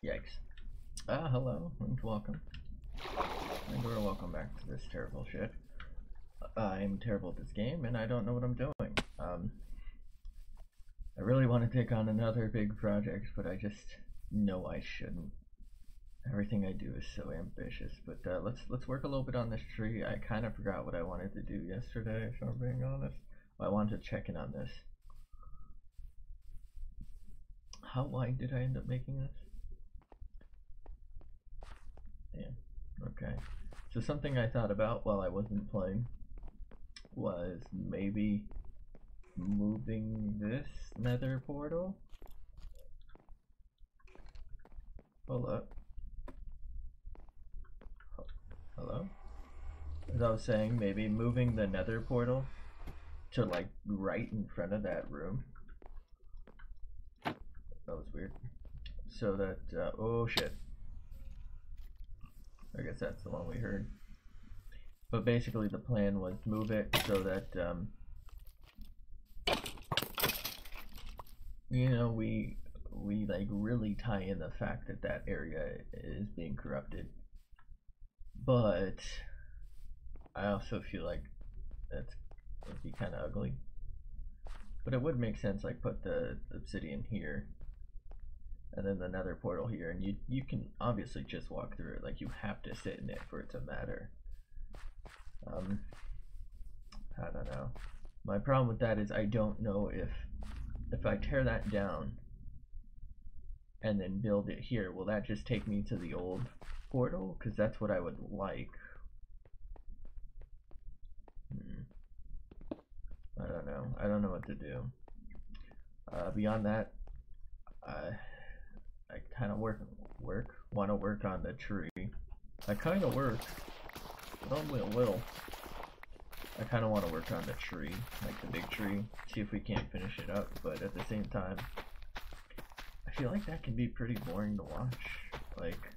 Yikes. Hello and welcome. And welcome back to this terrible shit. I'm terrible at this game and I don't know what I'm doing. I really want to take on another big project, but I just know I shouldn't. Everything I do is so ambitious, but let's work a little bit on this tree. I kind of forgot what I wanted to do yesterday, if I'm being honest. I wanted to check in on this. How wide did I end up making this? Yeah, okay. So something I thought about while I wasn't playing was maybe moving this nether portal. Hold up. Hello? As I was saying, maybe moving the nether portal to like right in front of that room. That was weird. So that, oh shit. I guess that's the one we heard. But basically the plan was move it so that, you know, we like really tie in the fact that that area is being corrupted. But I also feel like would be kind of ugly. But it would make sense, like put the obsidian here, and then the nether portal here, and you can obviously just walk through it. Like you have to sit in it for it to matter. I don't know. My problem with that is I don't know if I tear that down and then build it here, will that just take me to the old portal? Because that's what I would like. I don't know. I don't know what to do. Beyond that, I kind of want to work on the tree. I kind of work, but only a little. I kind of want to work on the tree, like the big tree, see if we can't finish it up, but at the same time, I feel like that can be pretty boring to watch. Like,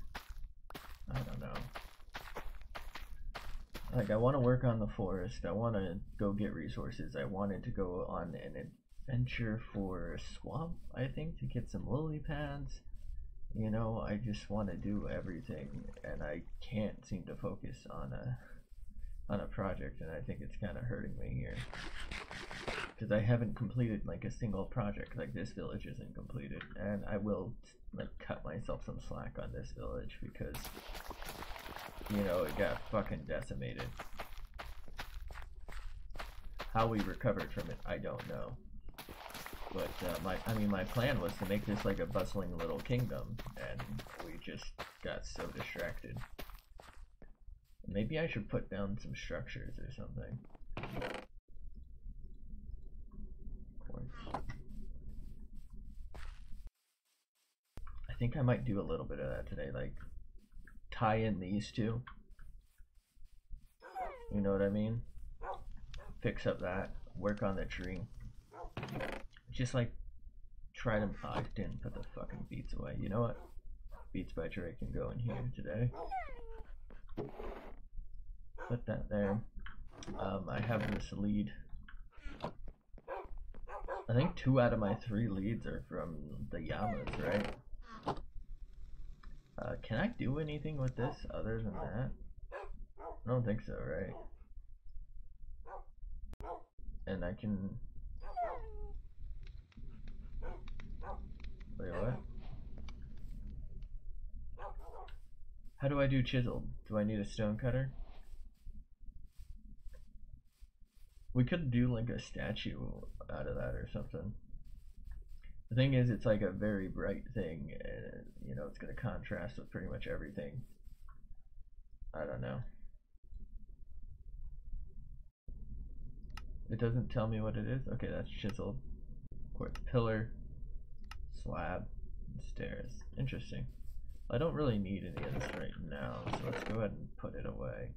I don't know. Like, I want to work on the forest, I want to go get resources, I wanted to go on an adventure for a swamp, I think, to get some lily pads. You know, I just want to do everything, and I can't seem to focus on a project, and I think it's kind of hurting me here. Because I haven't completed like a single project. Like this village isn't completed, and I will like cut myself some slack on this village because, you know, it got fucking decimated. How we recovered from it, I don't know. But my plan was to make this like a bustling little kingdom, and we just got so distracted. Maybe I should put down some structures or something. Quartz. I think I might do a little bit of that today, like tie in these two. You know what I mean? Fix up that, work on the tree. Just like try to. Oh, I didn't put the fucking beets away. You know what? Beets by Trey can go in here today. Put that there. I have this lead. I think 2 out of my 3 leads are from the Yamas, right? Can I do anything with this other than that? I don't think so, right? And I can... Wait, what? How do I do chiseled? Do I need a stone cutter? We could do like a statue out of that or something. The thing is, it's like a very bright thing, and you know, it's gonna contrast with pretty much everything. I don't know. It doesn't tell me what it is. Okay, that's chiseled. Quartz pillar, slab, and stairs. Interesting. I don't really need any of this right now, so let's go ahead and put it away.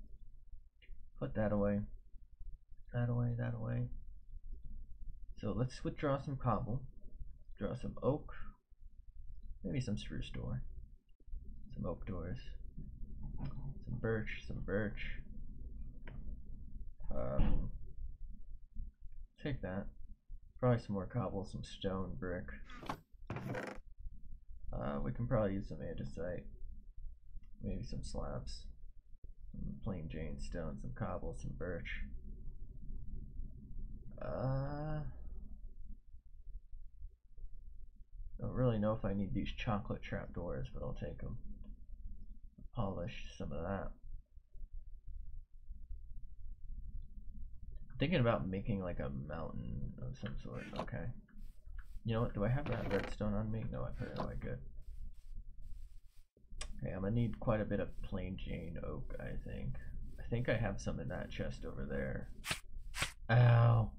Put that away. That away, that away. So let's withdraw some cobble. Draw some oak. Maybe some spruce door. Some oak doors. Some birch, some birch. Take that. Probably some more cobble, some stone, brick. we can probably use some andesite. Maybe some slabs. Some plain Jane stone, some cobble, some birch. Don't really know if I need these chocolate trapdoors, but I'll take them. Polish some of that. Thinking about making like a mountain of some sort. Okay. You know what? Do I have that redstone on me? No, I put it away. Good. Okay, I'm gonna need quite a bit of plain Jane oak, I think. I think I have some in that chest over there. Ow.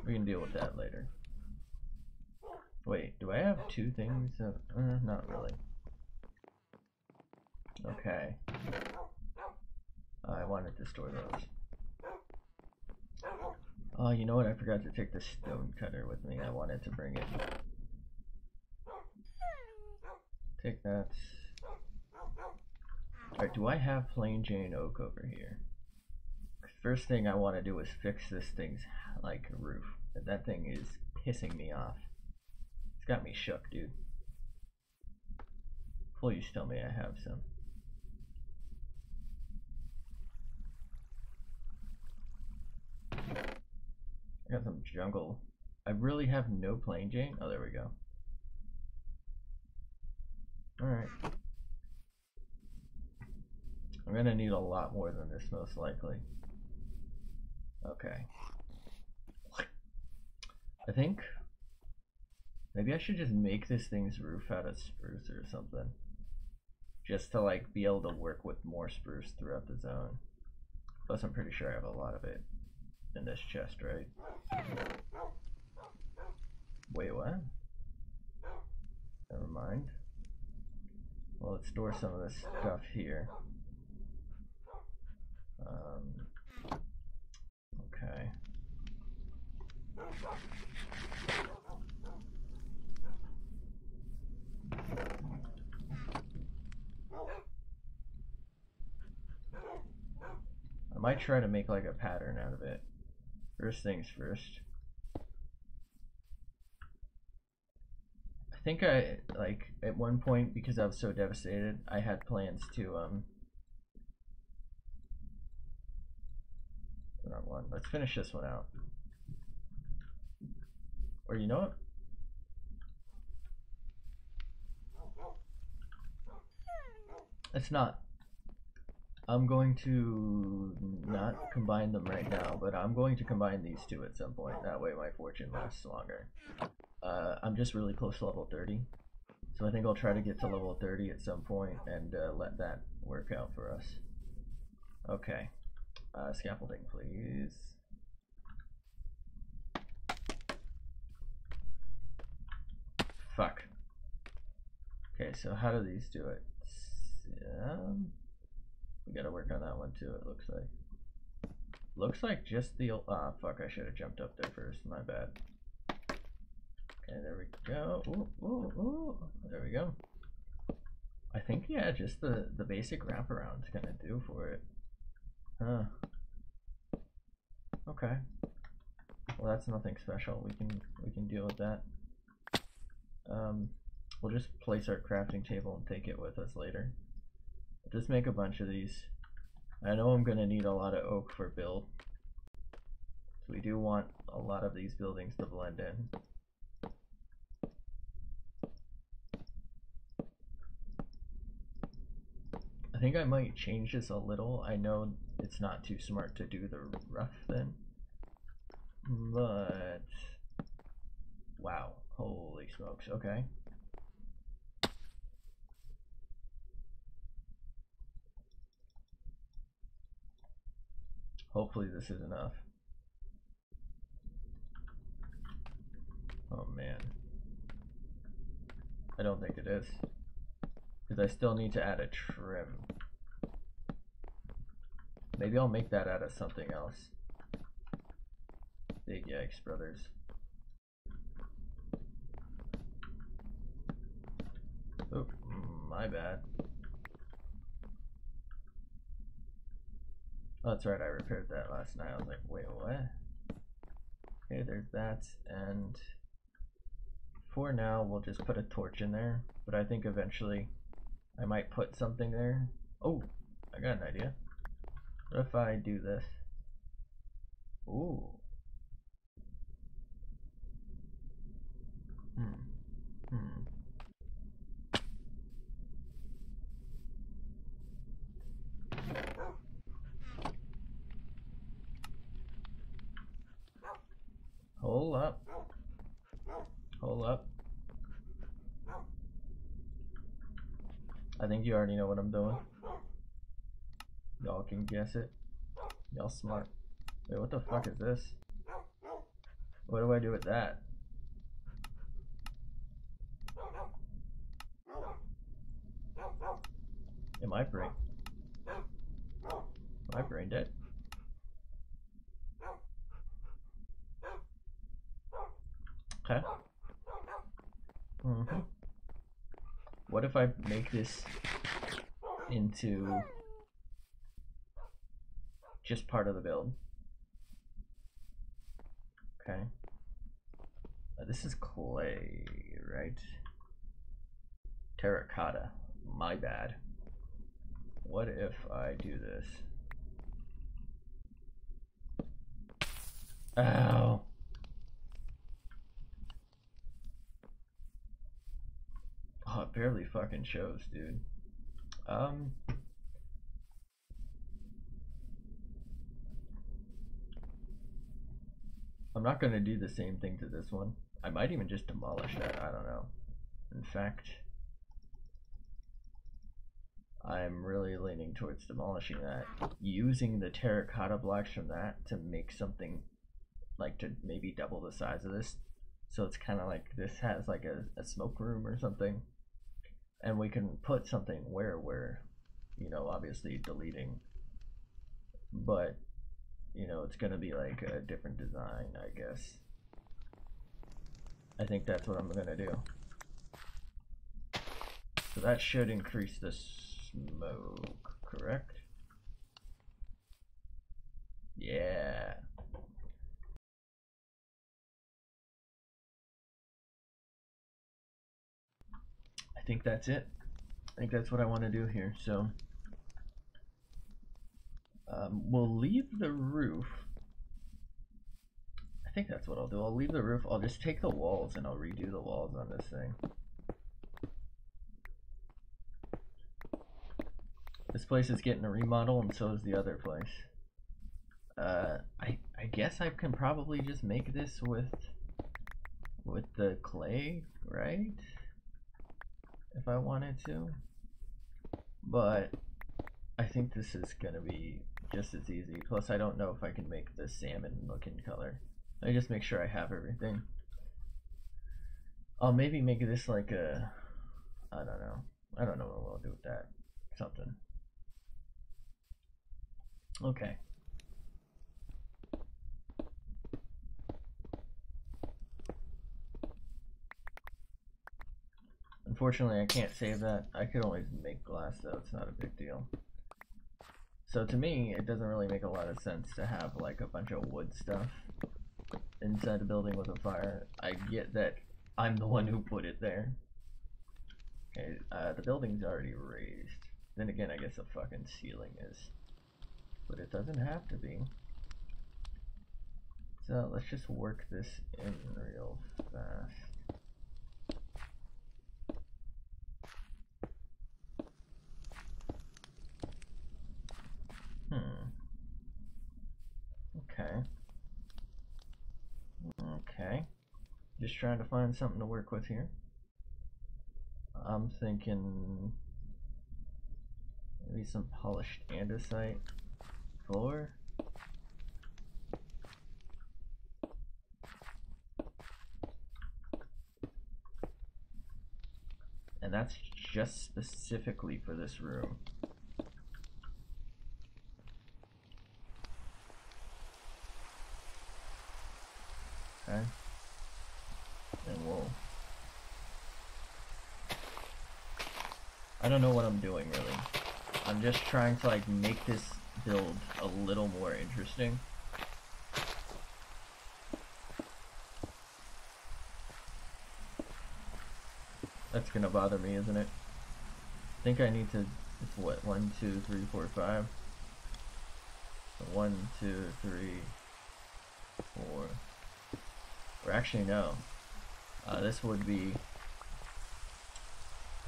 We can deal with that later. Wait, do I have two things? Not really. Okay. I wanted to store those. Oh, you know what? I forgot to take the stone cutter with me. I wanted to bring it. Take that. Alright, do I have plain Jane oak over here? First thing I want to do is fix this thing's like roof. That thing is pissing me off. It's got me shook, dude. Please tell me I have some. I got some jungle. I really have no plain Jane. Oh, there we go. Alright. I'm gonna need a lot more than this, most likely. Okay. I think maybe I should just make this thing's roof out of spruce or something. Just to like be able to work with more spruce throughout the zone. Plus I'm pretty sure I have a lot of it in this chest, right? Wait, what? Never mind. Well, let's store some of this stuff here. Okay. I might try to make like a pattern out of it. First things first. I think I, like, at one point, because I was so devastated, I had plans to, not one. Let's finish this one out. Or you know what? It's not. I'm going to not combine them right now, but I'm going to combine these two at some point. That way my fortune lasts longer. I'm just really close to level 30. So I think I'll try to get to level 30 at some point and let that work out for us. Okay. Scaffolding, please. Fuck. Okay, so how do these do it? We gotta work on that one too, it looks like. Looks like just the, fuck, I should have jumped up there first, my bad. Okay, there we go. Ooh, ooh, ooh. There we go. I think, yeah, just the basic wraparound is gonna do for it. Huh. Okay. Well, that's nothing special. We can deal with that. We'll just place our crafting table and take it with us later. We'll just make a bunch of these. I know I'm gonna need a lot of oak for build. So we do want a lot of these buildings to blend in. I think I might change this a little. I know it's not too smart to do the rough thing, but wow, holy smokes. Okay. Hopefully this is enough. Oh man, I don't think it is, because I still need to add a trim. Maybe I'll make that out of something else. Big yikes, brothers. Oh, my bad. Oh, that's right, I repaired that last night. I was like, wait, what? Okay, there's that, and for now, we'll just put a torch in there, but I think eventually I might put something there. Oh, I got an idea. What if I do this? Ooh. Hold up. Hold up. I think you already know what I'm doing. Y'all can guess it. Y'all smart. Wait, what the fuck is this? What do I do with that? Am I brain? Am I brain dead? Okay. What if I make this into just part of the build? Okay. This is clay, right? Terracotta. My bad. What if I do this? Ow. Oh, it barely fucking shows, dude. I'm not gonna do the same thing to this one. I might even just demolish that, I don't know. In fact, I'm really leaning towards demolishing that. Using the terracotta blocks from that to make something like to maybe double the size of this. So it's kind of like this has like a smoke room or something. And we can put something where we're, you know, obviously deleting. But, you know, it's going to be like a different design, I guess. I think that's what I'm going to do. So that should increase the smoke, correct? Yeah. I think that's it. I think that's what I want to do here. So we'll leave the roof. I think that's what I'll do. I'll leave the roof. I'll just take the walls and I'll redo the walls on this thing. This place is getting a remodel, and so is the other place. I guess I can probably just make this with the clay, right? If I wanted to. But I think this is gonna be just as easy. Plus, I don't know if I can make the salmon looking color. Let me just make sure I have everything. I'll maybe make this like a, I don't know. I don't know what we'll do with that. Something. Okay. Unfortunately, I can't save that. I could always make glass though. It's not a big deal. So to me, it doesn't really make a lot of sense to have like a bunch of wood stuff inside the building with a fire. I get that I'm the one who put it there. Okay, the building's already raised. Then again, I guess the fucking ceiling is. But it doesn't have to be. So let's just work this in real fast. Okay. Okay. Just trying to find something to work with here. I'm thinking maybe some polished andesite floor. And that's just specifically for this room. and we'll... I don't know what I'm doing really. I'm just trying to like make this build a little more interesting. That's gonna bother me, isn't it? I think I need to, it's what, 1, 2, 3, 4, 5. So 1, 2, 3, 4. Or actually no. This would be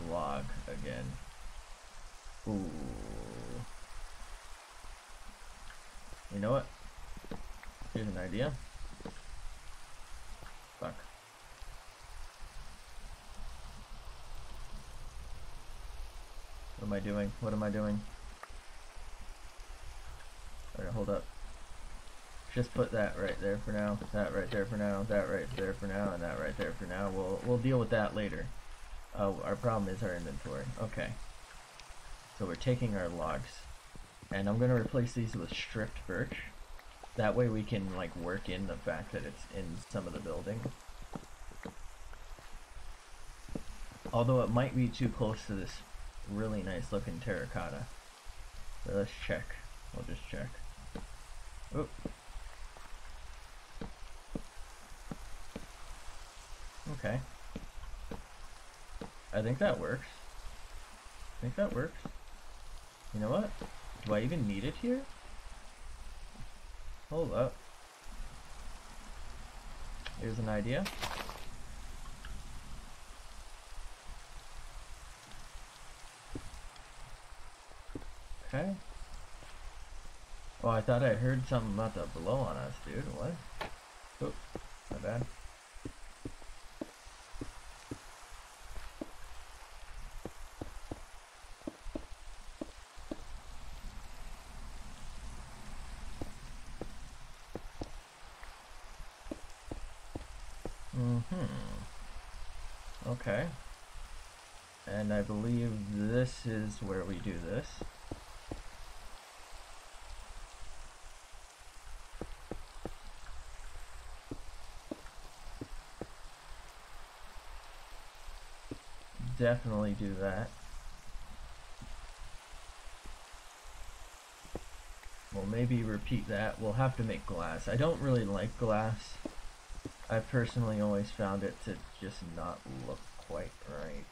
log again. Ooh. You know what? Here's an idea. Fuck. What am I doing? What am I doing? Alright, hold up. Just put that right there for now, that right there for now, that right there for now, and that right there for now. We'll deal with that later. Our problem is our inventory. Okay. So we're taking our logs, and I'm gonna replace these with stripped birch. That way we can like work in the fact that it's in some of the building. Although it might be too close to this really nice looking terracotta. So let's check. We'll just check. Oop. Okay. I think that works. I think that works. You know what? Do I even need it here? Hold up. Here's an idea. Okay. Oh, I thought I heard something about the blow on us, dude. What? Oh, my bad. Okay. And I believe this is where we do this. Definitely do that. We'll maybe repeat that. We'll have to make glass. I don't really like glass. I've personally always found it to just not look quite right.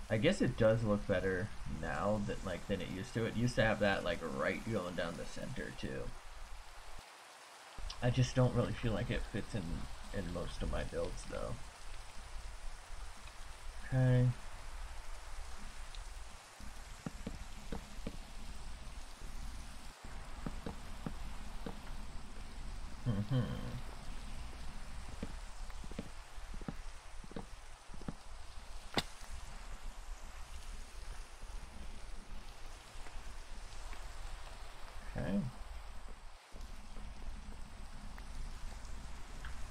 I guess it does look better now than it used to. It used to have that like right going down the center too. I just don't really feel like it fits in most of my builds though. Okay. Okay.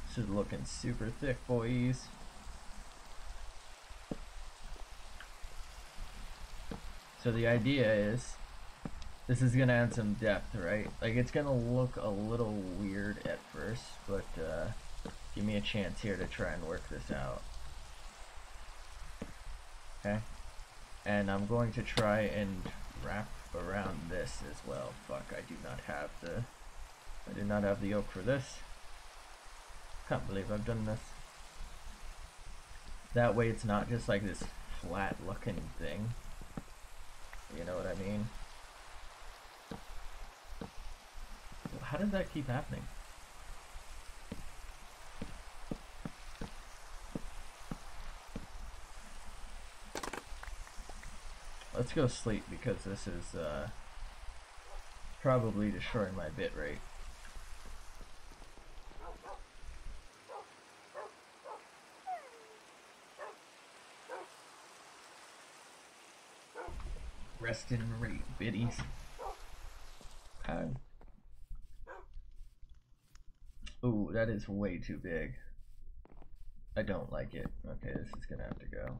This is looking super thick, boys. So the idea is, this is gonna add some depth, right? Like it's gonna look a little weird at first, but give me a chance here to try and work this out. Okay? And I'm going to try and wrap around this as well. Fuck, I do not have the oak for this. Can't believe I've done this. That way it's not just like this flat looking thing. You know what I mean? How does that keep happening? Let's go sleep because this is probably destroying my bit rate. Rest in rate, biddies. Ooh, that is way too big. I don't like it. Okay, this is gonna have to go.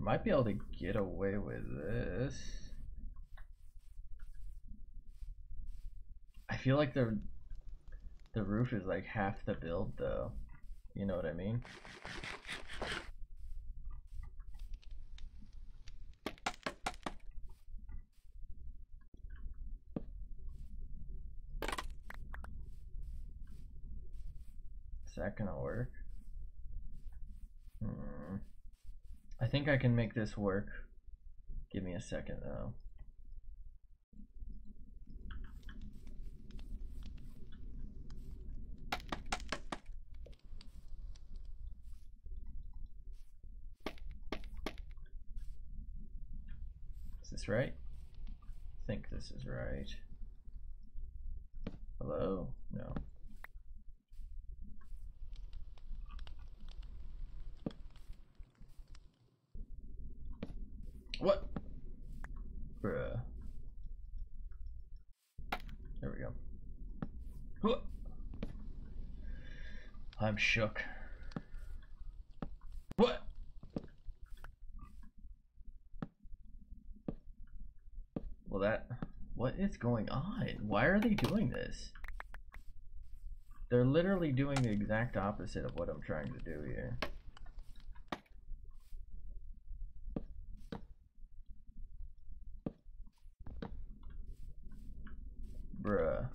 Might be able to get away with this. I feel like the roof is like half the build though. You know what I mean? Is that gonna work? I think I can make this work. Give me a second though. Is this right? I think this is right. Hello? No. What? Bruh. There we go. What? I'm shook. What? Well, what is going on? Why are they doing this? They're literally doing the exact opposite of what I'm trying to do here. Bruh.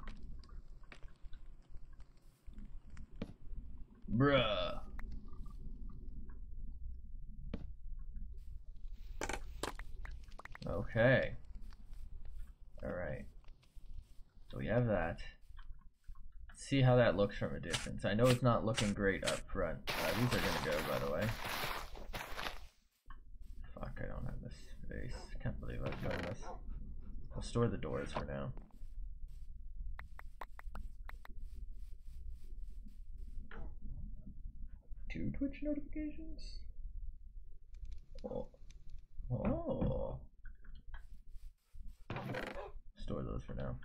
Bruh. Okay. Alright. So we have that. Let's see how that looks from a distance. I know it's not looking great up front. These are gonna go, by the way. Fuck, I don't have this space. Can't believe I've done this. We'll store the doors for now. Two Twitch notifications? Oh. Oh. Store those for now.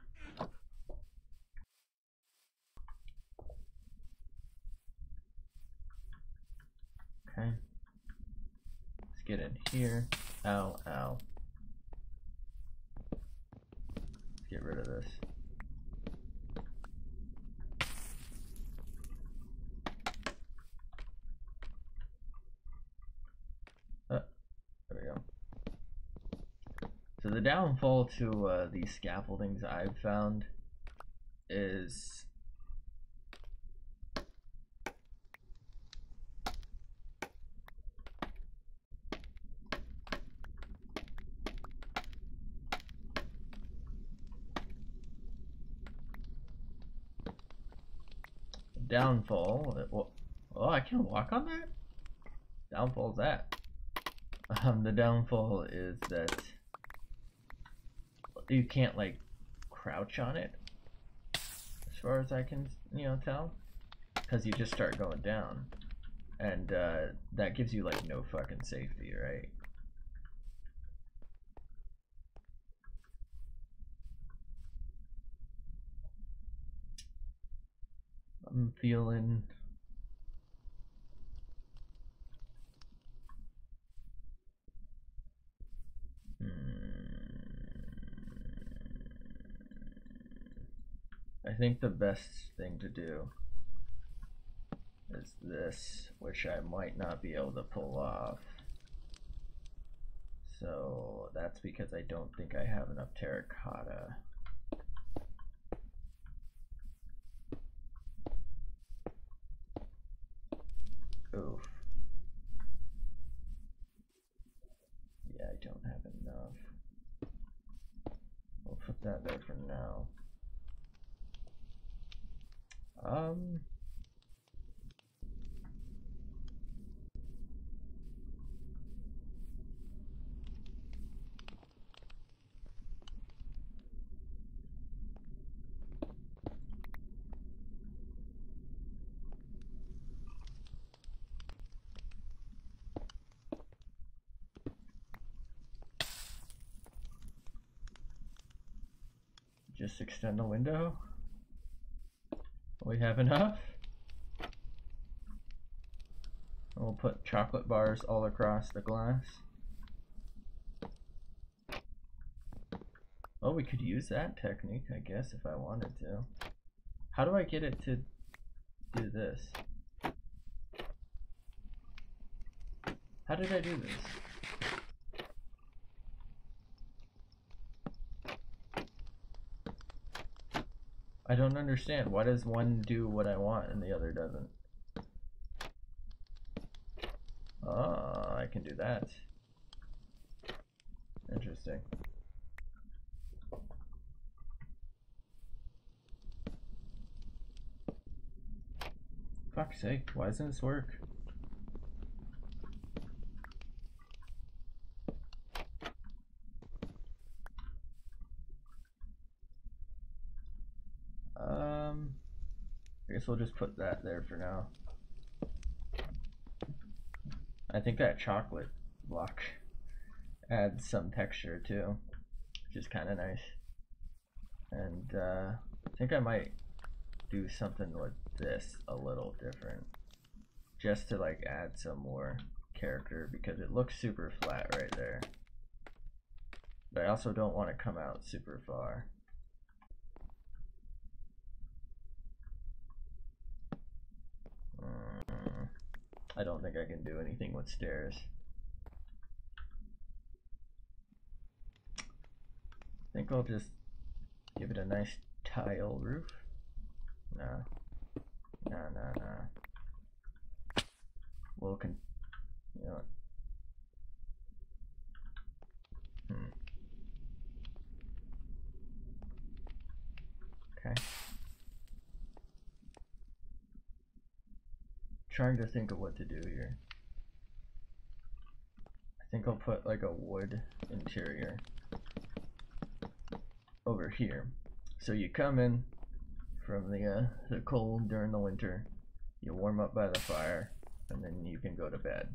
Okay. Let's get in here. Ow, ow. Let's get rid of this. There we go. So the downfall to these scaffoldings I've found is downfall. Oh, I can walk on that? Downfall's that. The downfall is that you can't like crouch on it, as far as I can, tell, because you just start going down, and that gives you like no fucking safety, right? I'm feeling I think the best thing to do is this, which I might not be able to pull off. So that's because I don't think I have enough terracotta. Oof. Yeah, I don't have enough. We'll put that there for now. Just extend the window. We have enough. We'll put chocolate bars all across the glass. Oh, we could use that technique, I guess, if I wanted to. How do I get it to do this? How did I do this? I don't understand. Why does one do what I want and the other doesn't? Oh, I can do that. Interesting. Fuck's sake, why doesn't this work? I guess we'll just put that there for now. I think that chocolate block adds some texture too, which is kind of nice. And I think I might do something with this a little different, just to like add some more character, because it looks super flat right there. But I also don't want to come out super far. I don't think I can do anything with stairs. I think I'll just give it a nice tile roof. No. We'll you know what? Okay. Trying to think of what to do here. I think I'll put like a wood interior over here. So you come in from the cold during the winter, you warm up by the fire, and then you can go to bed.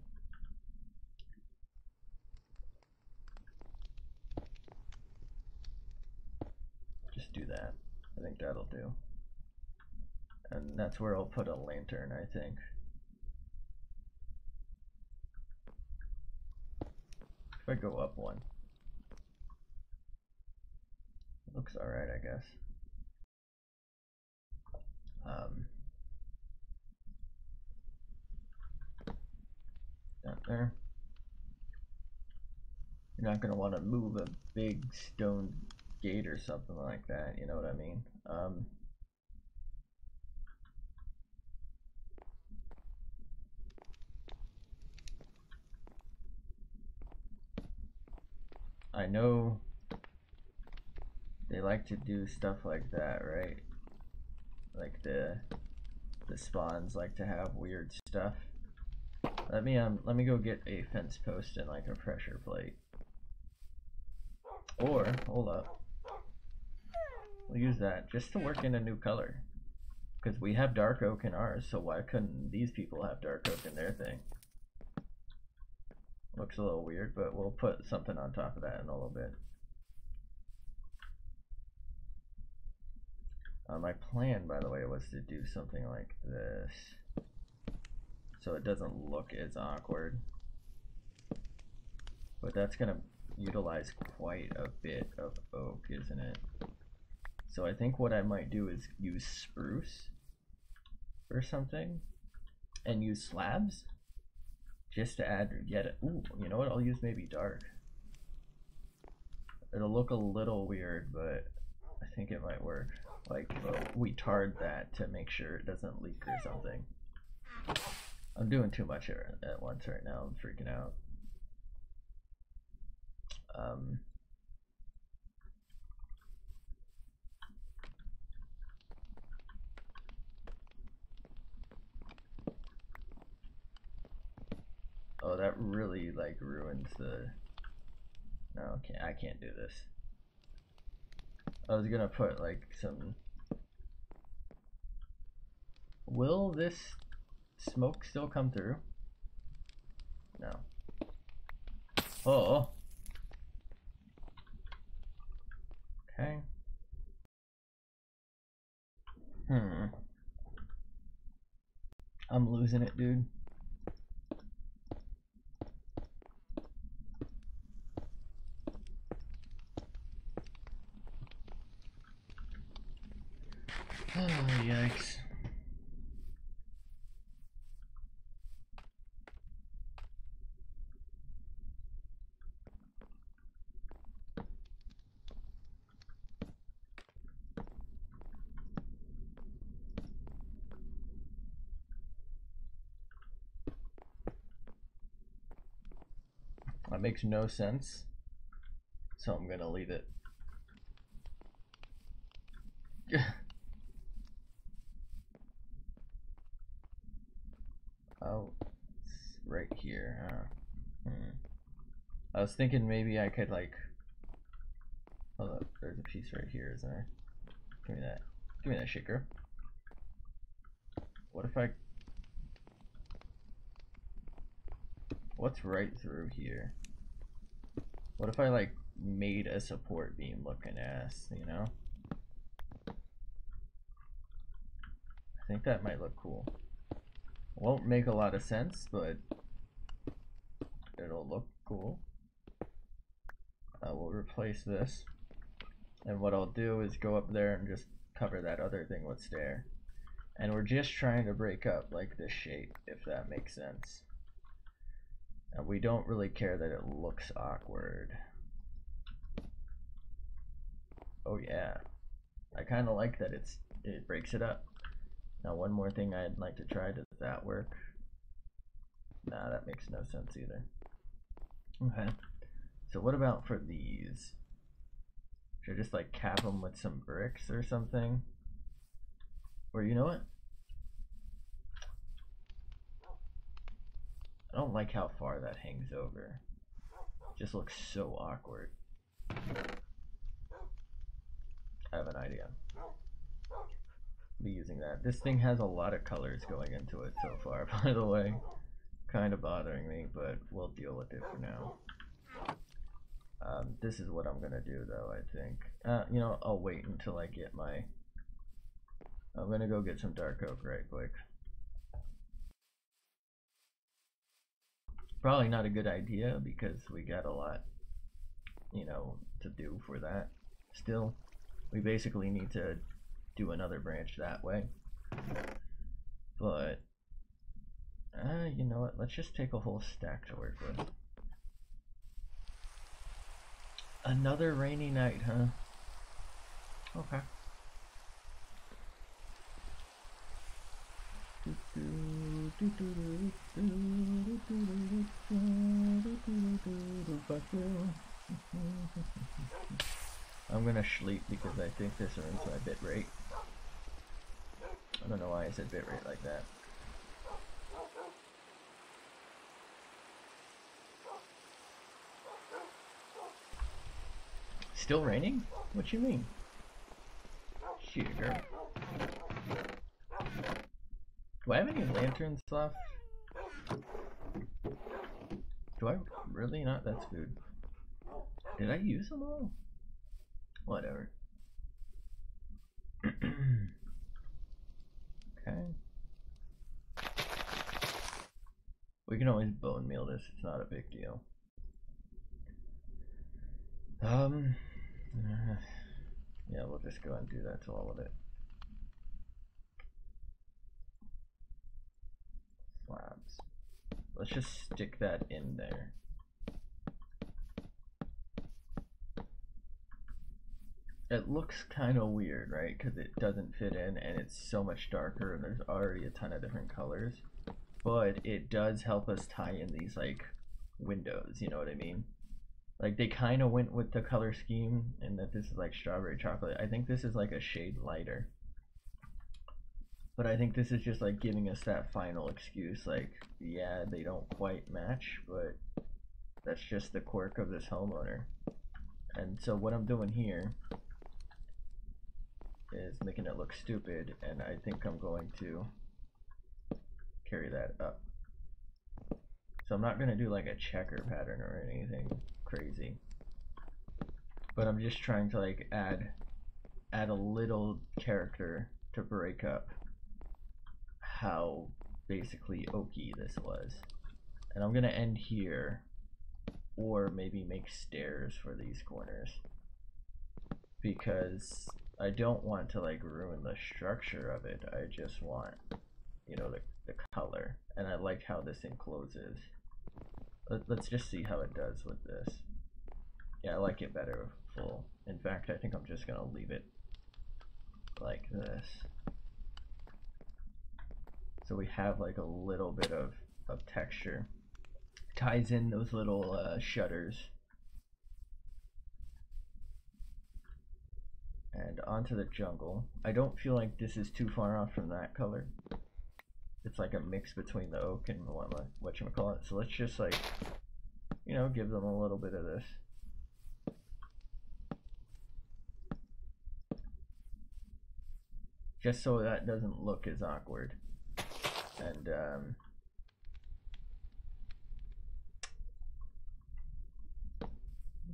Just do that. I think that'll do. And that's where I'll put a lantern, I think. If I go up one. It looks alright, I guess. Down there. You're not going to want to move a big stone gate or something like that, you know what I mean? I know they like to do stuff like that, right? Like the spawns like to have weird stuff. Let me go get a fence post and like a pressure plate. Or hold up, we'll use that just to work in a new color, because we have dark oak in ours, so why couldn't these people have dark oak in their thing? Looks a little weird, but we'll put something on top of that in a little bit. My plan, by the way, was to do something like this, so it doesn't look as awkward. But that's gonna utilize quite a bit of oak, isn't it? So I think what I might do is use spruce or something, and use slabs, just to add yet. Ooh, you know what? I'll use maybe dark. It'll look a little weird, but I think it might work. Like, we tarred that to make sure it doesn't leak or something. I'm doing too much here at once right now. I'm freaking out. Oh, that really like ruins the. No, okay, I can't do this. I was gonna put like some. Will this smoke still come through? No. Oh. Okay. I'm losing it, dude. Oh, yikes. That makes no sense, so I'm gonna leave it. Oh, it's right here, huh? I was thinking maybe I could like, hold up, there's a piece right here, isn't there? Give me that. Give me that shit, girl. What if I... What's right through here? What if I like made a support beam looking ass, you know? I think that might look cool. Won't make a lot of sense, but it'll look cool. I will replace this. And what I'll do is go up there and just cover that other thing with stair. And we're just trying to break up like this shape, if that makes sense. And we don't really care that it looks awkward. Oh yeah, I kind of like that it breaks it up. Now one more thing I'd like to try, does that work? Nah, that makes no sense either. Okay, so what about for these? Should I just like cap them with some bricks or something? Or you know what? I don't like how far that hangs over. It just looks so awkward. I have an idea. Be using that. This thing has a lot of colors going into it so far, by the way. Kind of bothering me, but we'll deal with it for now. This is what I'm gonna do though, I think. You know, I'll wait until I get my... I'm gonna go get some dark oak right quick. Probably not a good idea because we got a lot, you know, to do for that. Still, we basically need to do another branch that way. But, you know what, let's just take a whole stack to work with. Another rainy night, huh? Okay. I'm gonna sleep because I think this ruins my bit rate. I don't know why I said bit rate like that. Still raining? What you mean? Shit, girl. Do I have any lanterns left? Do I really not? That's food. Did I use them all? Whatever. Okay. We can always bone meal this, it's not a big deal. Yeah, we'll just go and do that to all of it. Slabs. Let's just stick that in there. It looks kind of weird, right? Because it doesn't fit in and it's so much darker and there's already a ton of different colors. But it does help us tie in these like windows, you know what I mean? Like they kind of went with the color scheme and that this is like strawberry chocolate. I think this is like a shade lighter. But I think this is just like giving us that final excuse, like, yeah, they don't quite match, but that's just the quirk of this homeowner. And so what I'm doing here is making it look stupid, and I think I'm going to carry that up. So I'm not going to do like a checker pattern or anything crazy, but I'm just trying to like add a little character to break up how basically oaky this was. And I'm going to end here, or maybe make stairs for these corners, because I don't want to like ruin the structure of it. I just want, you know, the color. And I like how this encloses. Let's just see how it does with this. Yeah, I like it better full. In fact, I think I'm just gonna leave it like this. So we have like a little bit of texture. Ties in those little shutters. And onto the jungle. I don't feel like this is too far off from that color. It's like a mix between the oak and whatchamacallit. So let's just like, you know, give them a little bit of this. Just so that doesn't look as awkward. And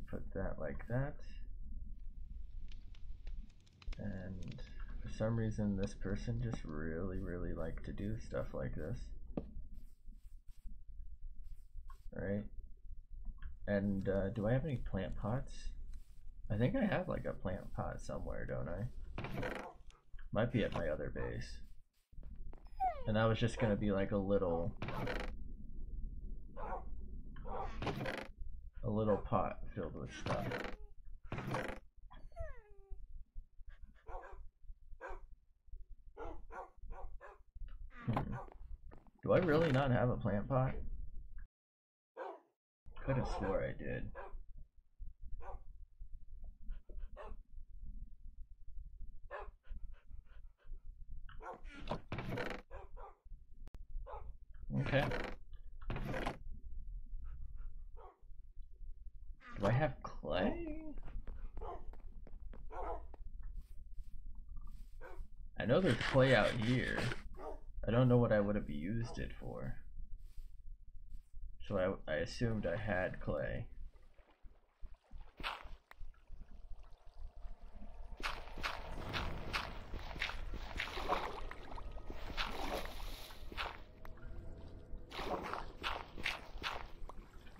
put that like that. And for some reason this person just really like to do stuff like this. Right? And do I have any plant pots? I think I have like a plant pot somewhere, don't I? Might be at my other base. And that was just gonna be like a little pot filled with stuff. Do I really not have a plant pot? Could have swore I did. Okay. Do I have clay? I know there's clay out here. I don't know what I would have used it for. So I assumed I had clay.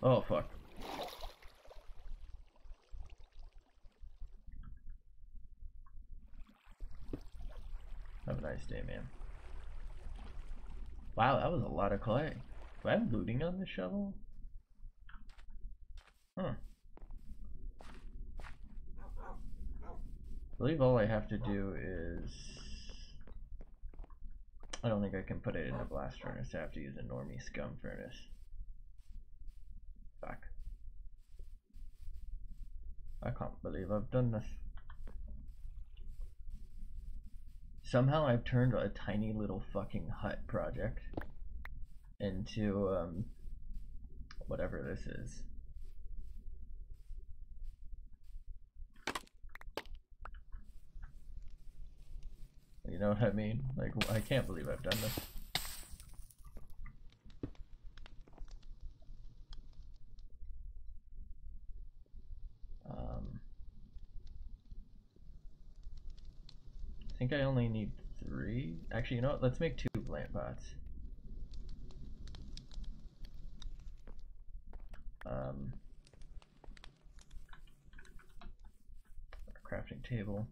Oh fuck. Have a nice day, man. Wow, that was a lot of clay. Do I have looting on the shovel? Huh. I believe all I have to do is... I don't think I can put it in a blast furnace. I have to use a normie scum furnace. Fuck. I can't believe I've done this. Somehow I've turned a tiny little fucking hut project into whatever this is. You know what I mean? Like, I can't believe I've done this. I think I only need 3. Actually, you know what? Let's make 2 plant pots. Crafting table.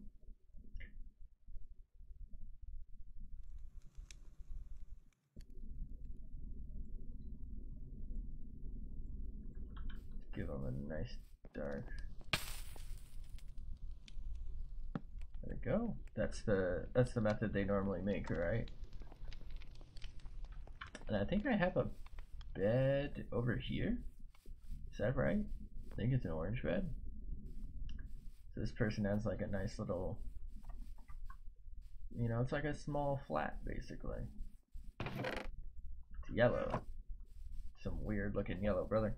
Give them a nice dark. There we go. That's the method they normally make, right? And I think I have a bed over here. Is that right? I think it's an orange bed. So this person has like a nice little, you know, it's like a small flat basically. It's yellow. Some weird looking yellow, brother.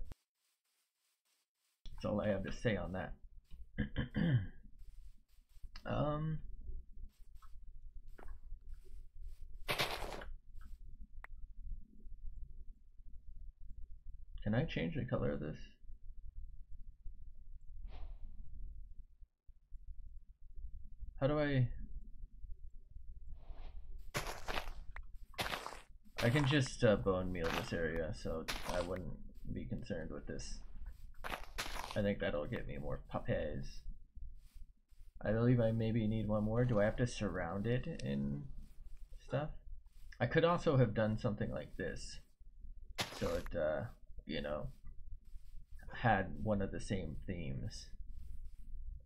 That's all I have to say on that. Can I change the color of this? How do I can just bone meal this area, so I wouldn't be concerned with this. I think that'll get me more puppies. I believe I maybe need one more. Do I have to surround it in stuff? I could also have done something like this, so it, you know, had one of the same themes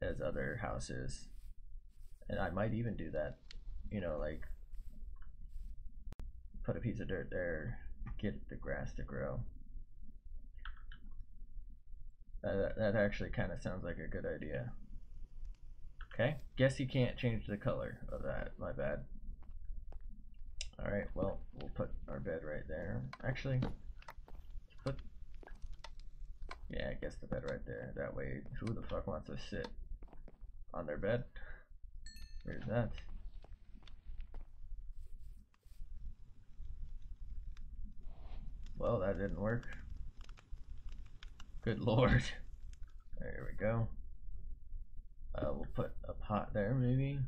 as other houses. And I might even do that, you know, like put a piece of dirt there, get the grass to grow. That actually kind of sounds like a good idea. Okay, guess you can't change the color of that, my bad. Alright, well, we'll put our bed right there. Actually, yeah, I guess the bed right there. That way, who the fuck wants to sit on their bed? Where's that? Well, that didn't work. Good lord. There we go. We'll put a pot there, maybe.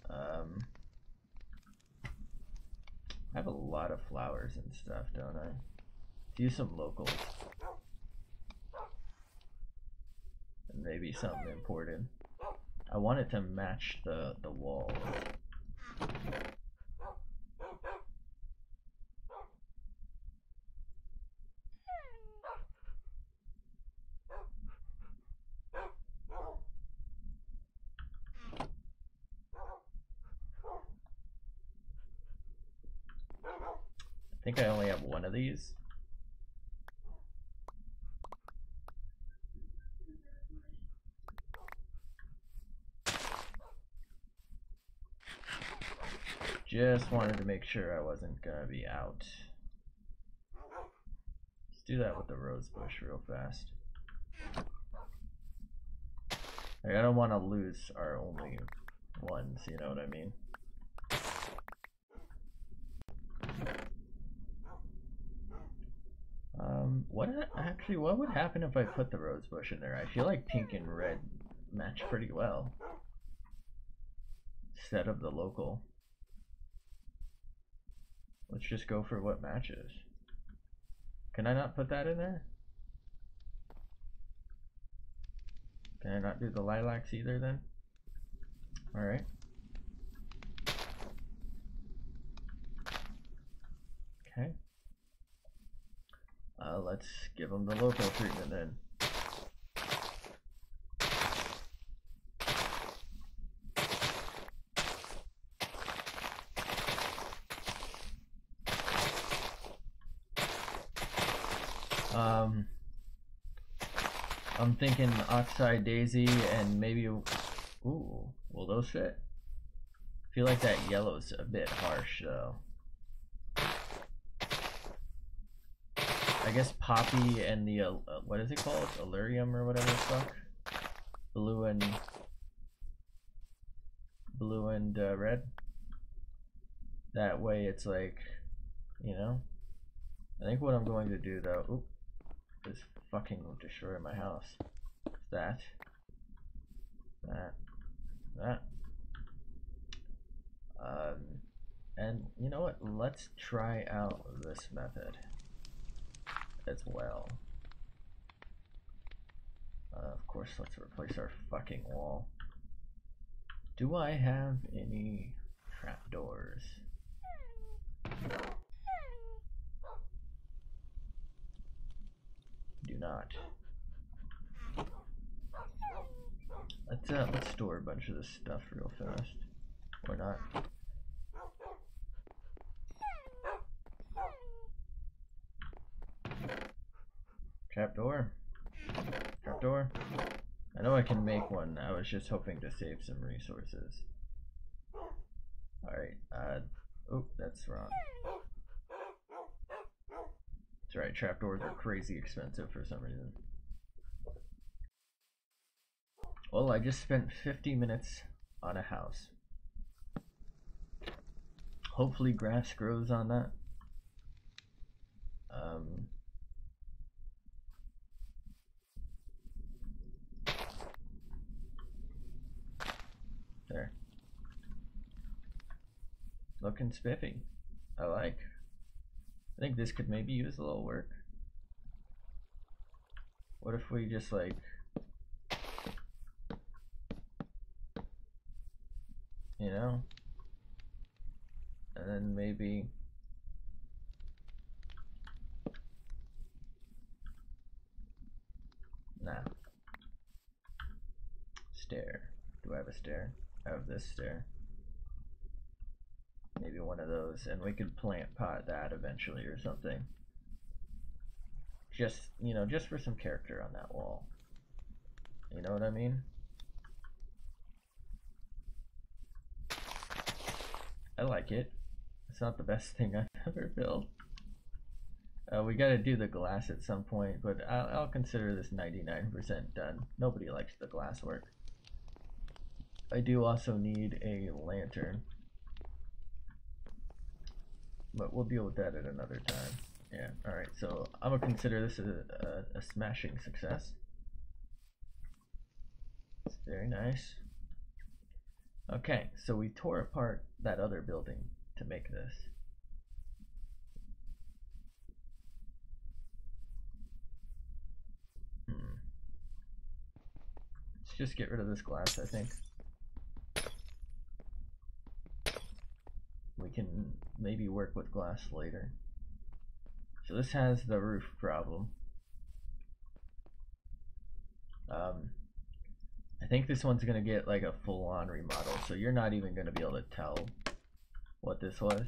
I have a lot of flowers and stuff, don't I? Let's use some locals. And maybe something imported. I want it to match the walls. I think I only have one of these. Just wanted to make sure I wasn't gonna be out. Let's do that with the rose bush real fast. Like, I don't want to lose our only ones, you know what I mean? What would happen if I put the rose bush in there? I feel like pink and red match pretty well instead of the local. Let's just go for what matches. Can I not put that in there? Can I not do the lilacs either then? Alright. Okay. Let's give them the local treatment then. I'm thinking Oxeye Daisy and maybe, ooh, will those fit? I feel like that yellow's a bit harsh though. I guess Poppy and the, what is it called? Allurium or whatever the fuck? Blue and red. That way it's like, you know? I think what I'm going to do though, oop, is fucking destroy my house. That. And you know what? Let's try out this method as well. Of course, let's replace our fucking wall. Do I have any trapdoors? Do not. Let's store a bunch of this stuff real fast. Or not. Trapdoor. Trapdoor. I know I can make one. I was just hoping to save some resources. Alright, oh, that's wrong. That's right, trapdoors are crazy expensive for some reason. Well, I just spent 50 minutes on a house. Hopefully grass grows on that. There. Looking spiffy. I like. I think this could maybe use a little work. What if we just like be. Nah. Stair. Do I have a stair? I have this stair. Maybe one of those, and we could plant pot that eventually or something. Just, you know, just for some character on that wall. You know what I mean? I like it. It's not the best thing I've ever built. We gotta do the glass at some point, but I'll consider this 99% done. Nobody likes the glass work. I do also need a lantern, but we'll deal with that at another time. Yeah, alright, so I'm gonna consider this a smashing success. It's very nice. Okay, so we tore apart that other building to make this. Let's just get rid of this glass, I think. We can maybe work with glass later. So this has the roof problem. I think this one's gonna get like a full-on remodel, so you're not even gonna be able to tell what this was.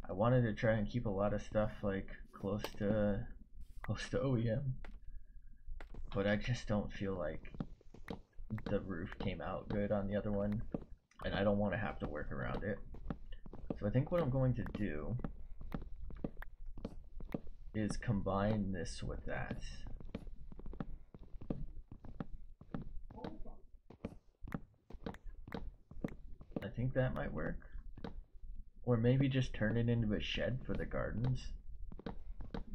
I wanted to try and keep a lot of stuff like close to OEM, but I just don't feel like the roof came out good on the other one, and I don't want to have to work around it. So I think what I'm going to do is combine this with that. I think that might work. Or maybe just turn it into a shed for the gardens.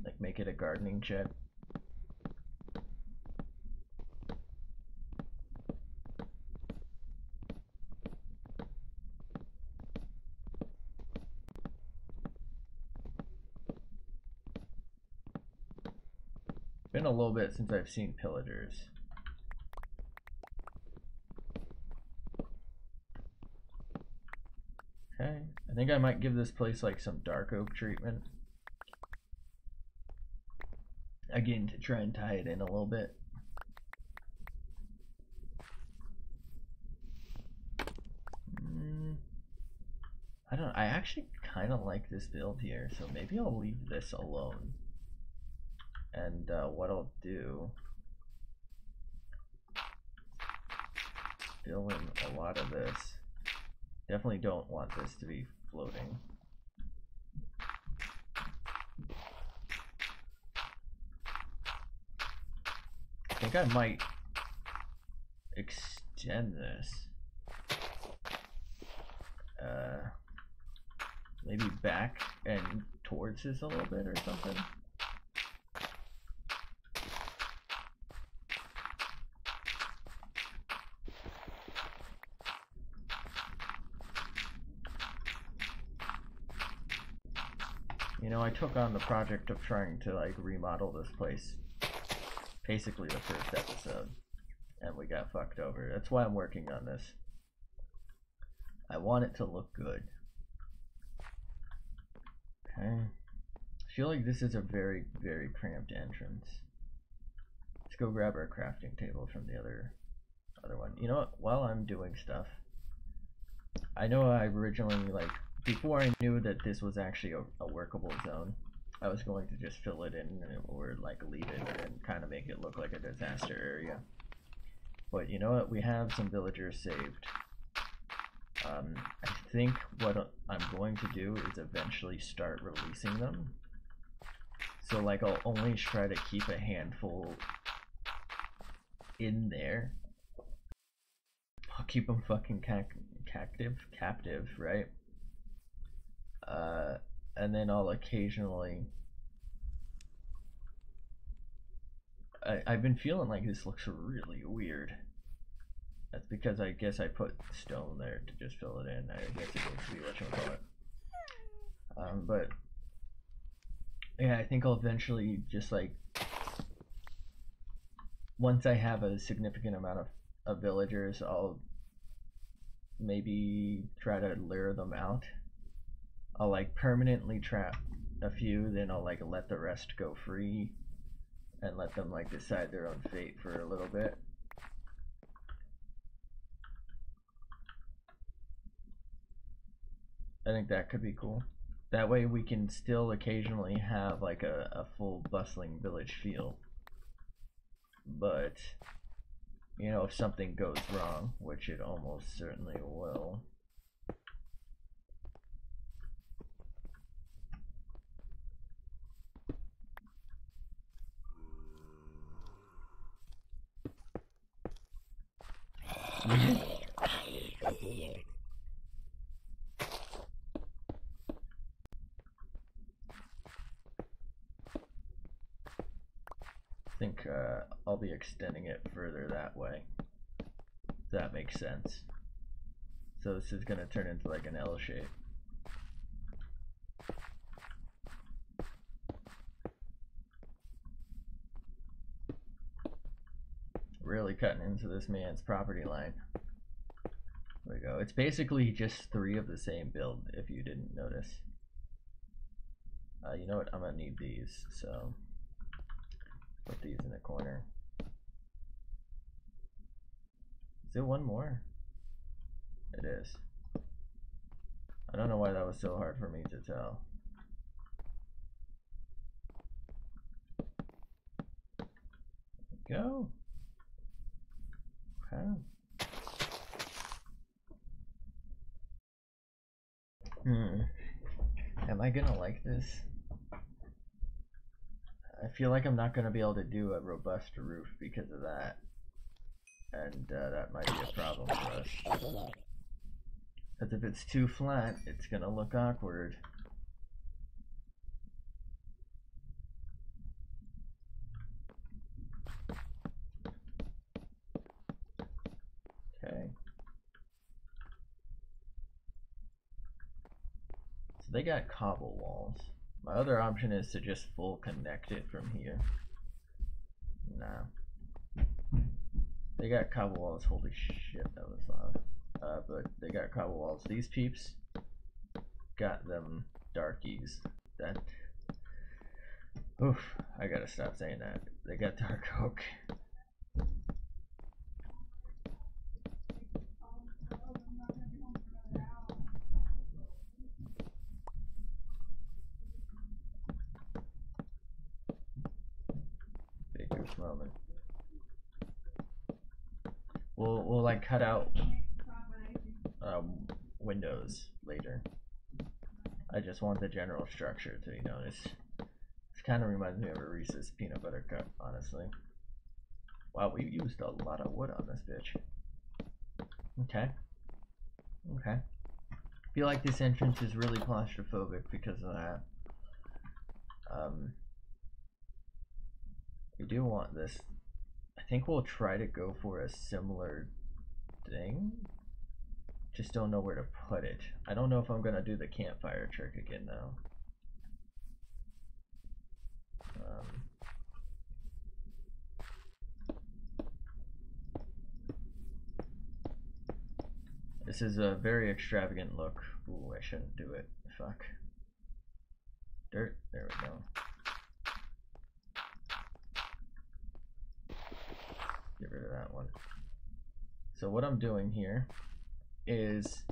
Like make it a gardening shed. Been a little bit since I've seen pillagers. Okay, I think I might give this place like some dark oak treatment. Again, to try and tie it in a little bit. I actually kind of like this build here, so maybe I'll leave this alone. And what I'll do, fill in a lot of this. Definitely don't want this to be floating. I think I might extend this. Maybe back and towards this a little bit or something. You know, I took on the project of trying to like remodel this place basically the first episode, and we got fucked over. That's why I'm working on this. I want it to look good. Okay. I feel like this is a very, very cramped entrance. Let's go grab our crafting table from the other one. You know what? While I'm doing stuff, I know I originally, like, before I knew that this was actually a workable zone, I was going to just fill it in or like leave it and kind of make it look like a disaster area. But you know what? We have some villagers saved. I think what I'm going to do is eventually start releasing them. So like I'll only try to keep a handful in there. I'll keep them fucking captive, right? And then I'll occasionally... I've been feeling like this looks really weird. That's because I guess I put stone there to just fill it in. I guess it needs to be what you call it. But yeah, I think I'll eventually just like, once I have a significant amount of villagers, I'll maybe try to lure them out I'll like permanently trap a few, then I'll like let the rest go free and let them like decide their own fate for a little bit. I think that could be cool. That way we can still occasionally have like a full bustling village feel. But, you know, if something goes wrong, which it almost certainly will. I think I'll be extending it further that way. If that makes sense. So this is going to turn into like an L shape. Really cutting into this man's property line. There we go. It's basically just 3 of the same build, if you didn't notice. You know what? I'm gonna need these, so put these in the corner. Is there one more? It is. I don't know why that was so hard for me to tell. Go. Okay. Am I gonna like this? I feel like I'm not gonna be able to do a robust roof because of that. And that might be a problem for us. Because if it's too flat, it's gonna look awkward. Okay. So they got cobble walls. My other option is to just full connect it from here. Nah. They got cobble walls. Holy shit, that was loud. But they got cobble walls. These peeps got them darkies. That. Oof, I gotta stop saying that. They got dark oak. Big goof moment. We'll like cut out windows later. I just want the general structure to be noticed. This kind of reminds me of a Reese's peanut butter cup, honestly. Wow, we used a lot of wood on this bitch. Okay. Okay. I feel like this entrance is really claustrophobic because of that. We do want this. I think we'll try to go for a similar thing. Just don't know where to put it. I don't know if I'm gonna do the campfire trick again though. This is a very extravagant look. Ooh, I shouldn't do it. Fuck. Dirt. There we go. Get rid of that one. So what I'm doing here is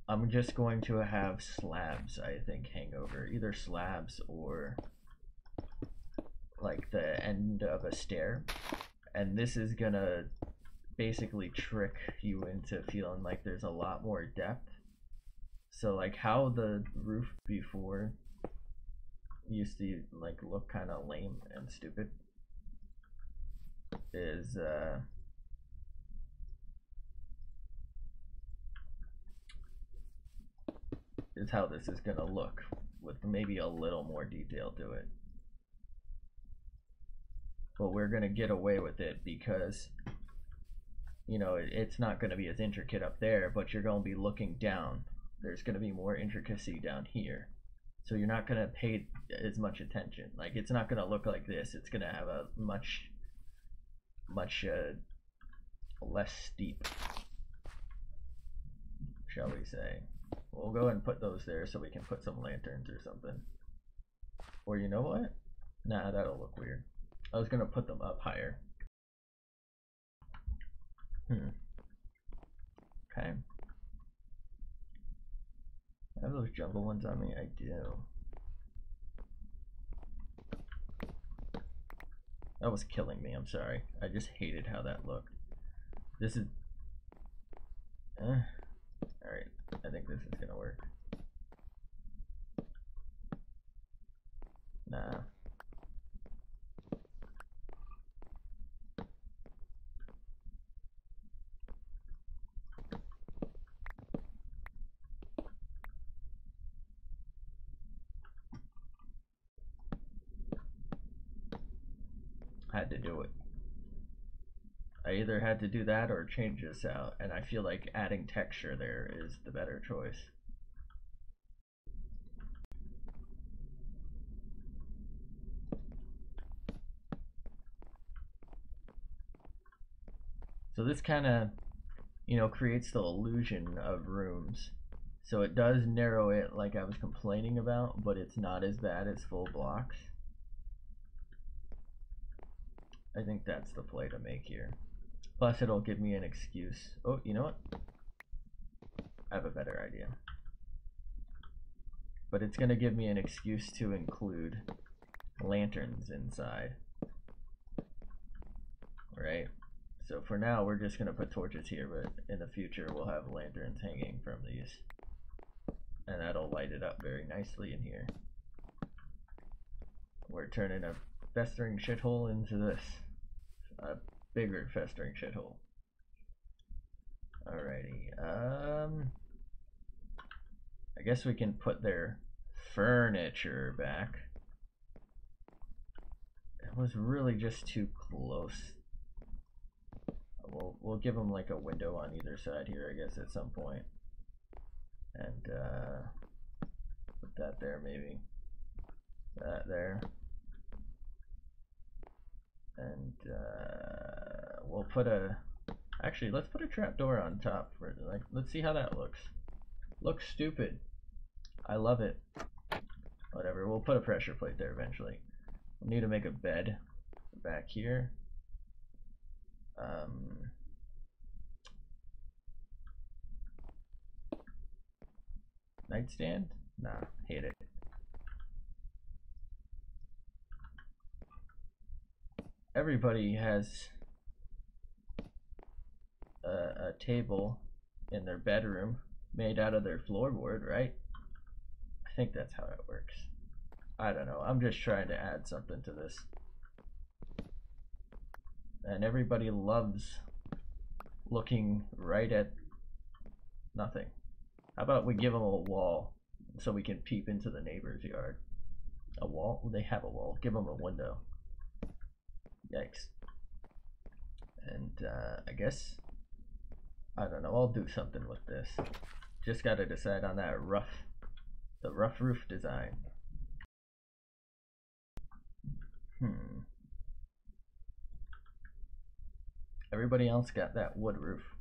I'm just going to have slabs, I think, hang over. Either slabs or like the end of a stair. And this is gonna basically trick you into feeling like there's a lot more depth. So like how the roof before used to like look kind of lame and stupid is how this is gonna look with maybe a little more detail to it. But we're gonna get away with it because, you know, it's not gonna be as intricate up there, but you're gonna be looking down. There's gonna be more intricacy down here. So you're not gonna pay as much attention. Like, it's not gonna look like this. It's gonna have a much less steep, shall we say. we'll go and put those there so we can put some lanterns or something. Or you know what? Nah, that'll look weird. I was gonna put them up higher. Okay. I have those jumbo ones on me? I do. That was killing me, I'm sorry. I just hated how that looked. This is... Alright, I think this is gonna work. Nah. Had to do it. I either had to do that or change this out, and I feel like adding texture there is the better choice. So this kind of, you know, creates the illusion of rooms. So it does narrow it like I was complaining about, but it's not as bad as full blocks. I think that's the play to make here. Plus it'll give me an excuse. Oh, you know what? I have a better idea. But it's gonna give me an excuse to include lanterns inside. Right? So for now we're just gonna put torches here, but in the future we'll have lanterns hanging from these. And that'll light it up very nicely in here. We're turning a festering shithole into this. A bigger festering shithole. Alrighty. I guess we can put their furniture back. It was really just too close. We'll give them like a window on either side here, I guess, at some point. And put that there, maybe. That there. And we'll put a... Actually, let's put a trapdoor on top. For, like, let's see how that looks. Looks stupid. I love it. Whatever, we'll put a pressure plate there eventually. We'll need to make a bed back here. Nightstand? Nah, hate it. Everybody has a table in their bedroom made out of their floorboard, right? I think that's how it works. I don't know. I'm just trying to add something to this. And everybody loves looking right at nothing. How about we give them a wall so we can peep into the neighbor's yard? A wall? They have a wall. Give them a window. Yikes. And I guess, I don't know, I'll do something with this. Just gotta decide on that the rough roof design. Everybody else got that wood roof.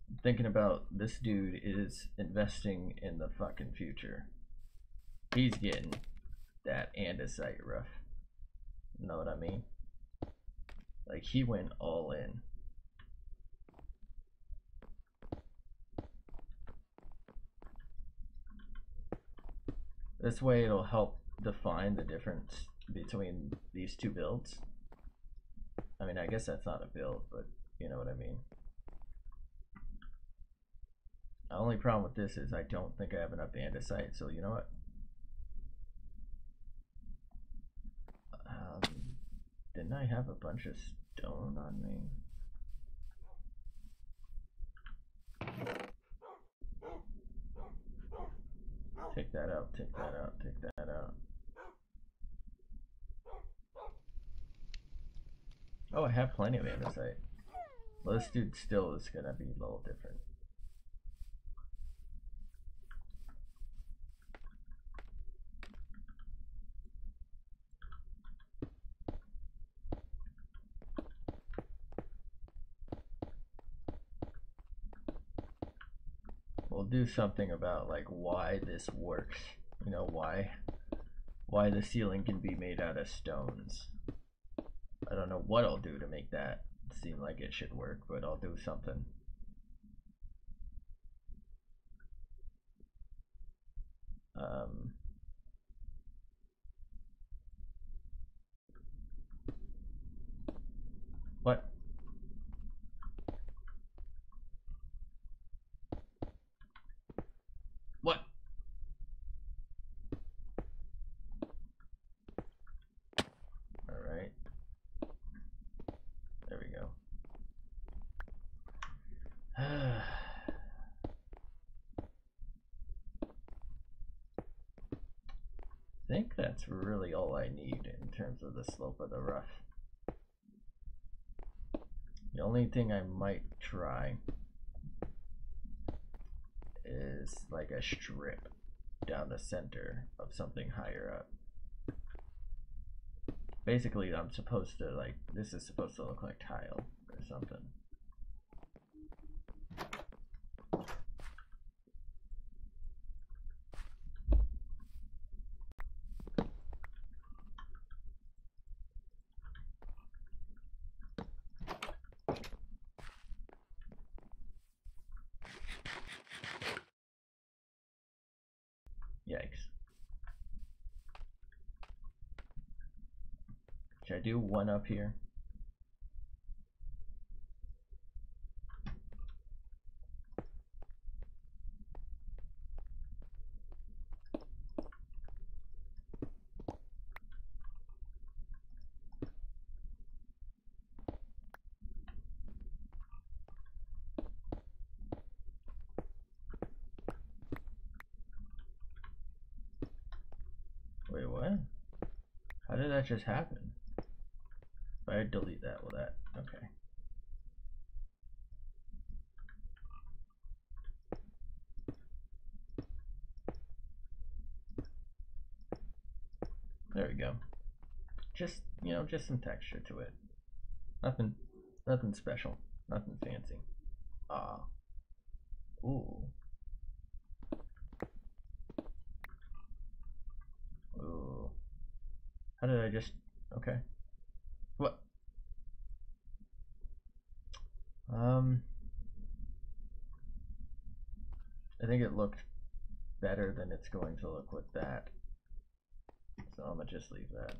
I'm thinking about this dude is investing in the fucking future. He's getting that andesite roof. You know what I mean? Like, he went all in. This way it'll help define the difference between these two builds. I mean, I guess that's not a build, but you know what I mean. The only problem with this is I don't think I have enough andesite, so you know what? Didn't I have a bunch of stone on me? Take that out, take that out, take that out. Oh, I have plenty of andesite. Well, this dude still is gonna be a little different. We'll do something about like why this works. You know, why the ceiling can be made out of stones. I don't know what I'll do to make that seem like it should work, but I'll do something. What? What? Alright. There we go. I think that's really all I need in terms of the slope of the rough. The only thing I might try is like a strip down the center of something higher up. Basically, I'm supposed to like, this is supposed to look like tile or something. Yikes. Should I do one up here? Wait, what? How did that just happen? If I delete that, will that? Okay. There we go. Just, you know, just some texture to it. Nothing special. Nothing fancy. Ah. Ooh. Ooh. How did I just... Okay. What? I think it looked better than it's going to look with that. So I'm gonna just leave that.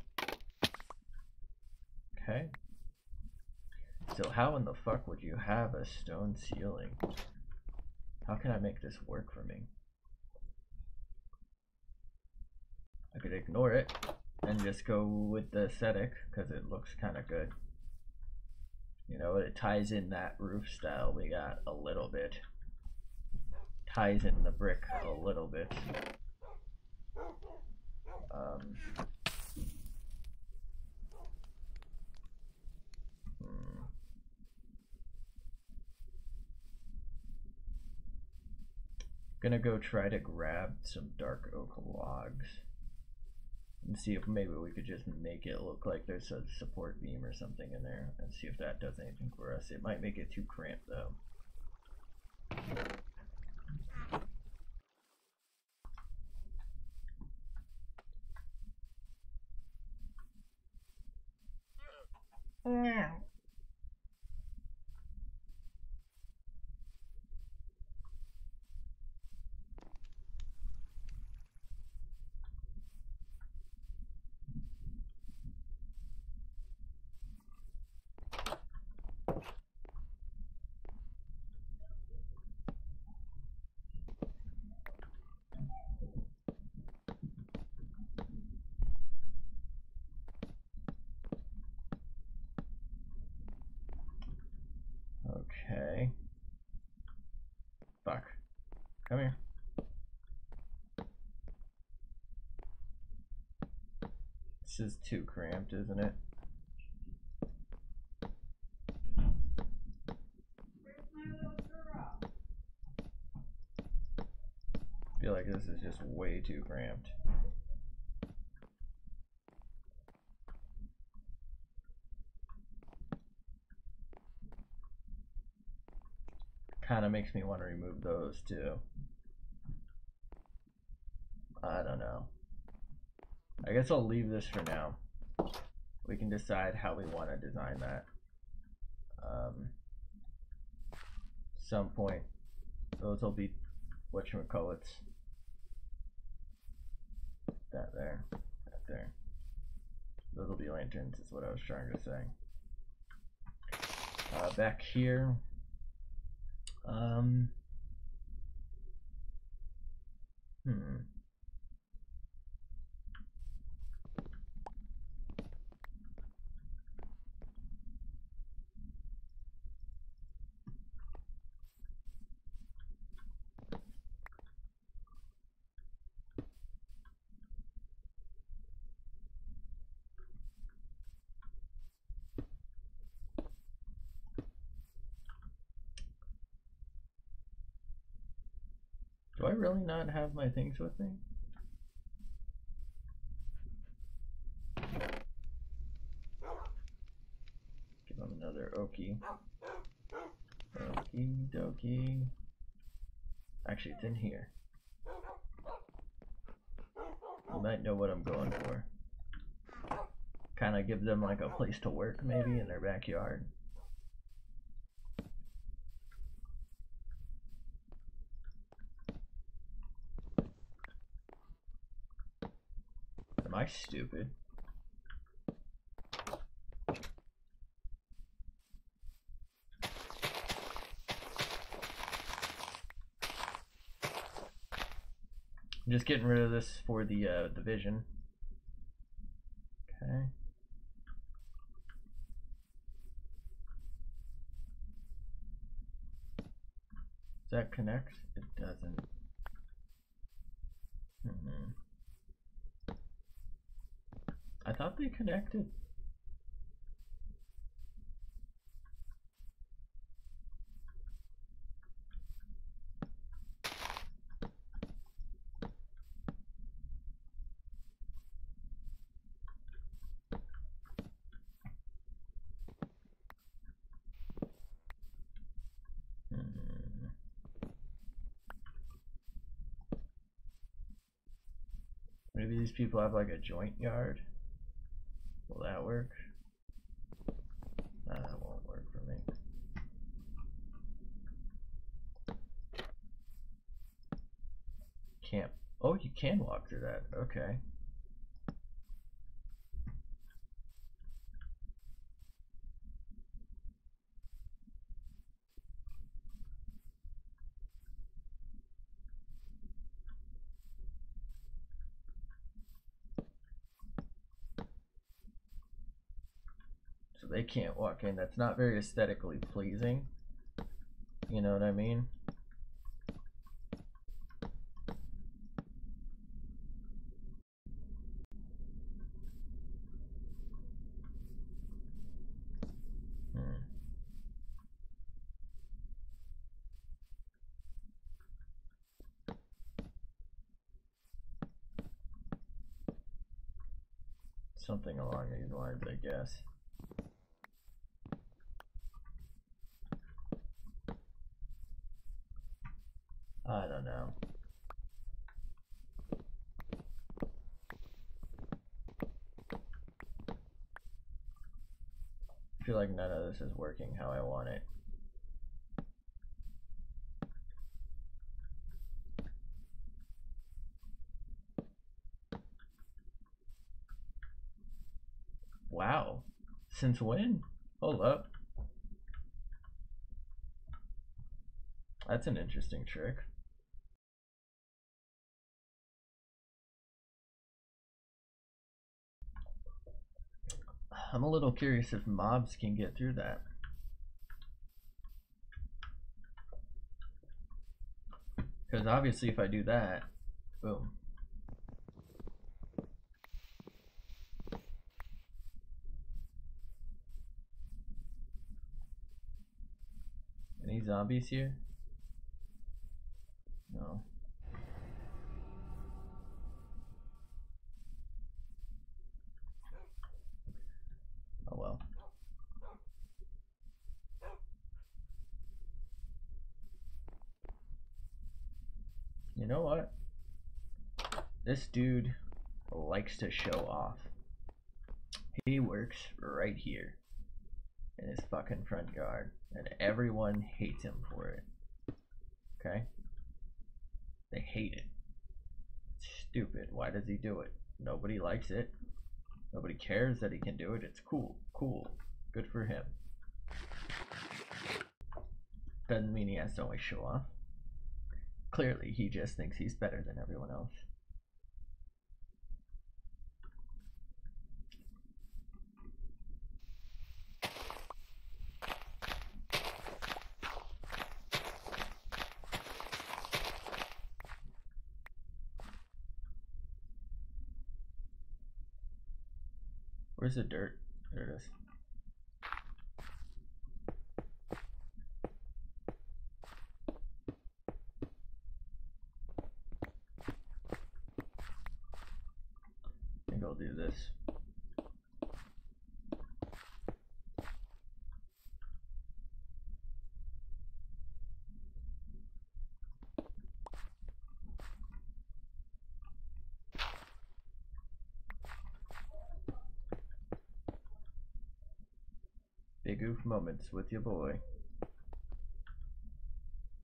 Okay. So how in the fuck would you have a stone ceiling? How can I make this work for me? I could ignore it and just go with the aesthetic because it looks kind of good. You know, it ties in that roof style we got a little bit. Ties in the brick a little bit. Gonna go try to grab some dark oak logs and see if maybe we could just make it look like there's a support beam or something in there and see if that does anything for us. It might make it too cramped though. Okay. Fuck. Come here. This is too cramped, isn't it? I feel like this is just way too cramped. Kind of makes me want to remove those too. I don't know. I guess I'll leave this for now. We can decide how we want to design that. Some point, those will be whatchamacallits. That there, that there. Those will be lanterns, is what I was trying to say. Back here, do I really not have my things with me? Give him another okie. Okie dokie. Actually, it's in here. You might know what I'm going for. Kind of give them like a place to work, maybe, in their backyard. Am I stupid? I'm just getting rid of this for the vision. Okay. Does that connect? It doesn't. I thought they connected. Maybe these people have like a joint yard. Will that work? Nah, that won't work for me. Can't. Oh, you can walk through that. Okay. So they can't walk in. That's not very aesthetically pleasing. You know what I mean? Something along these lines, I guess. I don't know. I feel like none of this is working how I want it. Wow. Since when? Hold up. That's an interesting trick. I'm a little curious if mobs can get through that. Because obviously if I do that, boom. Any zombies here? No. Oh well. You know what? This dude likes to show off. He works right here in his fucking front yard, and everyone hates him for it. Okay? They hate it. It's stupid. Why does he do it? Nobody likes it. Nobody cares that he can do it. It's cool. Cool. Good for him. Doesn't mean he has to always show off. Clearly, he just thinks he's better than everyone else. Where's the dirt? There it is. I think I'll do this. Big oof moments with your boy.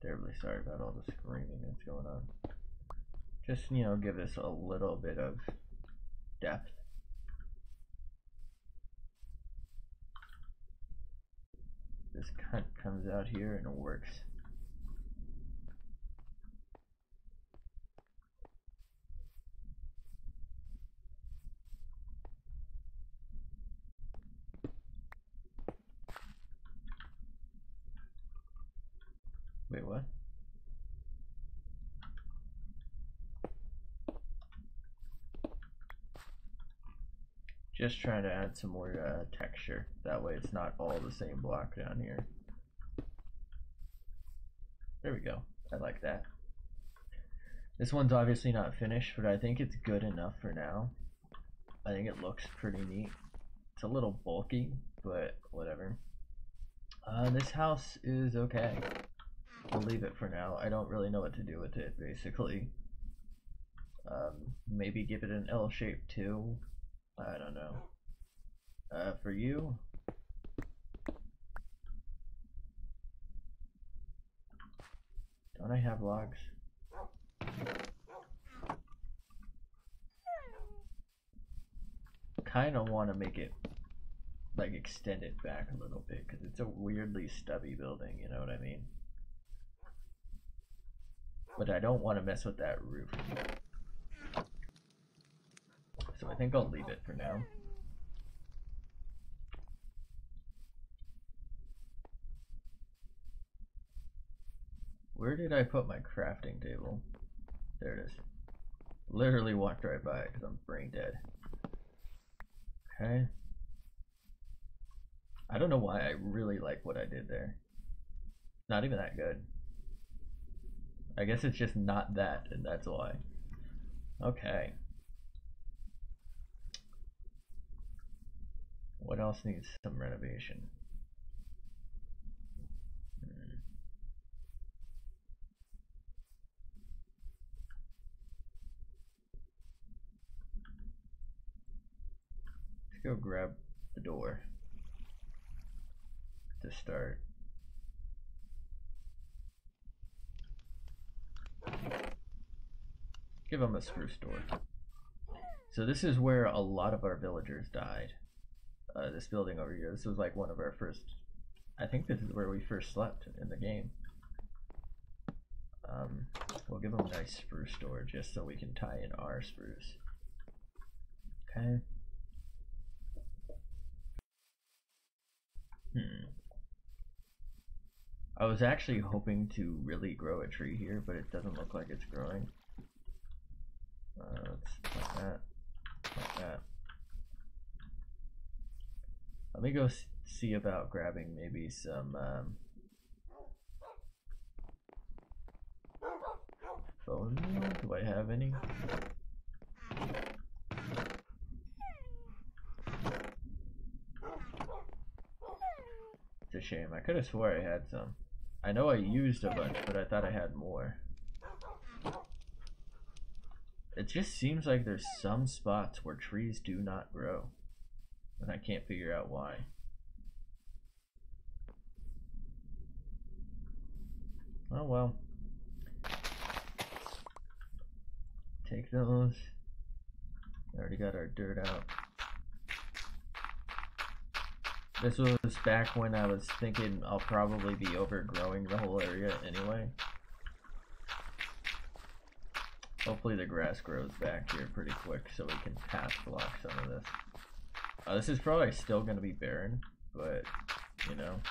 Terribly sorry about all the screaming that's going on. Just, you know, give this a little bit of depth. This cunt comes out here and it works. Wait, what? Just trying to add some more texture. That way it's not all the same block down here. There we go. I like that. This one's obviously not finished, but I think it's good enough for now. I think it looks pretty neat. It's a little bulky, but whatever. This house is okay. We'll leave it for now. I don't really know what to do with it, basically. Maybe give it an L shape too. I don't know. For you, don't I have logs? Kind of want to make it like extend it back a little bit because it's a weirdly stubby building, you know what I mean? But I don't want to mess with that roof. So I think I'll leave it for now. Where did I put my crafting table? There it is. Literally walked right by it because I'm brain dead. Okay. I don't know why I really like what I did there. Not even that good. I guess it's just not that, and that's why. Okay. What else needs some renovation? Let's go grab the door to start. Give them a spruce door. So this is where a lot of our villagers died. This building over here. This was like one of our first. I think this is where we first slept in the game. We'll give them a nice spruce door just so we can tie in our spruce. Okay. I was actually hoping to really grow a tree here, but it doesn't look like it's growing. Let's like that, like that. Let me go see about grabbing maybe some bone meal. Do I have any? It's a shame. I could have swore I had some. I know I used a bunch, but I thought I had more. It just seems like there's some spots where trees do not grow, and I can't figure out why. Oh well. Take those. Already got our dirt out. This was back when I was thinking I'll probably be overgrowing the whole area anyway. Hopefully the grass grows back here pretty quick so we can path block some of this. This is probably still going to be barren, but, you know.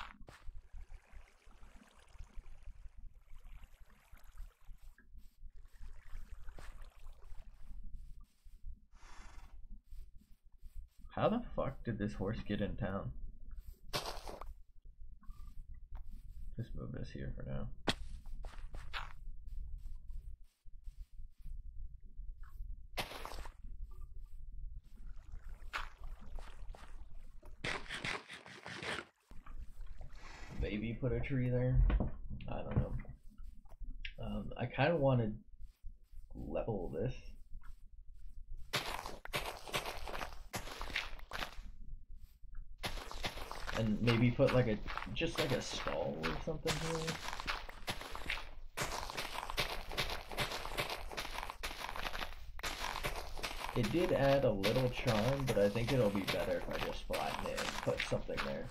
How the fuck did this horse get in town? Just move this here for now. Maybe put a tree there. I don't know. I kind of want to level this. And maybe put like just like a stall or something here. It did add a little charm, but I think it'll be better if I just flatten it and put something there.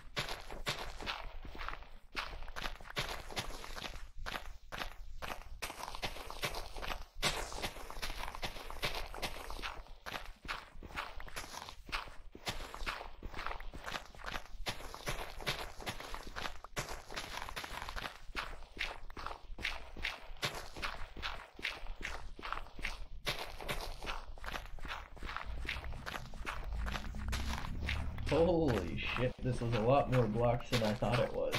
Holy shit, this was a lot more blocks than I thought it was.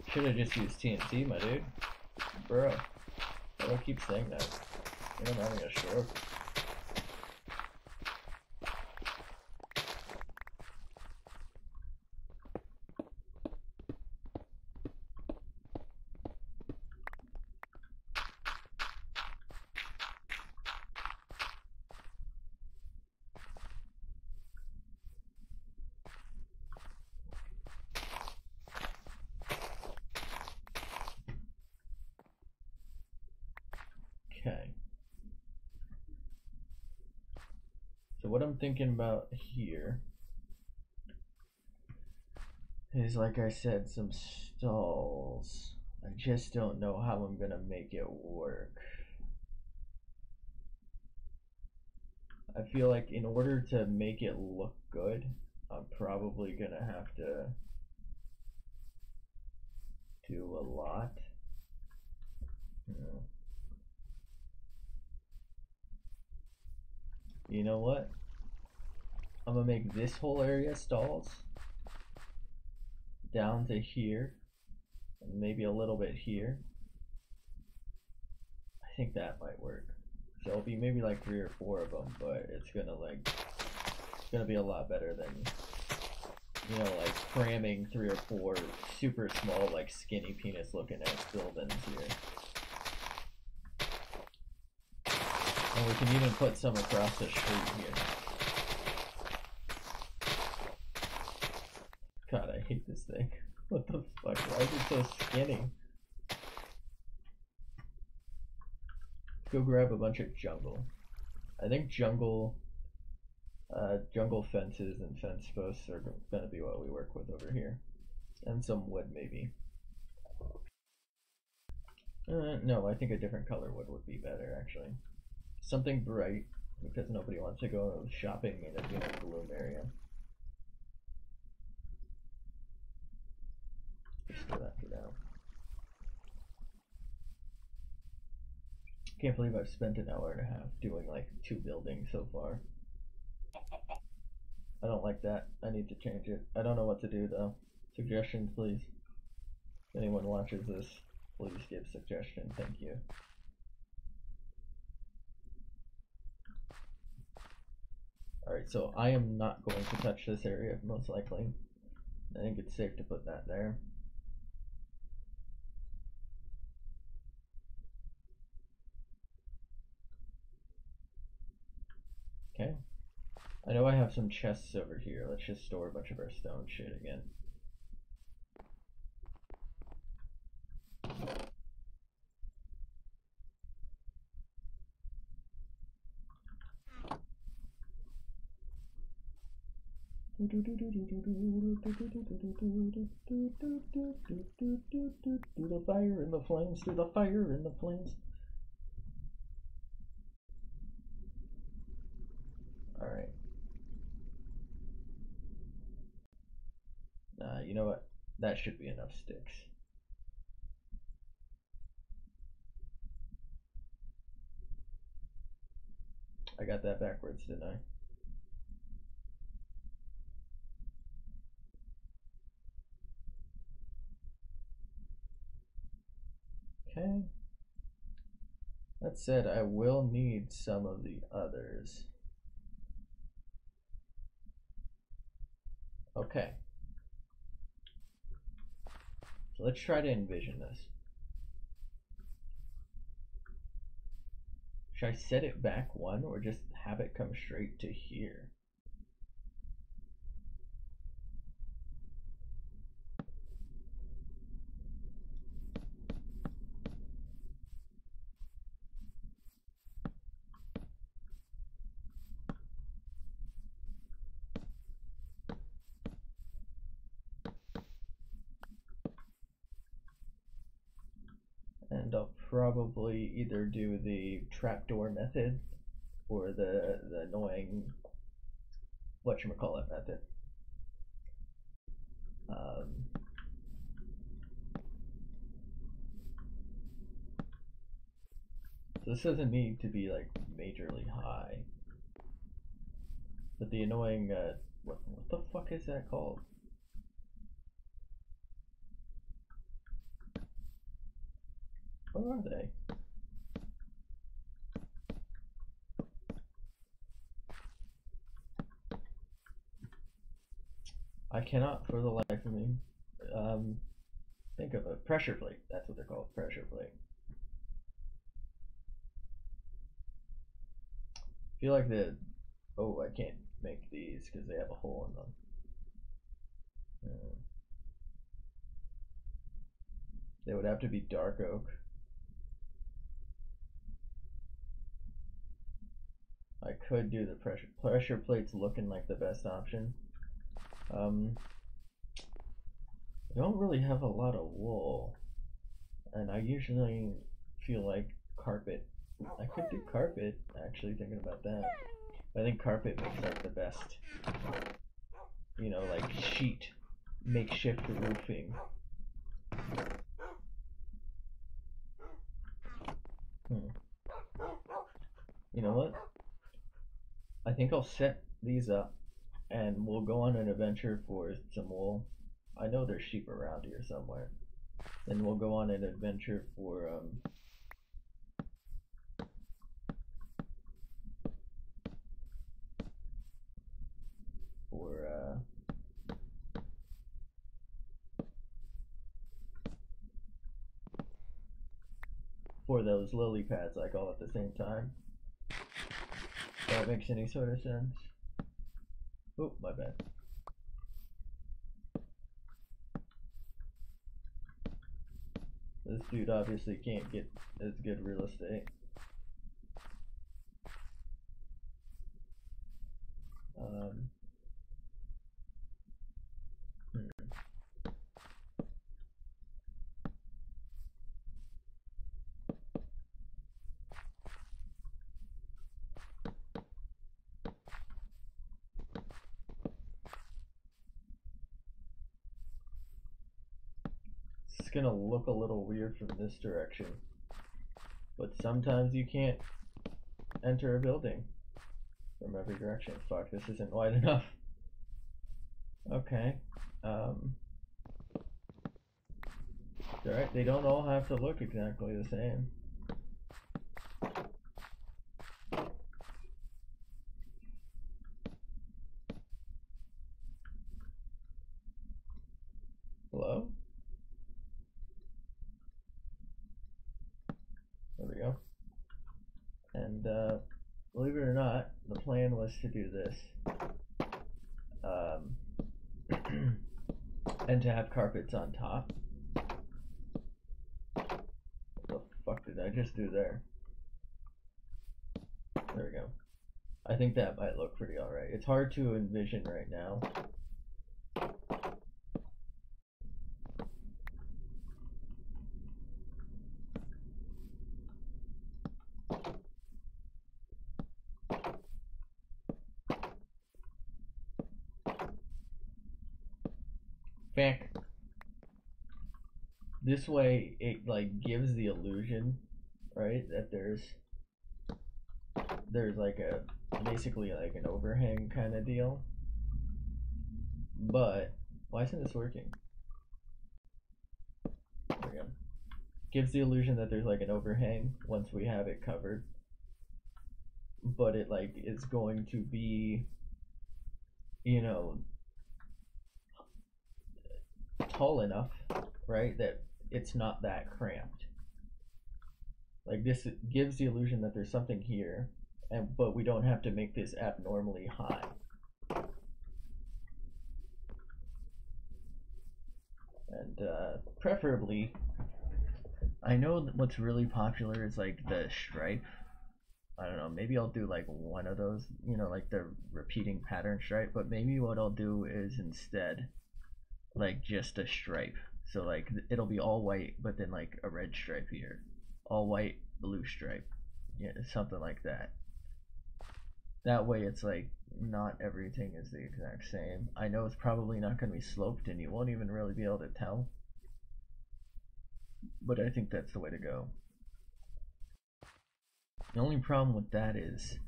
Should have just used TNT, my dude. Bro, I don't keep saying that. I think I'm having a stroke. Okay. So what I'm thinking about here is, like I said, some stalls. I just don't know how I'm gonna make it work. I feel like in order to make it look good, I'm probably gonna have to do a lot. You know what? I'm gonna make this whole area stalls down to here, and maybe a little bit here. I think that might work. So it'll be maybe like 3 or 4 of them, but it's gonna be a lot better than, you know, like cramming 3 or 4 super small, like skinny penis looking ass buildings here. And we can even put some across the street here. God, I hate this thing. What the fuck? Why is it so skinny? Let's go grab a bunch of jungle. I think jungle fences and fence posts are gonna be what we work with over here. And some wood, maybe. No, I think a different color wood would be better, actually. Something bright, because nobody wants to go shopping in a gloom area. Just do that for now. Can't believe I've spent an hour and a half doing like 2 buildings so far. I don't like that. I need to change it. I don't know what to do though. Suggestions, please. If anyone watches this, please give suggestion. Thank you. Alright, so I am not going to touch this area, most likely. I think it's safe to put that there. Okay. I know I have some chests over here. Let's just store a bunch of our stone shit again. Do the fire in the flames, do the fire in the flames. Alright. You know what? That should be enough sticks. I got that backwards, didn't I? Okay. That said, I will need some of the others. Okay. So let's try to envision this. Should I set it back one or just have it come straight to here? And I'll probably either do the trapdoor method or the annoying whatchamacallit method. So this doesn't need to be like majorly high. But the annoying, what the fuck is that called? What are they? I cannot for the life of me think of a pressure plate. That's what they're called, pressure plate. I feel like oh, I can't make these because they have a hole in them. They would have to be dark oak. I could do the pressure plates looking like the best option. I don't really have a lot of wool, and I usually feel like carpet. I could do carpet, actually, thinking about that. I think carpet makes like the best, you know, like sheet, makeshift roofing. You know what? I think I'll set these up and we'll go on an adventure for some wool. I know there's sheep around here somewhere. Then we'll go on an adventure for those lily pads, like all at the same time. If that makes any sort of sense. Oh, my bad. This dude obviously can't get as good real estate. It's gonna look a little weird from this direction, but sometimes you can't enter a building from every direction. Fuck, this isn't wide enough. Okay. Alright, they don't all have to look exactly the same. Hello? There we go. And believe it or not, the plan was to do this. And to have carpets on top. What the fuck did I just do there? There we go. I think that might look pretty alright. It's hard to envision right now. Back. This way it like gives the illusion, right, that there's like a basically like an overhang kind of deal. But why isn't this working? There we go. Gives the illusion that there's like an overhang once we have it covered. But it like is going to be, you know, tall enough, right, that it's not that cramped. Like this gives the illusion that there's something here, but we don't have to make this abnormally high. And preferably, I know what's really popular is like the stripe. I don't know, maybe I'll do like one of those, you know, like the repeating pattern stripe, but maybe what I'll do is instead like just a stripe. So like it'll be all white, but then like a red stripe here, all white, blue stripe, yeah, something like that. That way it's like not everything is the exact same. I know it's probably not going to be sloped and you won't even really be able to tell, but I think that's the way to go. The only problem with that is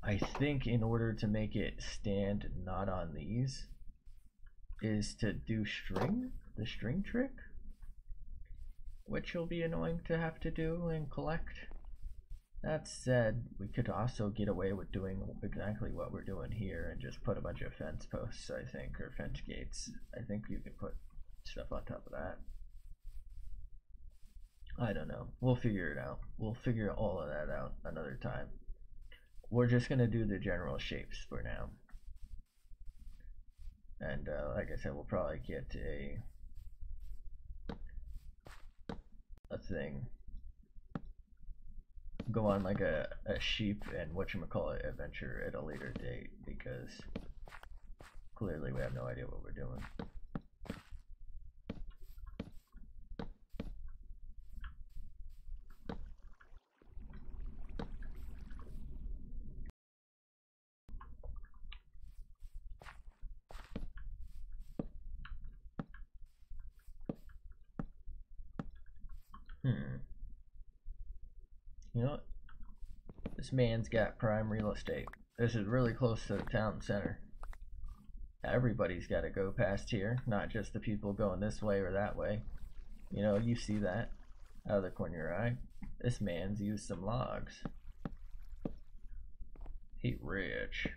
I think in order to make it stand not on these is to do the string trick, which will be annoying to have to do and collect. That said, we could also get away with doing exactly what we're doing here and just put a bunch of fence posts, I think, or fence gates. I think you could put stuff on top of that. I don't know. We'll figure it out. We'll figure all of that out another time. We're just gonna do the general shapes for now. And like I said, we'll probably get a thing. Go on like a sheep and whatchamacallit adventure at a later date, because clearly we have no idea what we're doing. You know what? This man's got prime real estate. This is really close to the town center. Everybody's got to go past here, not just the people going this way or that way. You know, you see that out of the corner of your eye. This man's used some logs. He rich.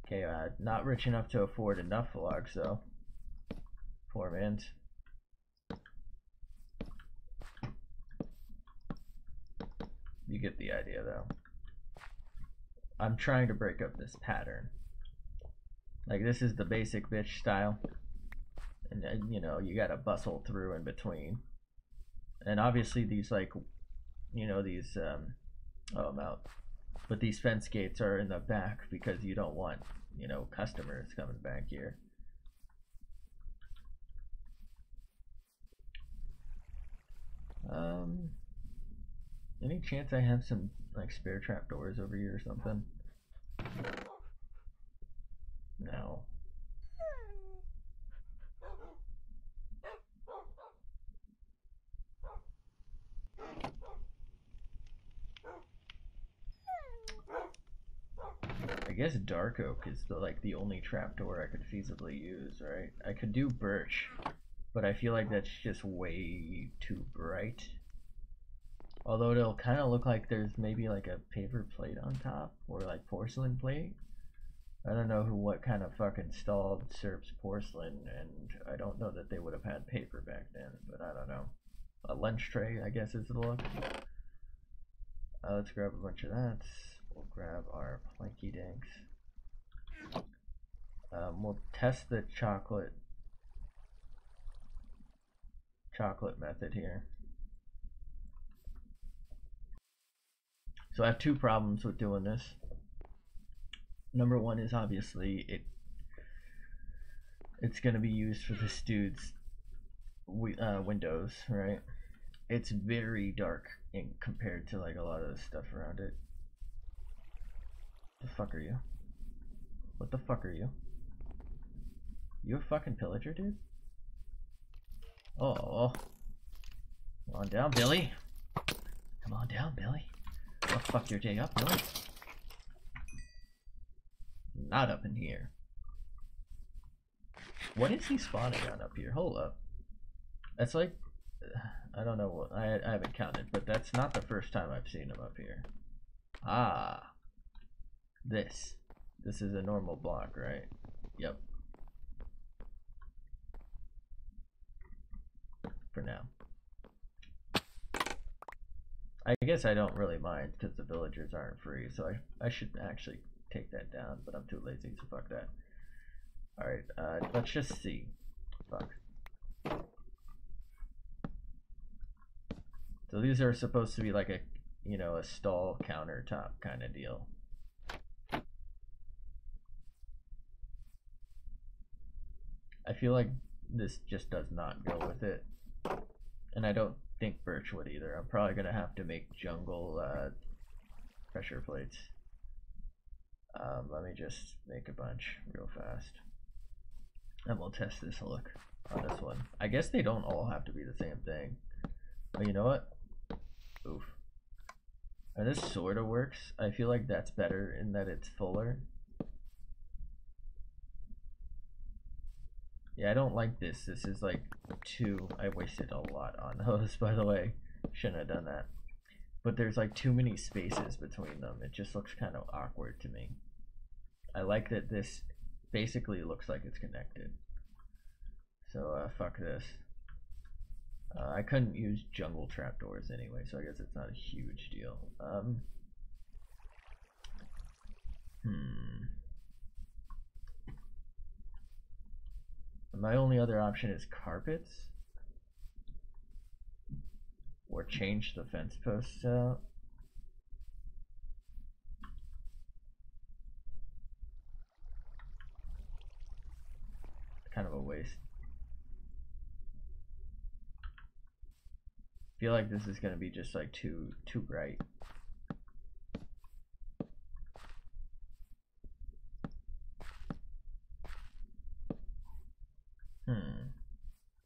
Okay, not rich enough to afford enough logs though. Poor man's. You get the idea though. I'm trying to break up this pattern. Like this is the basic bitch style. And you know, you gotta bustle through in between. And obviously these like, you know, these, oh I'm out. But these fence gates are in the back because you don't want, you know, customers coming back here. Any chance I have some like spare trap doors over here or something? No. I guess dark oak is the only trapdoor I could feasibly use, right? I could do birch, but I feel like that's just way too bright. Although it'll kind of look like there's maybe like a paper plate on top, or like porcelain plate. I don't know what kind of fucking stall serves porcelain, and I don't know that they would have had paper back then, but I don't know. A lunch tray, I guess, is the look. Let's grab a bunch of that. we'll grab our planky dinks. We'll test the chocolate method here. So I have two problems with doing this. Number one is obviously it's gonna be used for this dude's windows, right? It's very dark in compared to like a lot of the stuff around it. The fuck are you? What the fuck are you? You a fucking pillager, dude? Oh. Come on down, Billy. Come on down, Billy. I'll fuck your day up, Billy. Not up in here. What is he spawning on up here? Hold up. That's like, I don't know what, I haven't counted, but that's not the first time I've seen him up here. Ah. This is a normal block, right? Yep. For now. I guess I don't really mind because the villagers aren't free, so I should actually take that down, but I'm too lazy, so fuck that. Alright, let's just see. Fuck. So these are supposed to be like a, you know, a stall countertop kind of deal. I feel like this just does not go with it. And I don't think birch would either. I'm probably gonna have to make jungle pressure plates. Let me just make a bunch real fast. And we'll test this look on this one. I guess they don't all have to be the same thing. But you know what? Oof. And this sort of works. I feel like that's better in that it's fuller. Yeah, I don't like this. This is like too... I wasted a lot on those, by the way. Shouldn't have done that. But there's like too many spaces between them. It just looks kind of awkward to me. I like that this basically looks like it's connected. So, fuck this. I couldn't use jungle trapdoors anyway, so I guess it's not a huge deal. My only other option is carpets. Or change the fence posts out. Kind of a waste. I feel like this is gonna be just like too bright.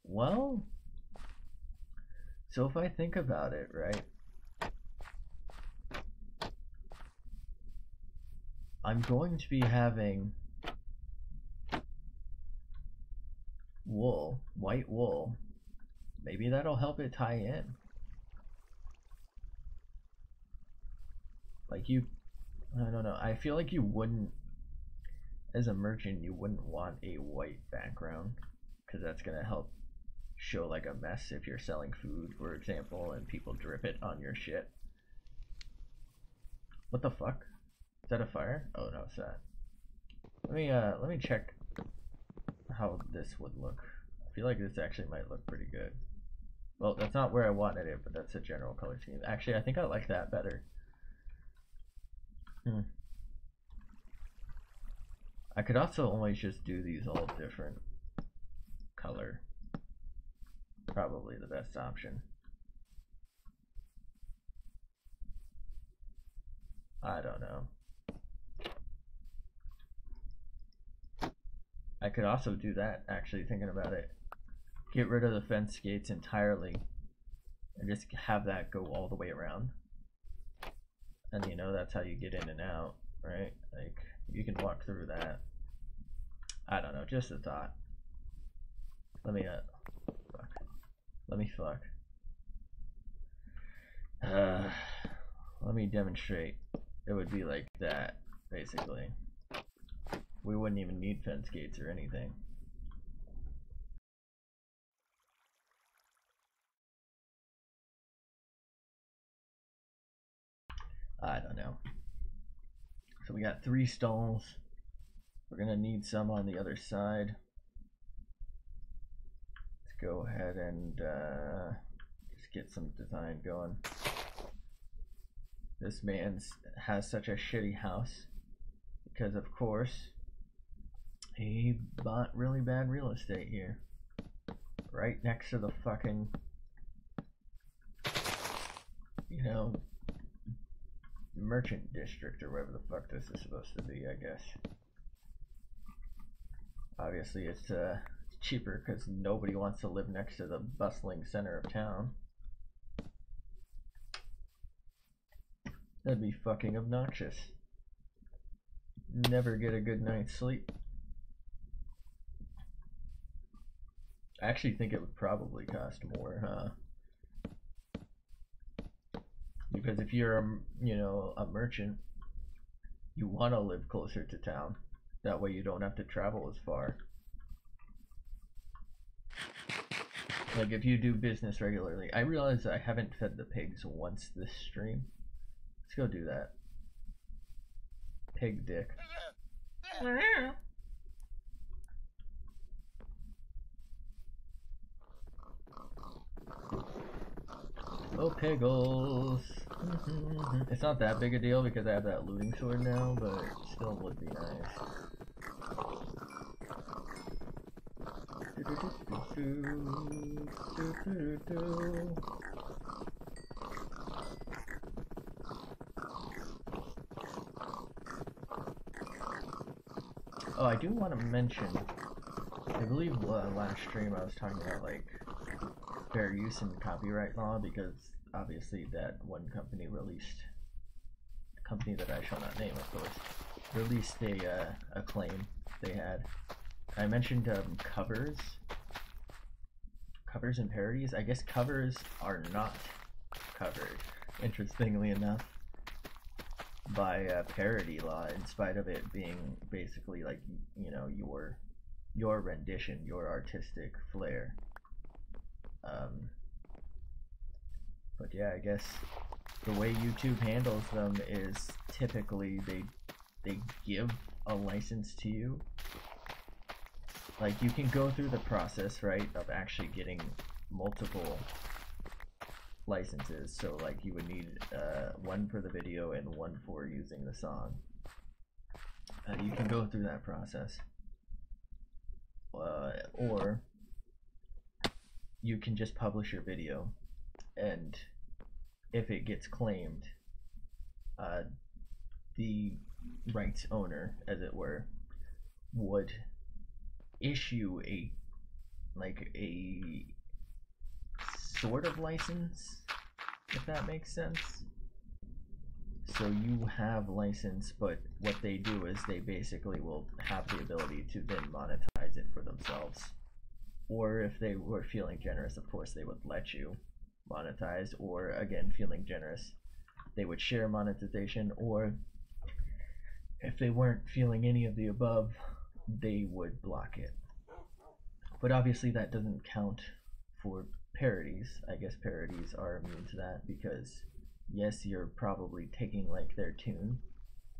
Well, so if I think about it, right, I'm going to be having wool, white wool. Maybe that'll help it tie in. Like I don't know, I feel like you wouldn't, as a merchant, you wouldn't want a white background, because that's gonna help show like a mess if you're selling food, for example, and people drip it on your shit. What the fuck? Is that a fire? Oh no, it's that. Let me check how this would look. I feel like this actually might look pretty good. Well, that's not where I wanted it, but that's a general color scheme. Actually, I think I like that better. I could also always just do these all different color. Probably the best option. I don't know. I could also do that, actually, thinking about it. Get rid of the fence gates entirely and just have that go all the way around. And you know, that's how you get in and out, right? Like, you can walk through that. I don't know, just a thought. Let me, fuck. Let me fuck. Let me demonstrate. It would be like that, basically. We wouldn't even need fence gates or anything. I don't know. So we got 3 stalls. We're gonna need some on the other side. Let's go ahead and just get some design going. This man has such a shitty house because, of course, he bought really bad real estate here, right next to the fucking, you know, merchant district or whatever the fuck this is supposed to be, I guess. Obviously, it's cheaper because nobody wants to live next to the bustling center of town. That'd be fucking obnoxious. Never get a good night's sleep. I actually think it would probably cost more, huh? Because if you're a, you know, a merchant, you want to live closer to town. That way you don't have to travel as far. Like if you do business regularly. I realize I haven't fed the pigs once this stream. Let's go do that. Pig dick. Oh, Piggles. It's not that big a deal because I have that looting sword now, but it still would be nice. Oh, I do want to mention, I believe last stream I was talking about like fair use and copyright law because obviously that one company released, a company that I shall not name of course, released a claim they had. I mentioned covers and parodies. I guess covers are not covered, interestingly enough, by parody law, in spite of it being basically like, you know, your rendition, your artistic flair. But yeah, I guess the way YouTube handles them is typically they give a license to you. Like you can go through the process, right, of actually getting multiple licenses. So like you would need one for the video and one for using the song. You can go through that process, or you can just publish your video, and if it gets claimed, the rights owner, as it were, would issue a sort of license, if that makes sense. So you have license, but what they do is they basically will have the ability to then monetize it for themselves. Or if they were feeling generous, of course they would let you monetize, or again, feeling generous, they would share monetization, or if they weren't feeling any of the above, they would block it. But obviously that doesn't count for parodies. I guess parodies are immune to that because yes, you're probably taking like their tune,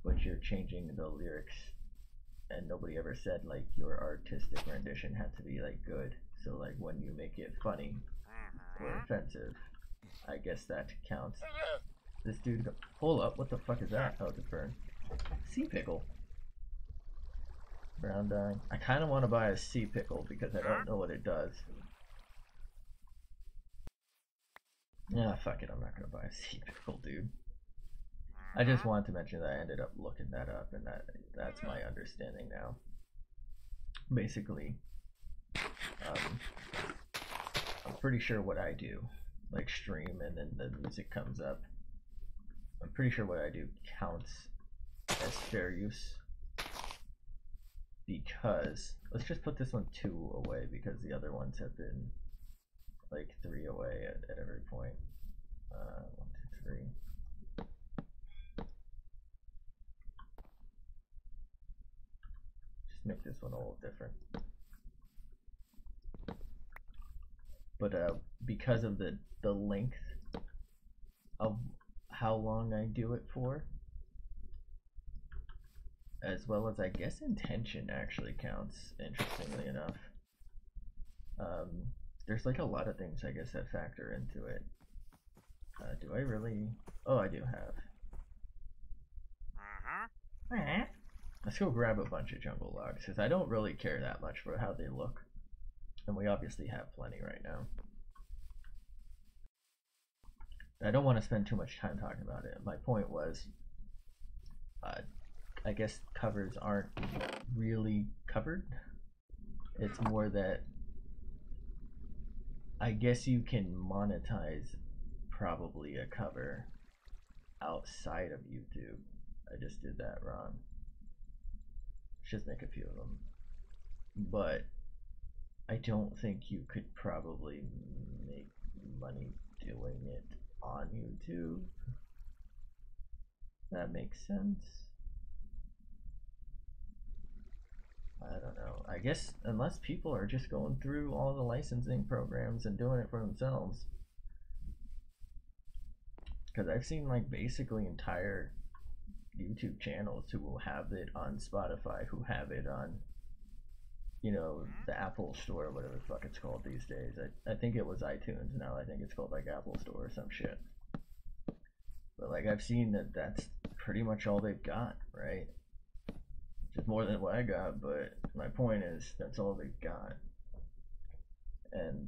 but you're changing the lyrics, and nobody ever said like your artistic rendition had to be like good. So like when you make it funny or offensive, I guess that counts. This dude, hold up, what the fuck is that? Oh, it's a fern. Sea pickle. Brown dye. I kind of want to buy a sea pickle because I don't know what it does. Yeah, fuck it, I'm not gonna buy a sea pickle, dude. I just wanted to mention that I ended up looking that up, and that's my understanding now. Basically, I'm pretty sure what I do, like stream and then the music comes up, I'm pretty sure what I do counts as fair use, because let's just put this one 2 away because the other ones have been like 3 away at every point. 1, 2, 3. Just make this one a little different. But because of the length of how long I do it for, as well as I guess intention actually counts, interestingly enough. There's like a lot of things I guess that factor into it. Do I really? Oh, I do have. Let's go grab a bunch of jungle logs because I don't really care that much for how they look, and we obviously have plenty right now. I don't want to spend too much time talking about it. My point was, I guess covers aren't really covered. It's more that I guess you can monetize probably a cover outside of YouTube. I just did that wrong. Let's just make a few of them. But I don't think you could probably make money doing it on YouTube. That makes sense. I don't know. I guess unless people are just going through all the licensing programs and doing it for themselves. Because I've seen like basically entire YouTube channels who will have it on Spotify, who have it on, you know, the Apple Store, whatever the fuck it's called these days. I think it was iTunes now. I think it's called like Apple Store or some shit. But like I've seen that that's pretty much all they've got, right? Which is more than what I got, but my point is that's all they've got. And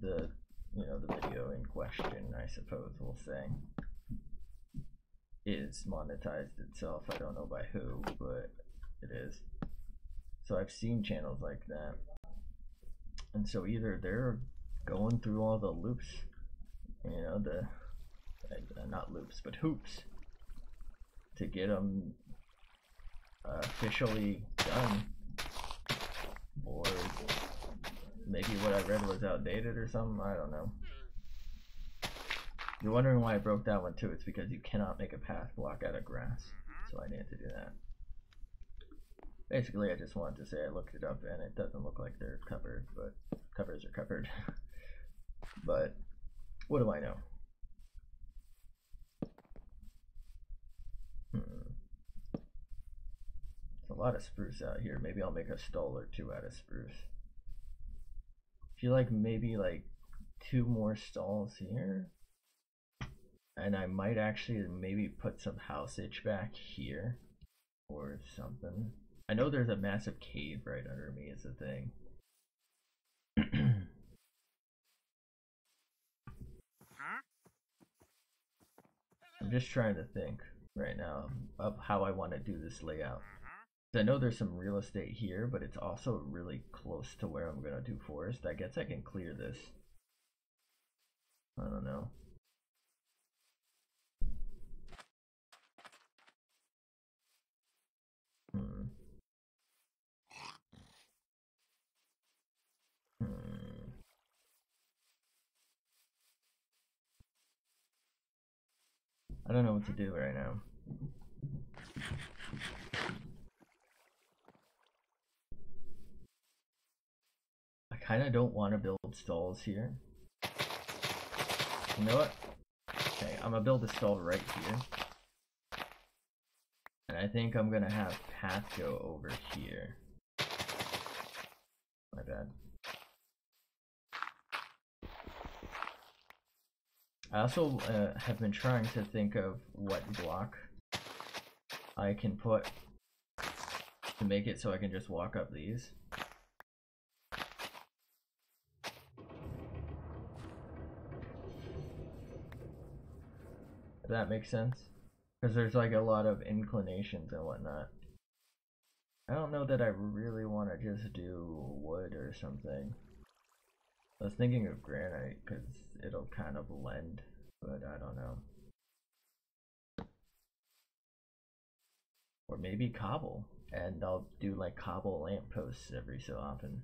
the, you know, the video in question, I suppose we'll say, is monetized itself. I don't know by who, but it is. So I've seen channels like that, and so either they're going through all the loops, you know, the not loops but hoops, to get them officially done, or maybe what I read was outdated or something. I don't know. You're wondering why I broke that one too. It's because you cannot make a path block out of grass, so I needed to do that. Basically, I just wanted to say I looked it up and it doesn't look like they're covered, but covers are covered. But what do I know? There's a lot of spruce out here. Maybe I'll make a stall or two out of spruce. I feel like maybe like 2 more stalls here. And I might actually maybe put some housage back here or something. I know there's a massive cave right under me is the thing. I'm just trying to think right now of how I want to do this layout. I know there's some real estate here, but it's also really close to where I'm gonna do forest. I guess I can clear this. I don't know. I don't know what to do right now. I kind of don't want to build stalls here. You know what? Okay, I'm gonna build a stall right here. And I think I'm gonna have path go over here. My bad. I also have been trying to think of what block I can put to make it so I can just walk up these. Does that make sense? Because there's like a lot of inclinations and whatnot. I don't know that I really want to just do wood or something. I was thinking of granite because it'll kind of blend, but I don't know. Or maybe cobble, and I'll do like cobble lampposts every so often.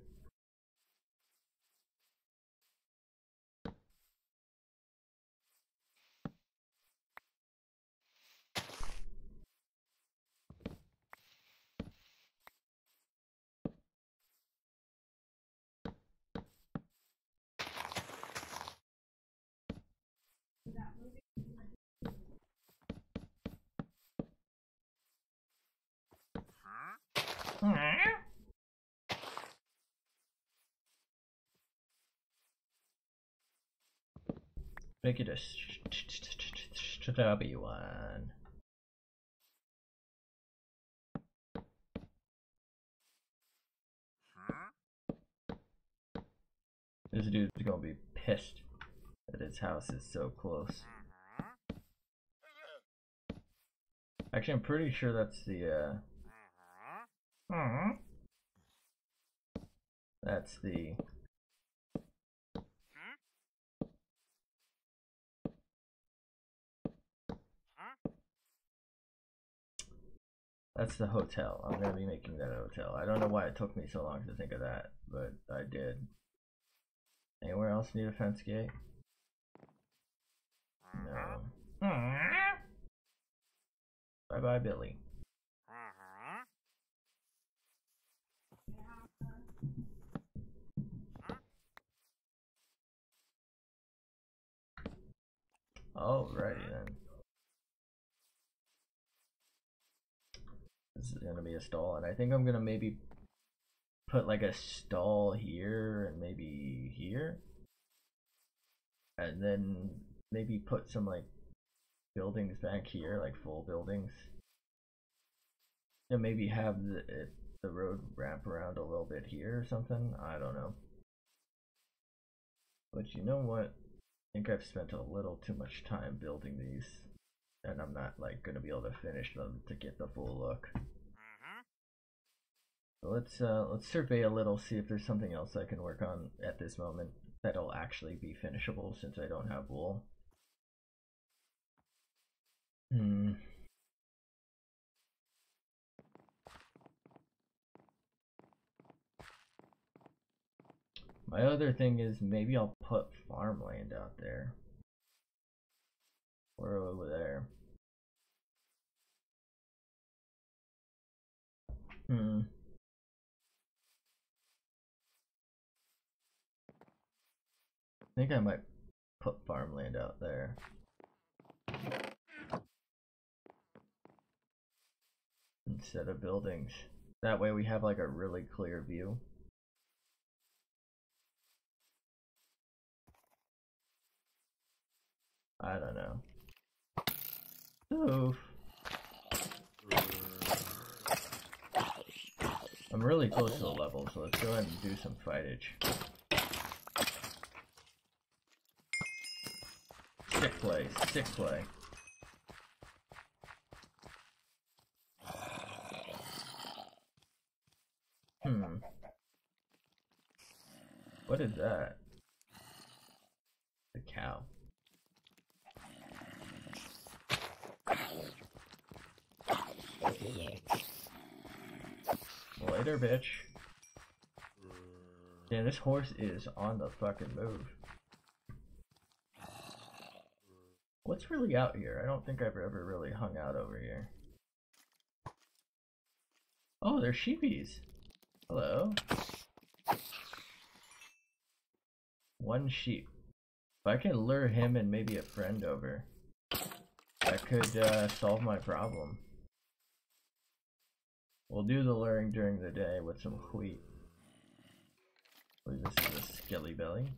Make it a stubby one. This dude's gonna be pissed that his house is so close. Actually, I'm pretty sure that's the, that's the... That's the hotel. I'm gonna be making that a hotel. I don't know why it took me so long to think of that, but I did. Anywhere else need a fence gate? No. Bye bye, Billy. Alrighty then. This is gonna be a stall, and I think I'm gonna maybe put like a stall here and maybe here, and then maybe put some like buildings back here, like full buildings, and maybe have the road wrap around a little bit here or something. I don't know, but you know what? I think I've spent a little too much time building these, and I'm not like gonna be able to finish them to get the full look. So let's survey a little, see if there's something else I can work on at this moment that'll actually be finishable since I don't have wool. My other thing is maybe I'll put farmland out there. Or over there. I think I might put farmland out there. Instead of buildings. That way we have like a really clear view. I don't know. Oof. I'm really close to the level, so let's go ahead and do some fightage. Sick play, sick play. What is that? The cow. Later, bitch. Damn, this horse is on the fucking move. What's really out here? I don't think I've ever really hung out over here. Oh, they're sheepies. Hello. One sheep. If I can lure him and maybe a friend over, that could solve my problem. We'll do the luring during the day with some wheat. I believe this is a skilly belly.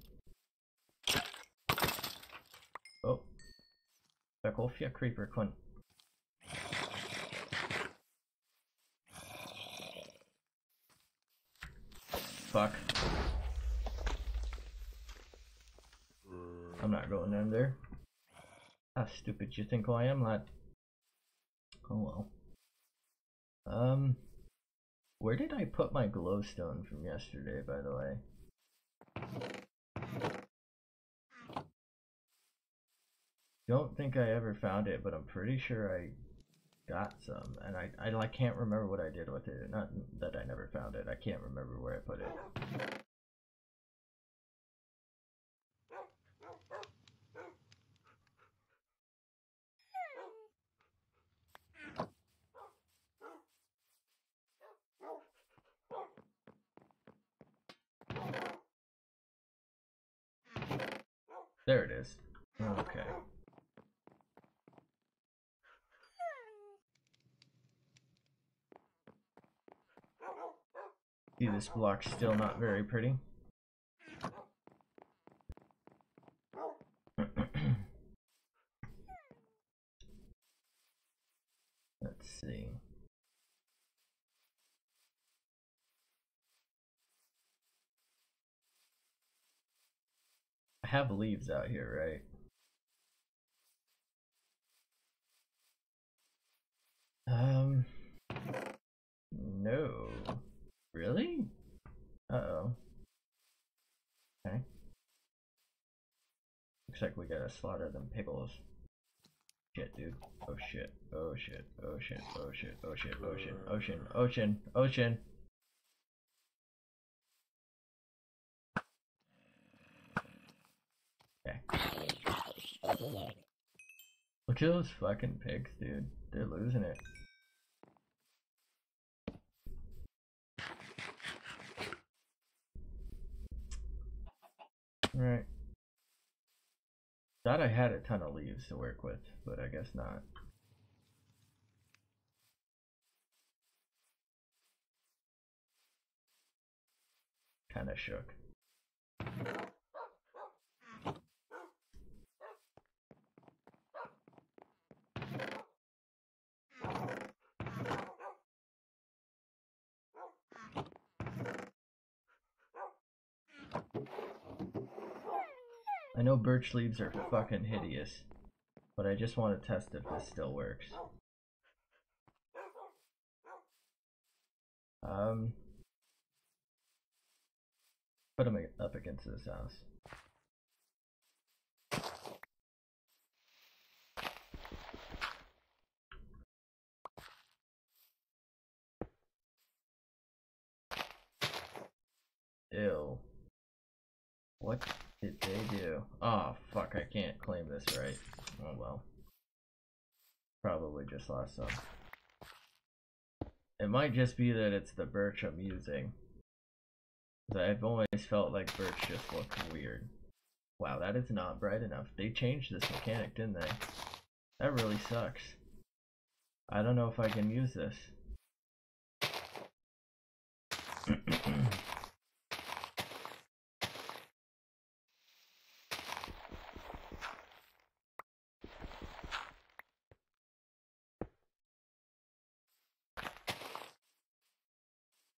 Oh. Back off ya creeper cunt. Fuck. I'm not going in there. How stupid you think I am, lad? Oh well. Where did I put my glowstone from yesterday, by the way? Don't think I ever found it, but I'm pretty sure I got some, and I like can't remember what I did with it. Not that I never found it. I can't remember where I put it. There it is. Okay. See, this block's still not very pretty. see. I have leaves out here, right? No. Really? Uh-oh. Okay. Looks like we gotta slaughter them piggles. Shit, dude. Oh shit. Oh shit. Oh shit. Oh shit. Oh shit. Ocean. Ocean. Ocean. Ocean. Okay. Look at those fucking pigs, dude. They're losing it. Alright. Thought I had a ton of leaves to work with, but I guess not. Kinda shook. I know birch leaves are fucking hideous, but I just want to test if this still works. Put them up against this house. Ew. What did they do? Oh, fuck, I can't claim this right. Oh well. Probably just lost some. It might just be that it's the birch I'm using. I've always felt like birch just looks weird. Wow, that is not bright enough. They changed this mechanic, didn't they? That really sucks. I don't know if I can use this.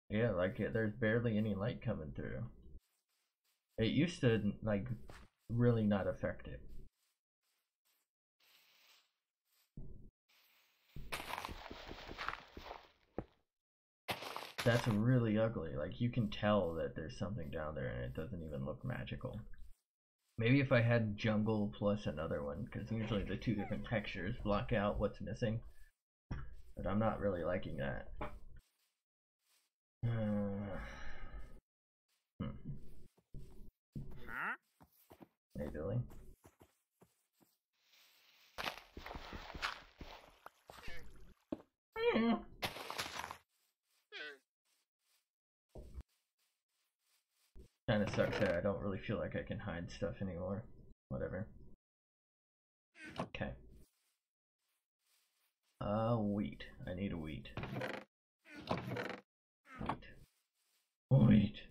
Yeah, like there's barely any light coming through. It used to like really not affect it. That's really ugly. Like you can tell that there's something down there and it doesn't even look magical. Maybe if I had jungle plus another one, because usually the two different textures block out what's missing. But I'm not really liking that. Hey Billy. Kinda sucks that I don't really feel like I can hide stuff anymore. Whatever. Okay. Wheat. I need a wheat. Wheat.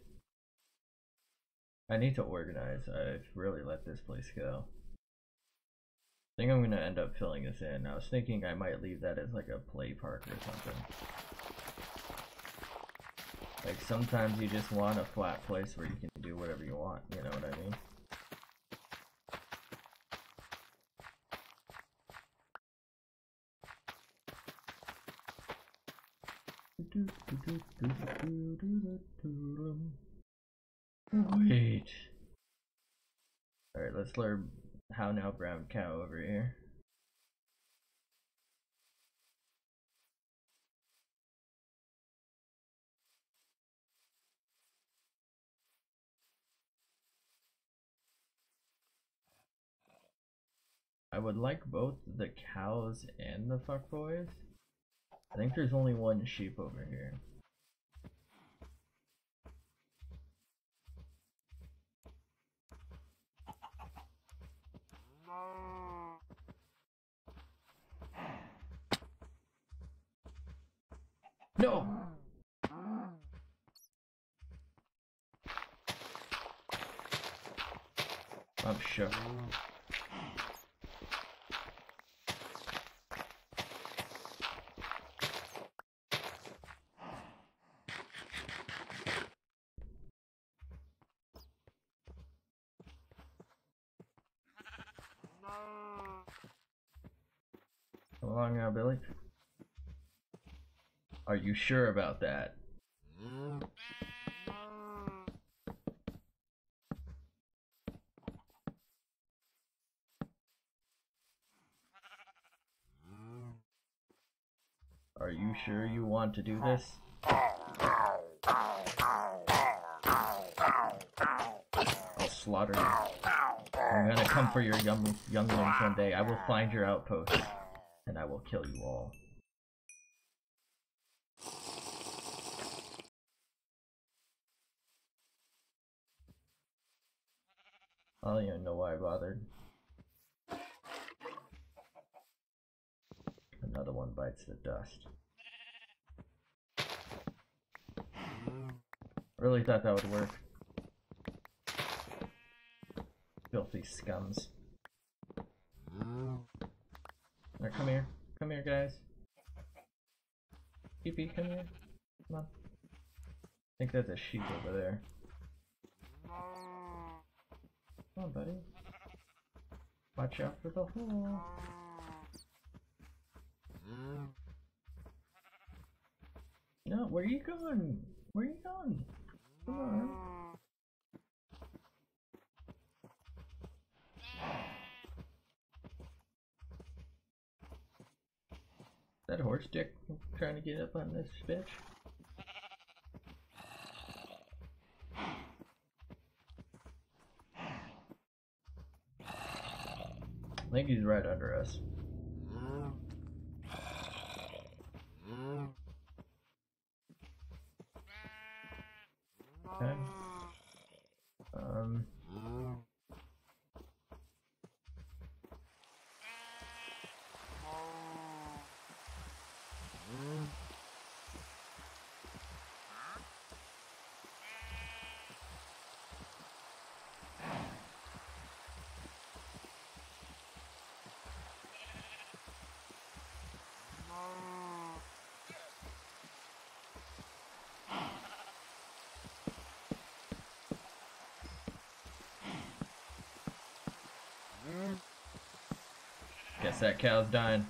I need to organize. I've really let this place go. I think I'm gonna end up filling this in. I was thinking I might leave that as like a play park or something. Like sometimes you just want a flat place where you can do whatever you want, you know what I mean? Wait. Alright, let's learn how now brown cow over here. I would like both the cows and the fuckboys. I think there's only one sheep over here. No! I'm shook. along now, Billy. Are you sure about that? Are you sure you want to do this? I'll slaughter you. I'm gonna come for your younglings one day. I will find your outpost, and I will kill you all. I don't even know why I bothered. Another one bites the dust. Really thought that would work. Filthy scums. Now come here. Come here, guys. Pee-pee, come here. Come on. I think that's a sheep over there. Come on, buddy. Watch out for the hole. No, where are you going? Where are you going? Come on. That horse dick trying to get up on this bitch. I think he's right under us. Okay. Guess that cow's dying.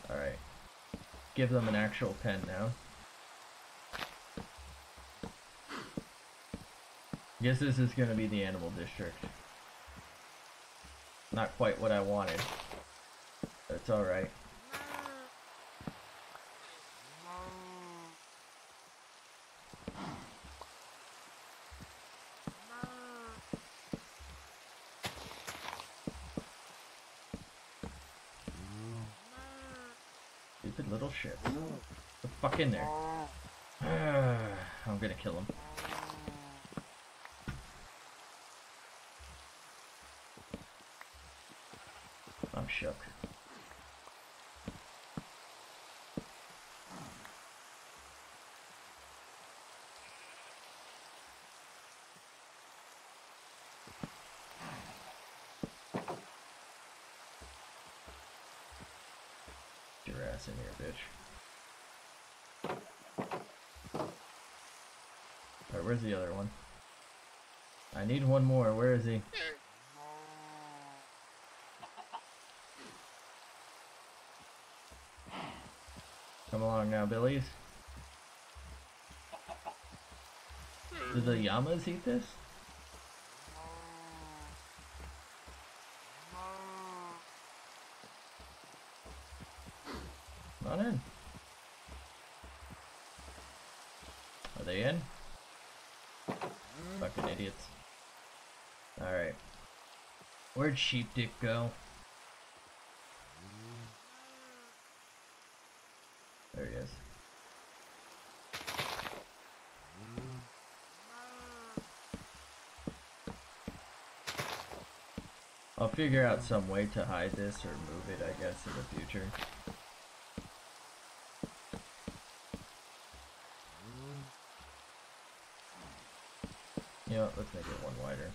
Alright. Give them an actual pen now. Guess this is gonna be the animal district. Not quite what I wanted. That's alright. Stupid little shit. Get the fuck in there. I'm gonna kill him. I'm shook. Get your ass in here, bitch. Alright, where's the other one? I need one more. Where is he? Come along now, Billies. Do the llamas eat this? Come on in. Are they in? Fucking idiots. Alright. Where'd Sheep Dick go? There he is. I'll figure out some way to hide this or move it, I guess, in the future. You know what, let's make it one wider.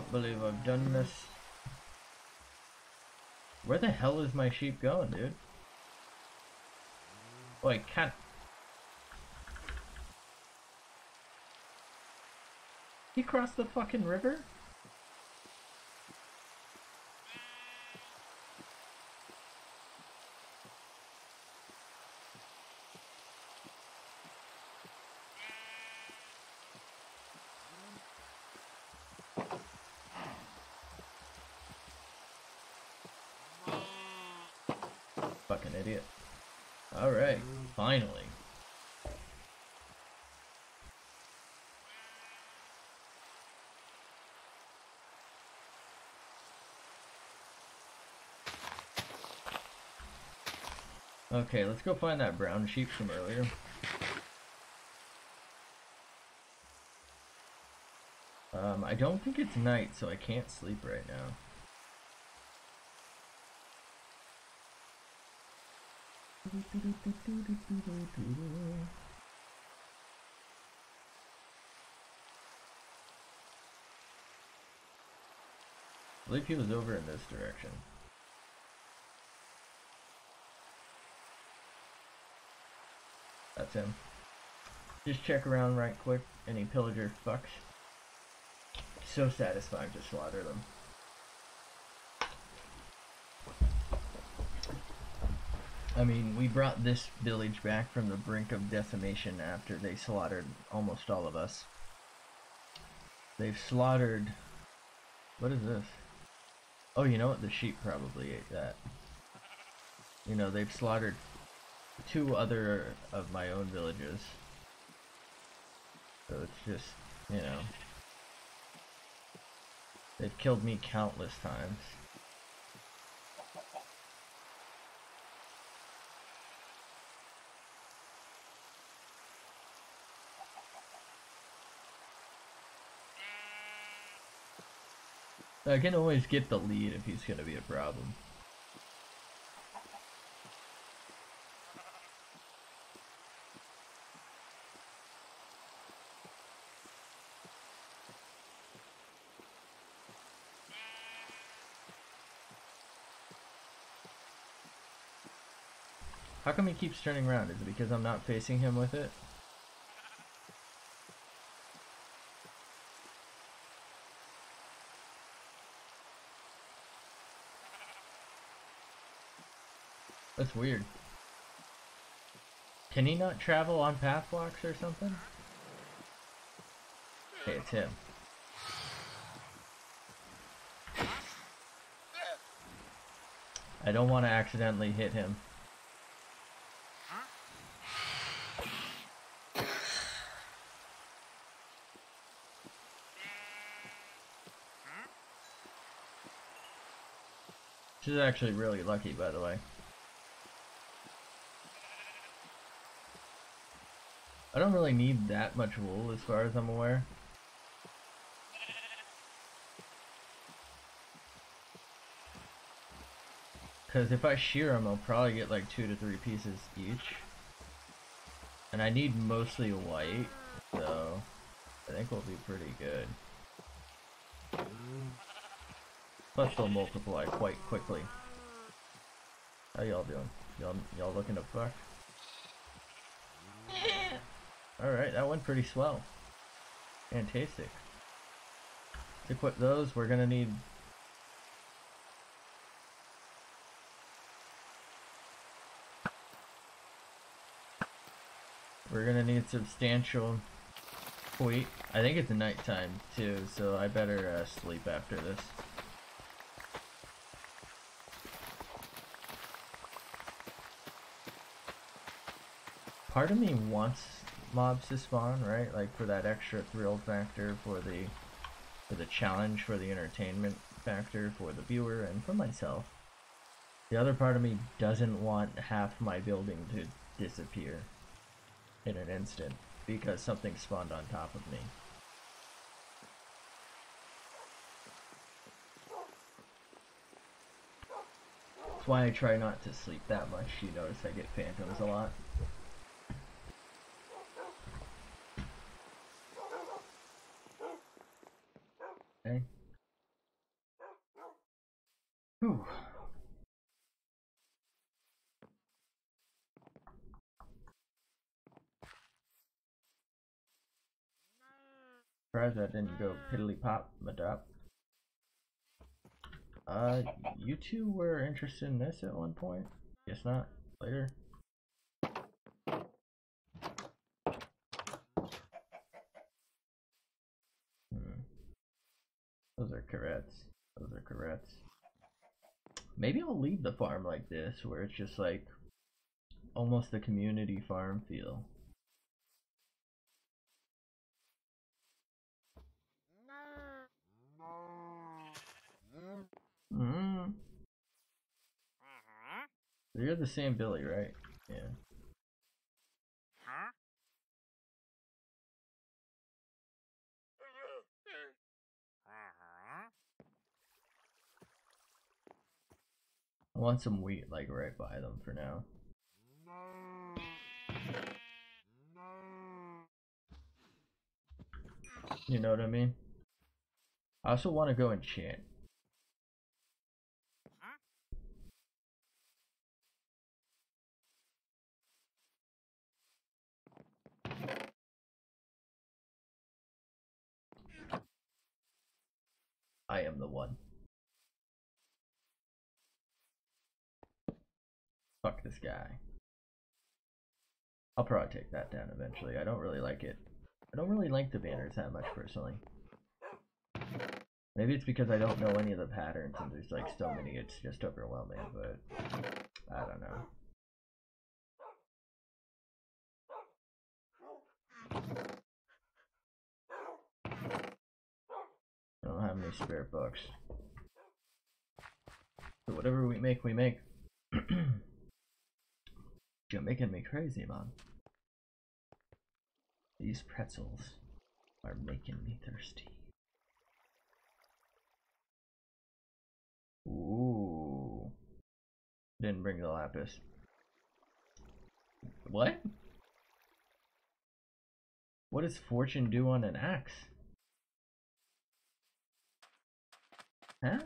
cannot believe I've done this. Where the hell is my sheep going, dude? Oh, I can't. He crossed the fucking river? Fucking idiot. Alright, finally. Okay, let's go find that brown sheep from earlier. I don't think it's night, so I can't sleep right now. I believe he was over in this direction. That's him. Just check around right quick. Any pillager fucks. So satisfying to slaughter them. I mean, we brought this village back from the brink of decimation after they slaughtered almost all of us. They've slaughtered... What is this? Oh, you know what? The sheep probably ate that. You know, they've slaughtered 2 other of my own villages. So it's just, you know... They've killed me countless times. I can always get the lead if he's gonna be a problem. How come he keeps turning around? Is it because I'm not facing him with it? That's weird. Can he not travel on path blocks or something? Okay, it's him. I don't want to accidentally hit him. Which is actually really lucky, by the way. I don't really need that much wool as far as I'm aware. Because if I shear them, I'll probably get like 2 to 3 pieces each. And I need mostly white, so I think we'll be pretty good. Plus they'll multiply quite quickly. How y'all doing? Y'all looking to fuck? Alright, that went pretty swell. Fantastic. To equip those, we're gonna need... We're gonna need substantial wheat. I think it's nighttime too, so I better sleep after this. Part of me wants mobs to spawn, right? Like for that extra thrill factor, for the challenge, for the entertainment factor, for the viewer, and for myself. The other part of me doesn't want half my building to disappear in an instant because something spawned on top of me. That's why I try not to sleep that much. You notice I get phantoms a lot. Okay. surprised that didn't go piddly pop madop. You two were interested in this at one point? Guess not. Later. Those are carrots. Those are carrots. Maybe I'll leave the farm like this, where it's just like almost the community farm feel. Mm. You're the same Billy, right? Yeah. I want some wheat like right by them for now. You know what I mean? I also want to go enchant. I am the one. Fuck this guy. I'll probably take that down eventually. I don't really like it. I don't really like the banners that much personally. Maybe it's because I don't know any of the patterns and there's like so many, it's just overwhelming, but I don't know. I don't have any spare bucks. So whatever we make, we make. You're making me crazy, man. These pretzels are making me thirsty. Ooh. Didn't bring the lapis. What? What does fortune do on an axe? Huh?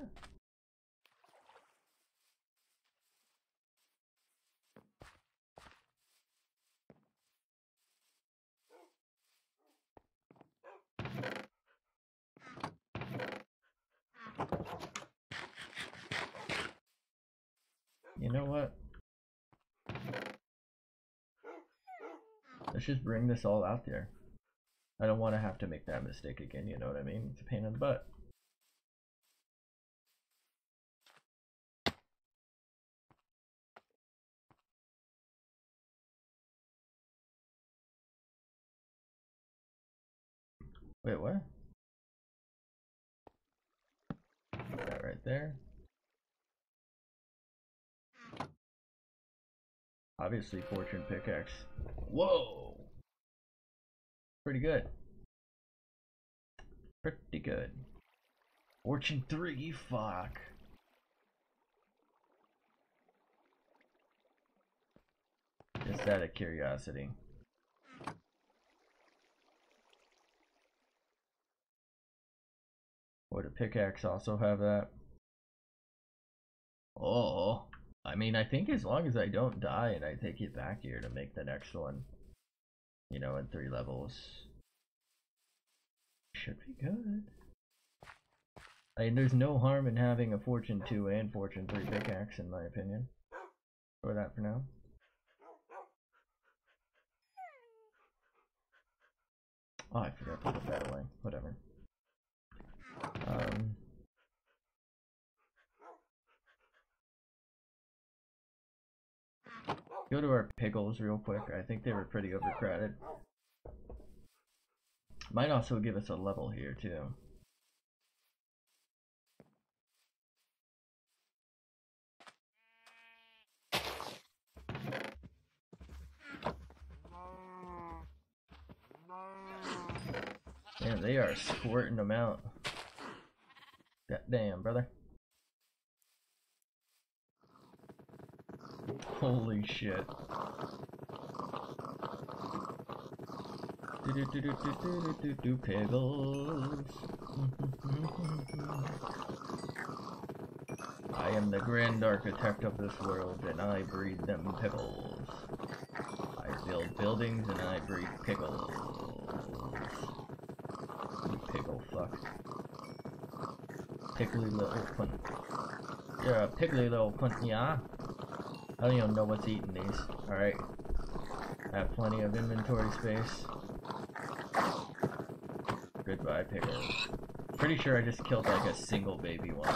You know what? Let's just bring this all out there. I don't want to have to make that mistake again, you know what I mean? It's a pain in the butt. Wait, what? Put that right there. Obviously, fortune pickaxe. Whoa! Pretty good. Pretty good. Fortune 3, fuck. Just out of curiosity. Would a pickaxe also have that? Oh, I mean, I think as long as I don't die and I take it back here to make the next one, you know, in 3 levels, should be good. I mean, there's no harm in having a Fortune 2 and Fortune 3 pickaxe, in my opinion. Throw that for now. Oh, I forgot to put that away. Whatever. Go to our Piggles real quick. I think they were pretty overcrowded. Might also give us a level here too. Man, they are squirting them out. God damn, brother. Holy shit. Piggles. I am the grand architect of this world, and I breed them pickles. I build buildings, and I breed pickles. fuck. Piggly little cunt. You're a piggly little cunt, yeah? I don't even know what's eating these. Alright. I have plenty of inventory space. Goodbye, Piggle. Pretty sure I just killed like a single baby one.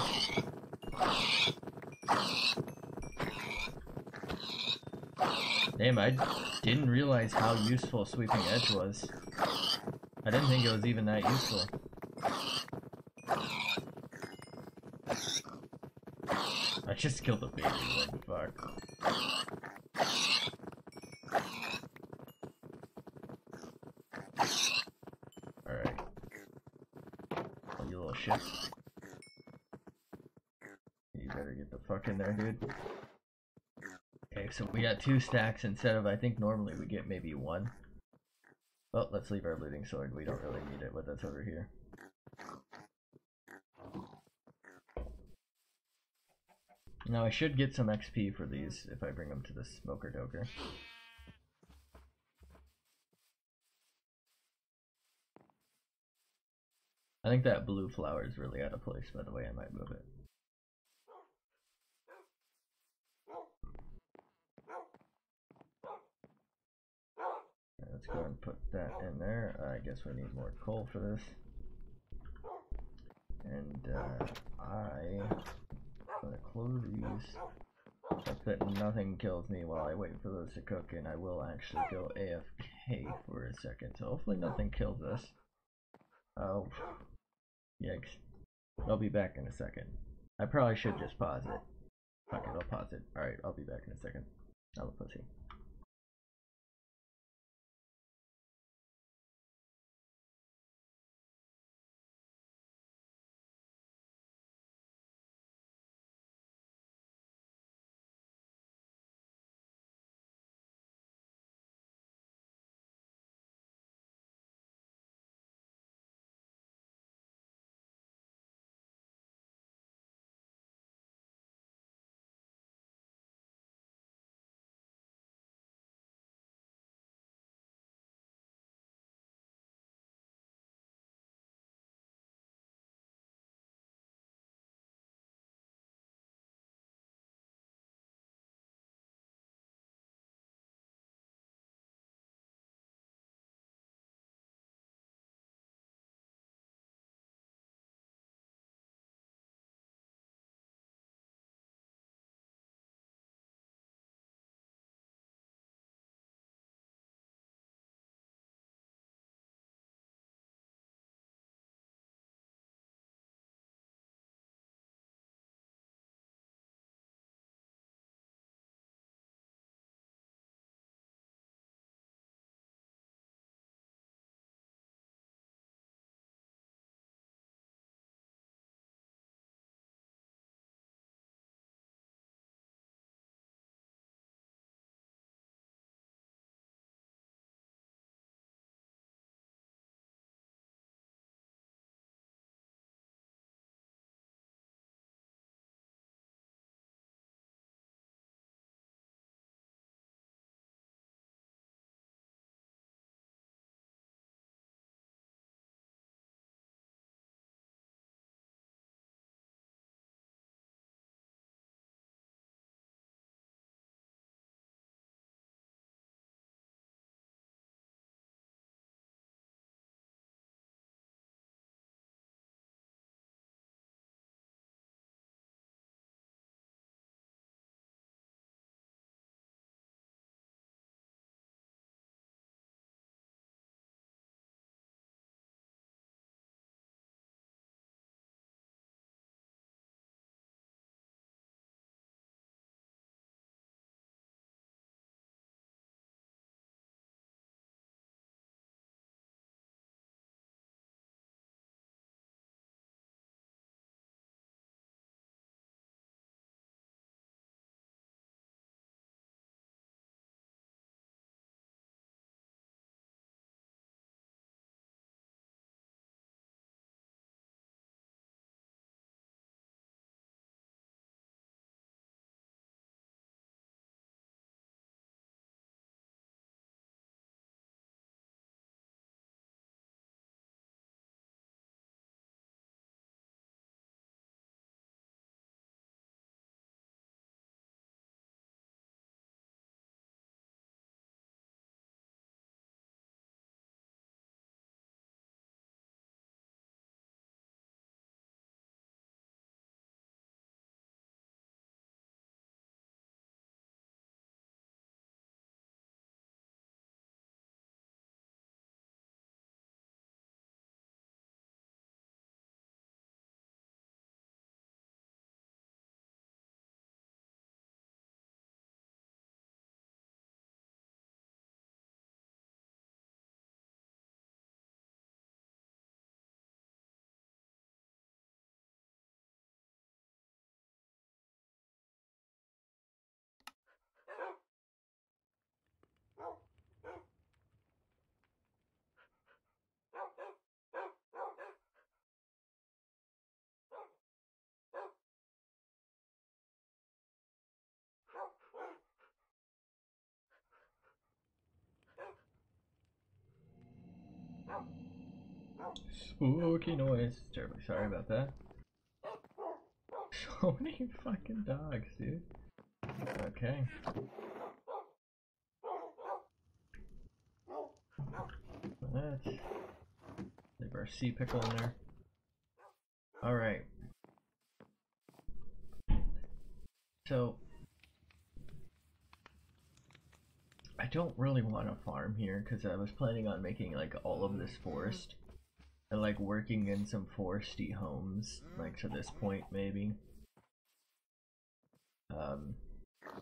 Damn, I didn't realize how useful Sweeping Edge was. I didn't think it was even that useful. I just killed a baby one, fuck. Alright. Oh, you little shit. You better get the fuck in there, dude. Okay, so we got 2 stacks instead of, I think normally we get maybe 1. Well, let's leave our looting sword. We don't really need it with us over here. Now I should get some XP for these if I bring them to the smoker toker. I think that blue flower is really out of place, by the way. I might move it. Right, let's go and put that in there. I guess we need more coal for this. And I'm gonna close these. Hope that nothing kills me while I wait for those to cook, and I will actually go AFK for a second. So hopefully nothing kills us. Oh, yikes. I'll be back in a second. I probably should just pause it. Fuck it, I'll pause it. Alright, I'll be back in a second. I'm a pussy. Spooky noise. Terribly sorry about that. So many fucking dogs, dude. Okay. Let's leave our sea pickle in there. Alright. So I don't really want to farm here because I was planning on making like all of this forest and like working in some foresty homes like to this point maybe.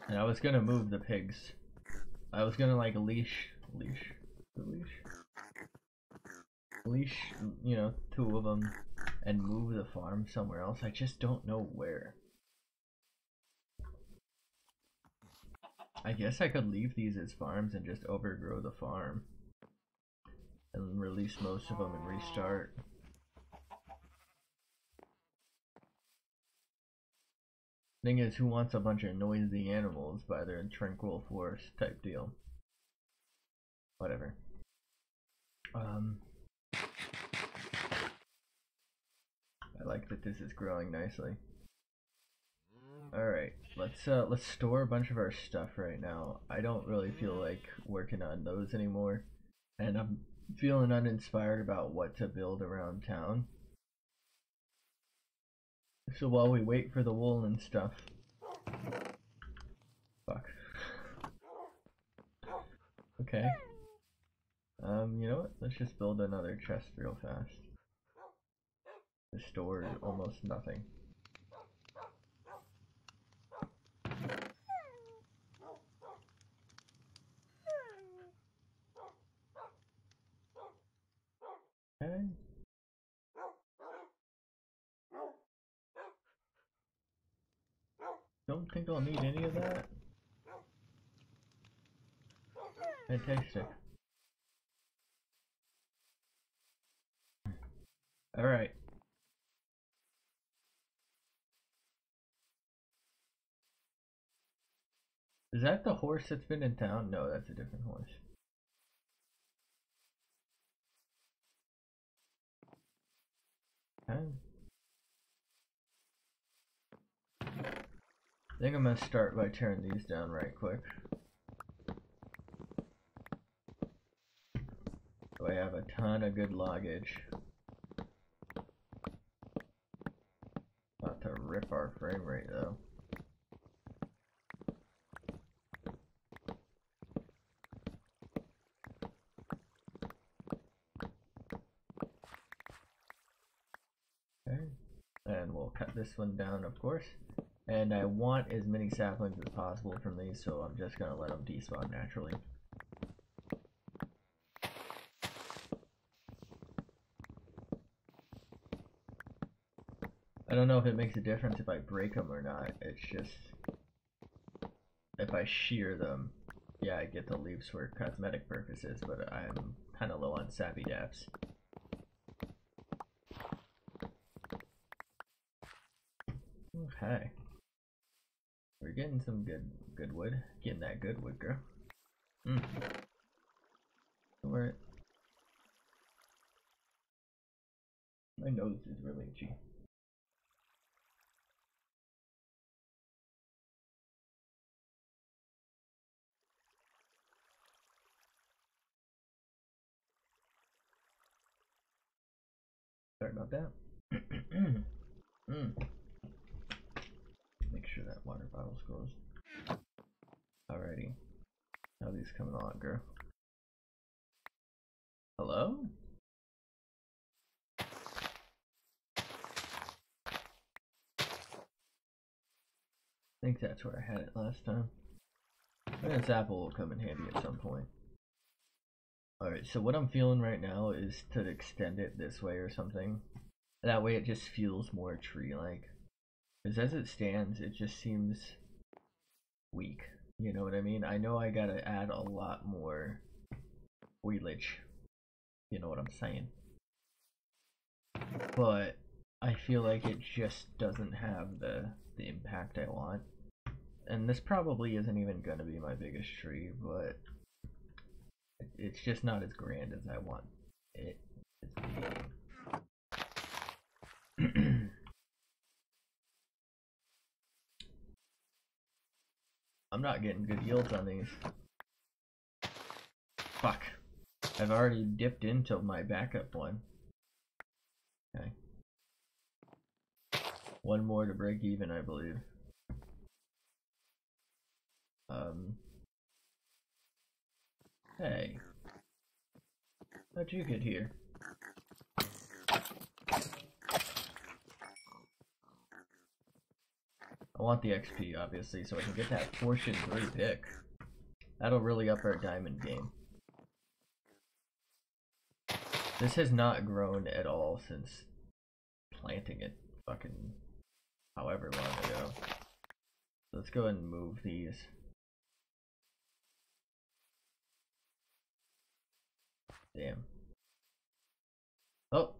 And I was gonna move the pigs. I was gonna like leash, you know, 2 of them and move the farm somewhere else. I just don't know where. I guess I could leave these as farms and just overgrow the farm and release most of them and restart. Thing is, who wants a bunch of noisy animals by their tranquil forest type deal? Whatever. I like that this is growing nicely. Alright, let's store a bunch of our stuff right now. I don't really feel like working on those anymore. And I'm feeling uninspired about what to build around town. So while we wait for the wool and stuff. Fuck. Okay. You know what? Let's just build another chest real fast. To store almost nothing. Okay. Don't think I'll need any of that. Fantastic. Alright. Is that the horse that's been in town? No, that's a different horse. Okay. I think I'm gonna start by tearing these down right quick. So I have a ton of good loggage. Not to rip our frame rate though. Okay. And we'll cut this one down, of course. And I want as many saplings as possible from these, so I'm just gonna let them despawn naturally. I don't know if it makes a difference if I break them or not. It's just if I shear them, yeah, I get the leaves for cosmetic purposes, but I'm kind of low on sappy daps. Okay, we're getting some good wood. Getting that good wood, girl. Where my nose is really itchy. Sorry about that. Make sure that water bottle's closed. Alrighty. How these coming on, girl? Hello? I think that's where I had it last time. I guess apple will come in handy at some point. Alright, so what I'm feeling right now is to extend it this way or something. That way it just feels more tree-like. Because as it stands, it just seems weak. You know what I mean? I know I gotta add a lot more foliage. You know what I'm saying? But I feel like it just doesn't have the impact I want. And this probably isn't even gonna be my biggest tree, but it's just not as grand as I want it I'm not getting good yields on these. Fuck. I've already dipped into my backup one. Okay. One more to break even, I believe. Hey. How'd you get here? I want the XP, obviously, so I can get that Fortune 3 pick. That'll really up our diamond game. This has not grown at all since planting it fucking however long ago. Let's go ahead and move these. Damn. Oh,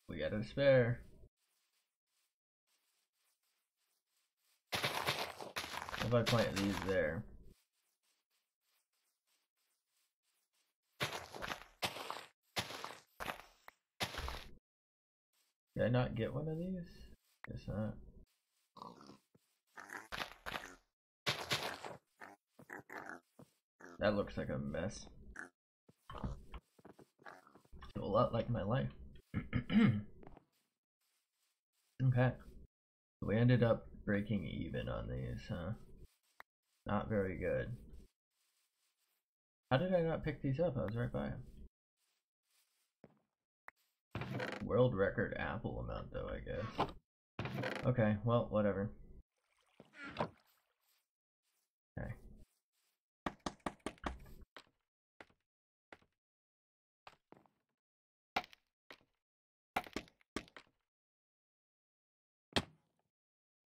we got a spare. If I plant these there. Did I not get one of these? Guess not. That looks like a mess. A lot like my life. Okay. We ended up breaking even on these, huh? Not very good. How did I not pick these up? I was right by them. World record apple amount though, I guess. Okay, well, whatever. Okay.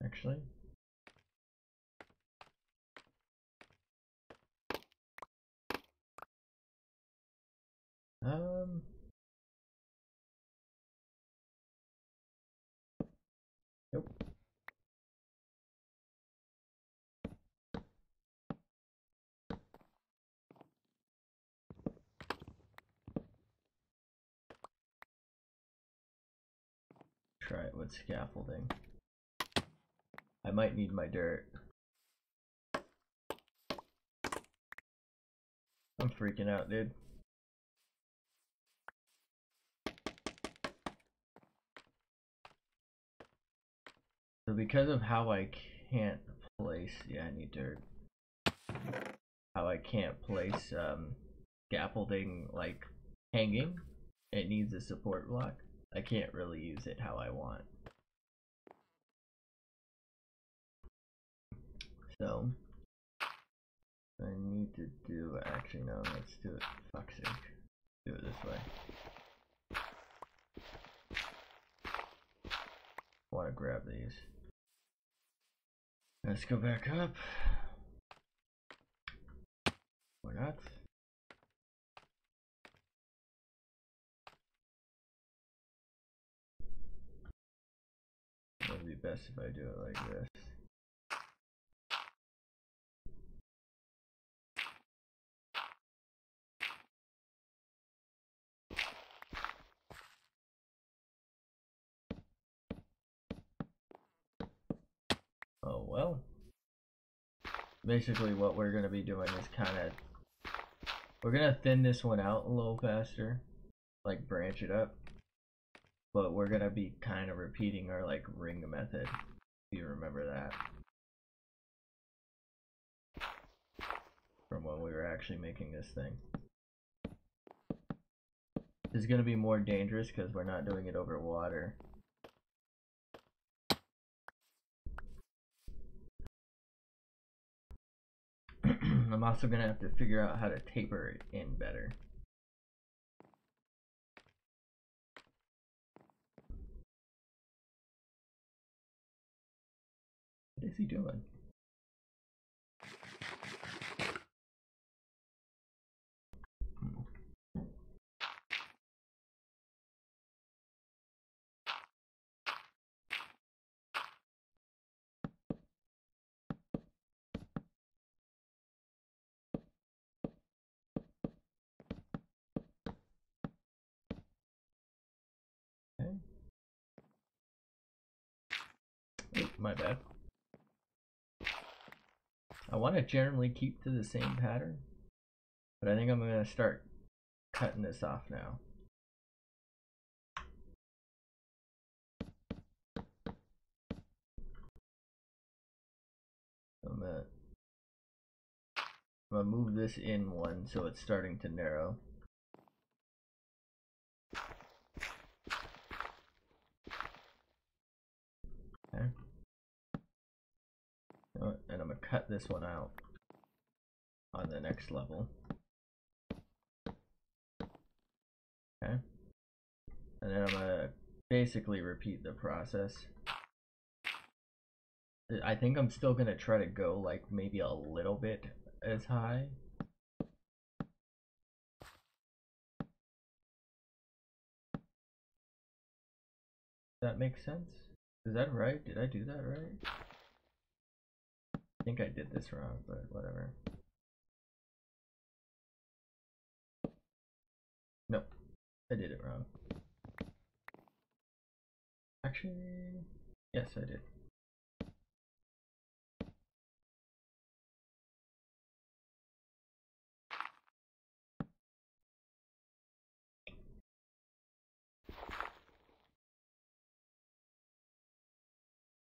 Actually. Nope. Try it with scaffolding. I might need my dirt. I'm freaking out, dude. So because of how I can't place, yeah, I need dirt. How I can't place scaffolding like hanging, it needs a support block. I can't really use it how I want. So I need to do, actually no, let's do it, fuck's sake. Do it this way. I want to grab these. Let's go back up. Or not. It would be best if I do it like this. Oh well. Basically what we're going to be doing is kind of, we're going to thin this one out a little faster, like branch it up, but we're going to be kind of repeating our like ring method, if you remember that, from when we were actually making this thing. This is going to be more dangerous because we're not doing it over water. I'm also going to have to figure out how to taper it in better. What is he doing? my bad. I want to generally keep to the same pattern, but I think I'm going to start cutting this off now. I'm gonna move this in one so it's starting to narrow. Okay. And I'm gonna cut this one out on the next level. Okay. And then I'm gonna basically repeat the process. I think I'm still gonna try to go like maybe a little bit as high. That makes sense? Is that right? Did I do that right? I think I did this wrong, but whatever. Nope, I did it wrong. Actually, yes, I did.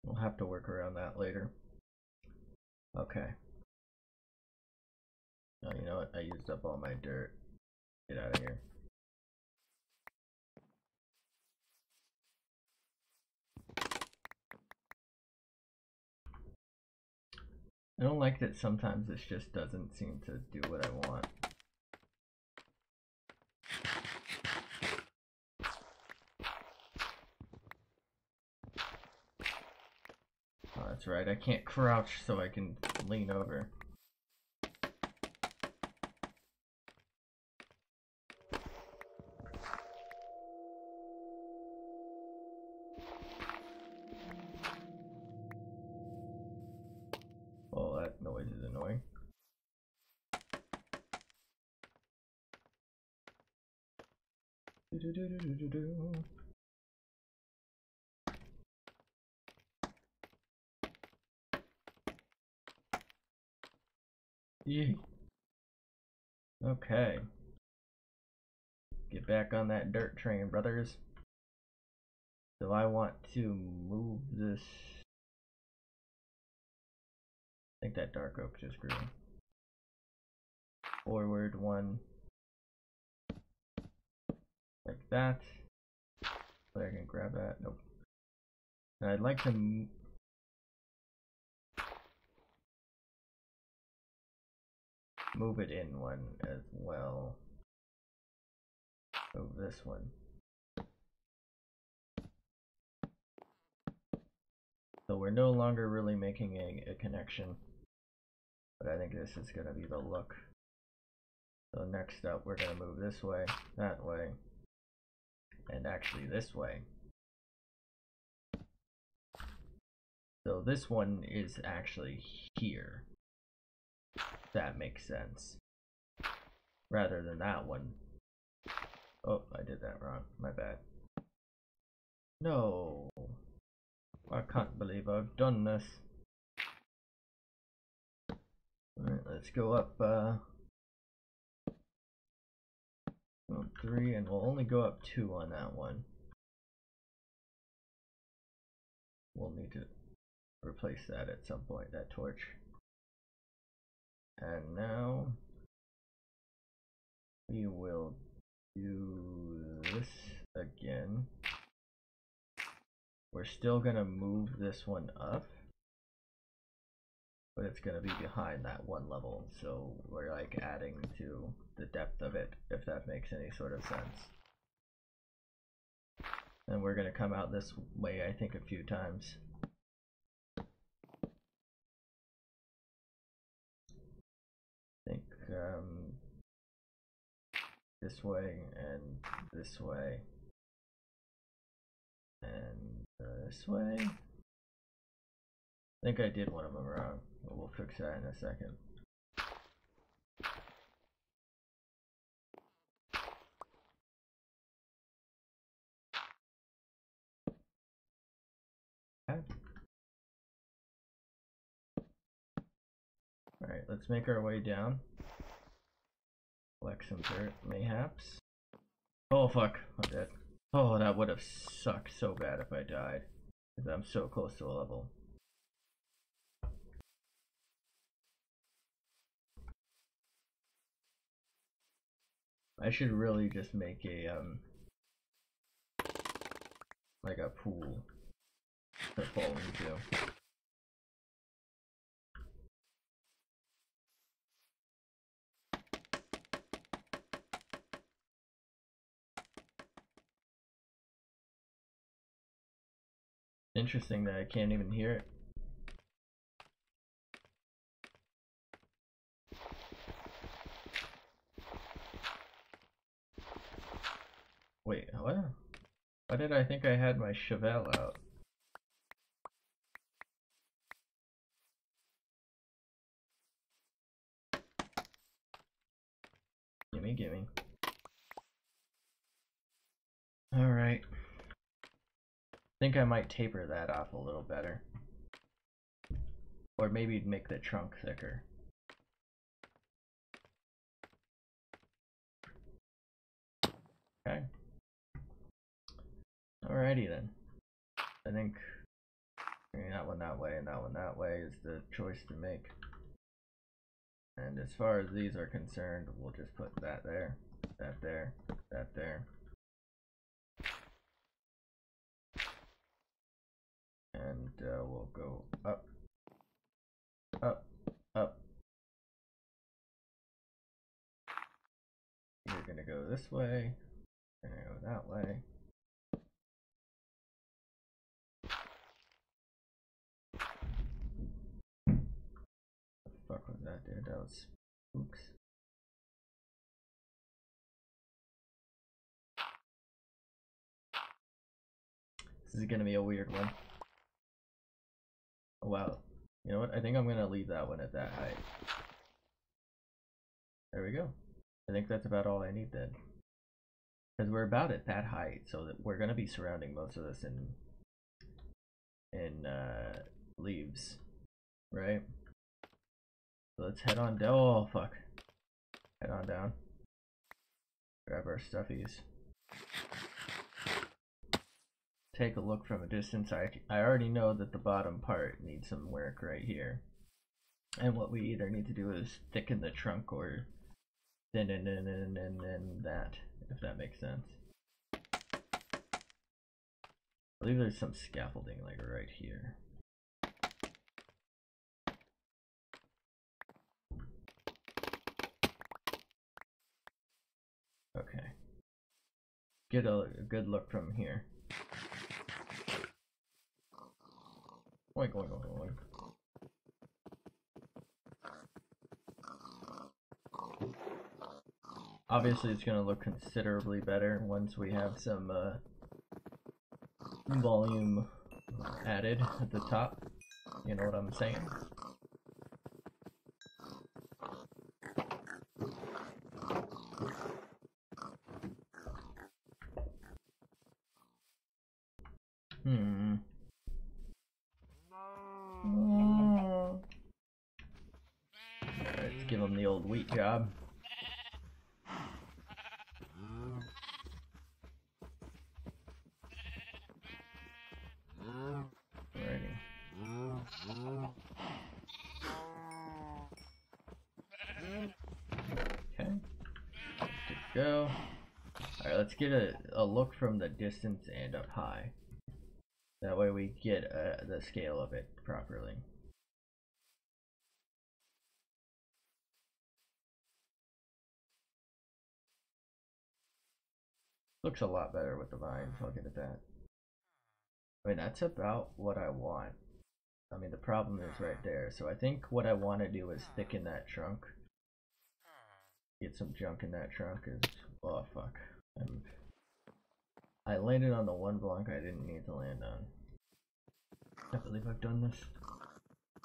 We'll have to work around that later. Okay. Oh, you know what? I used up all my dirt. Get out of here. I don't like that sometimes this just doesn't seem to do what I want. Oh, that's right. I can't crouch so I can lean over. Oh, that noise is annoying. Yeah. Okay. Get back on that dirt train, brothers. So I want to move this. I think that dark oak just grew. Forward one. Like that. But I can grab that. Nope. And I'd like to move it in one as well. Move this one. So we're no longer really making a connection. But I think this is going to be the look. So next up, we're going to move this way, that way, and actually this way. So this one is actually here. That makes sense. Rather than that one. Oh, I did that wrong. My bad. No. I can't believe I've done this. Alright, let's go up 3, and we'll only go up 2 on that one. We'll need to replace that at some point, that torch. And now we will do this again. We're still gonna move this one up, but it's gonna be behind that one level, so we're like adding to the depth of it, if that makes any sort of sense. And we're gonna come out this way, I think, a few times. I think this way and this way and this way. I think I did one of them wrong, but we'll fix that in a second. Okay. Alright, let's make our way down. Collect some dirt, mayhaps. Oh fuck, I'm dead. Oh, that would have sucked so bad if I died. Because I'm so close to a level. I should really just make a, like a pool to fall into. Interesting that I can't even hear it. Wait, what? Why did I think I had my Chevelle out? Gimme, gimme. Alright. I think I might taper that off a little better. Or maybe make the trunk thicker. Okay. Alrighty then. I think that one that way and that one that way is the choice to make. And as far as these are concerned, we'll just put that there, that there, that there. And we'll go up, up, up. You're gonna go this way, you're gonna go that way. What the fuck was that, dude? That was spooks. This is gonna be a weird one. Oh wow. You know what? I think I'm gonna leave that one at that height. There we go. I think that's about all I need then. Because we're about at that height, so that we're gonna be surrounding most of this in leaves, right? So let's head on down. Oh fuck! Head on down. Grab our stuffies. Take a look from a distance. I already know that the bottom part needs some work right here, and what we either need to do is thicken the trunk or thin that, if that makes sense. I believe there's some scaffolding like right here. Okay. Get a good look from here. Oink, oink, oink, oink. Obviously it's going to look considerably better once we have some volume added at the top. You know what I'm saying? Let's give him the old wheat job. Okay, good to go. Alright, let's get a look from the distance and up high. That way we get the scale of it properly. Looks a lot better with the vines, I'll give it that. I mean, that's about what I want. I mean, the problem is right there. So I think what I want to do is thicken that trunk. Get some junk in that trunk is, oh fuck. I landed on the one block I didn't need to land on. I can't believe I've done this.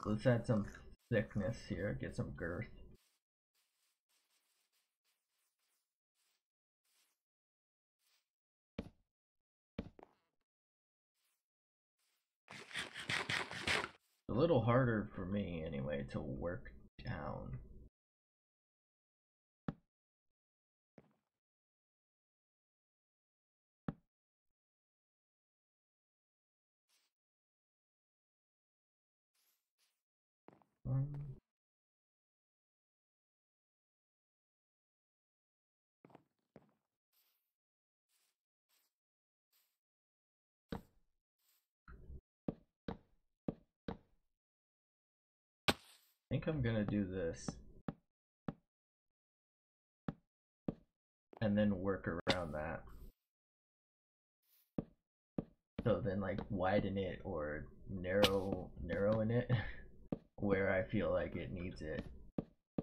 Let's add some thickness here, get some girth. It's a little harder for me anyway to work down. I think I'm gonna do this and then work around that. So then like widen it or narrow in it where I feel like it needs it.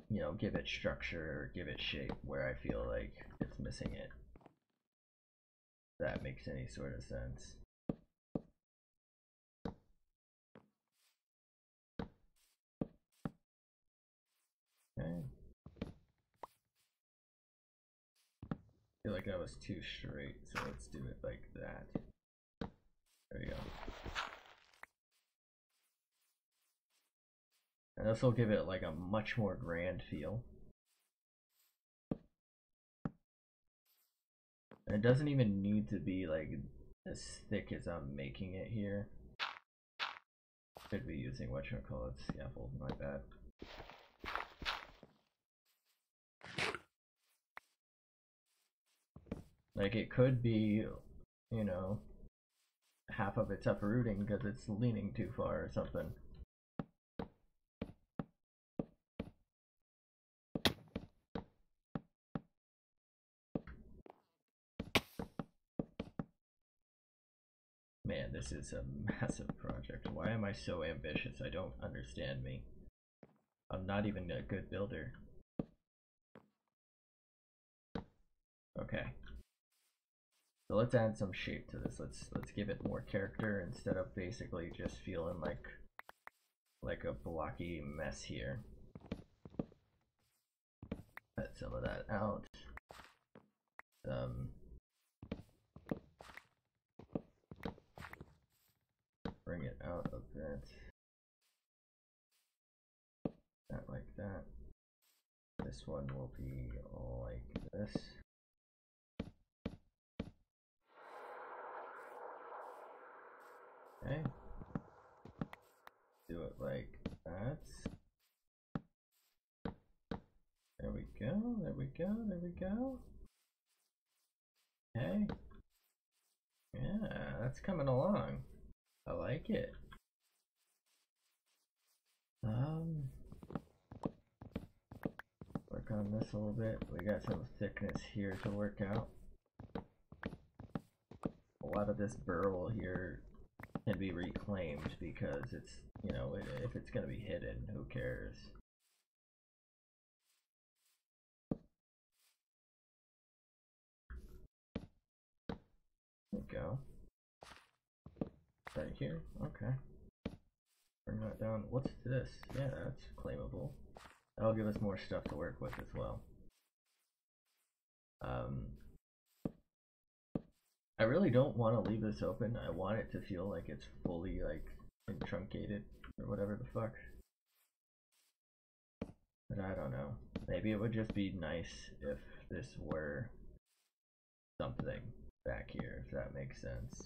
You know, give it structure or give it shape where I feel like it's missing it. If that makes any sort of sense. Okay. I feel like that was too straight, so let's do it like that. There we go. And this will give it like a much more grand feel. And it doesn't even need to be like as thick as I'm making it here. Could be using whatchamacallit scaffold, my bad. Like it could be, you know, half of it's uprooting because it's leaning too far or something. Man, this is a massive project. Why am I so ambitious? I don't understand me. I'm not even a good builder. Okay. So let's add some shape to this. Let's give it more character instead of basically just feeling like a blocky mess here. Cut some of that out. Bring it out a bit. Not like that. This one will be like this. Okay. Do it like that. There we go, there we go, there we go. Okay. Yeah, that's coming along. I like it. Work on this a little bit. We got some thickness here to work out. A lot of this burl here can be reclaimed because it's, you know, if it's gonna be hidden, who cares? There we go. Right here, okay. Bring that down. What's this? Yeah, that's claimable. That'll give us more stuff to work with as well. I really don't want to leave this open. I want it to feel like it's fully like truncated or whatever the fuck. But I don't know. Maybe it would just be nice if this were something back here, if that makes sense.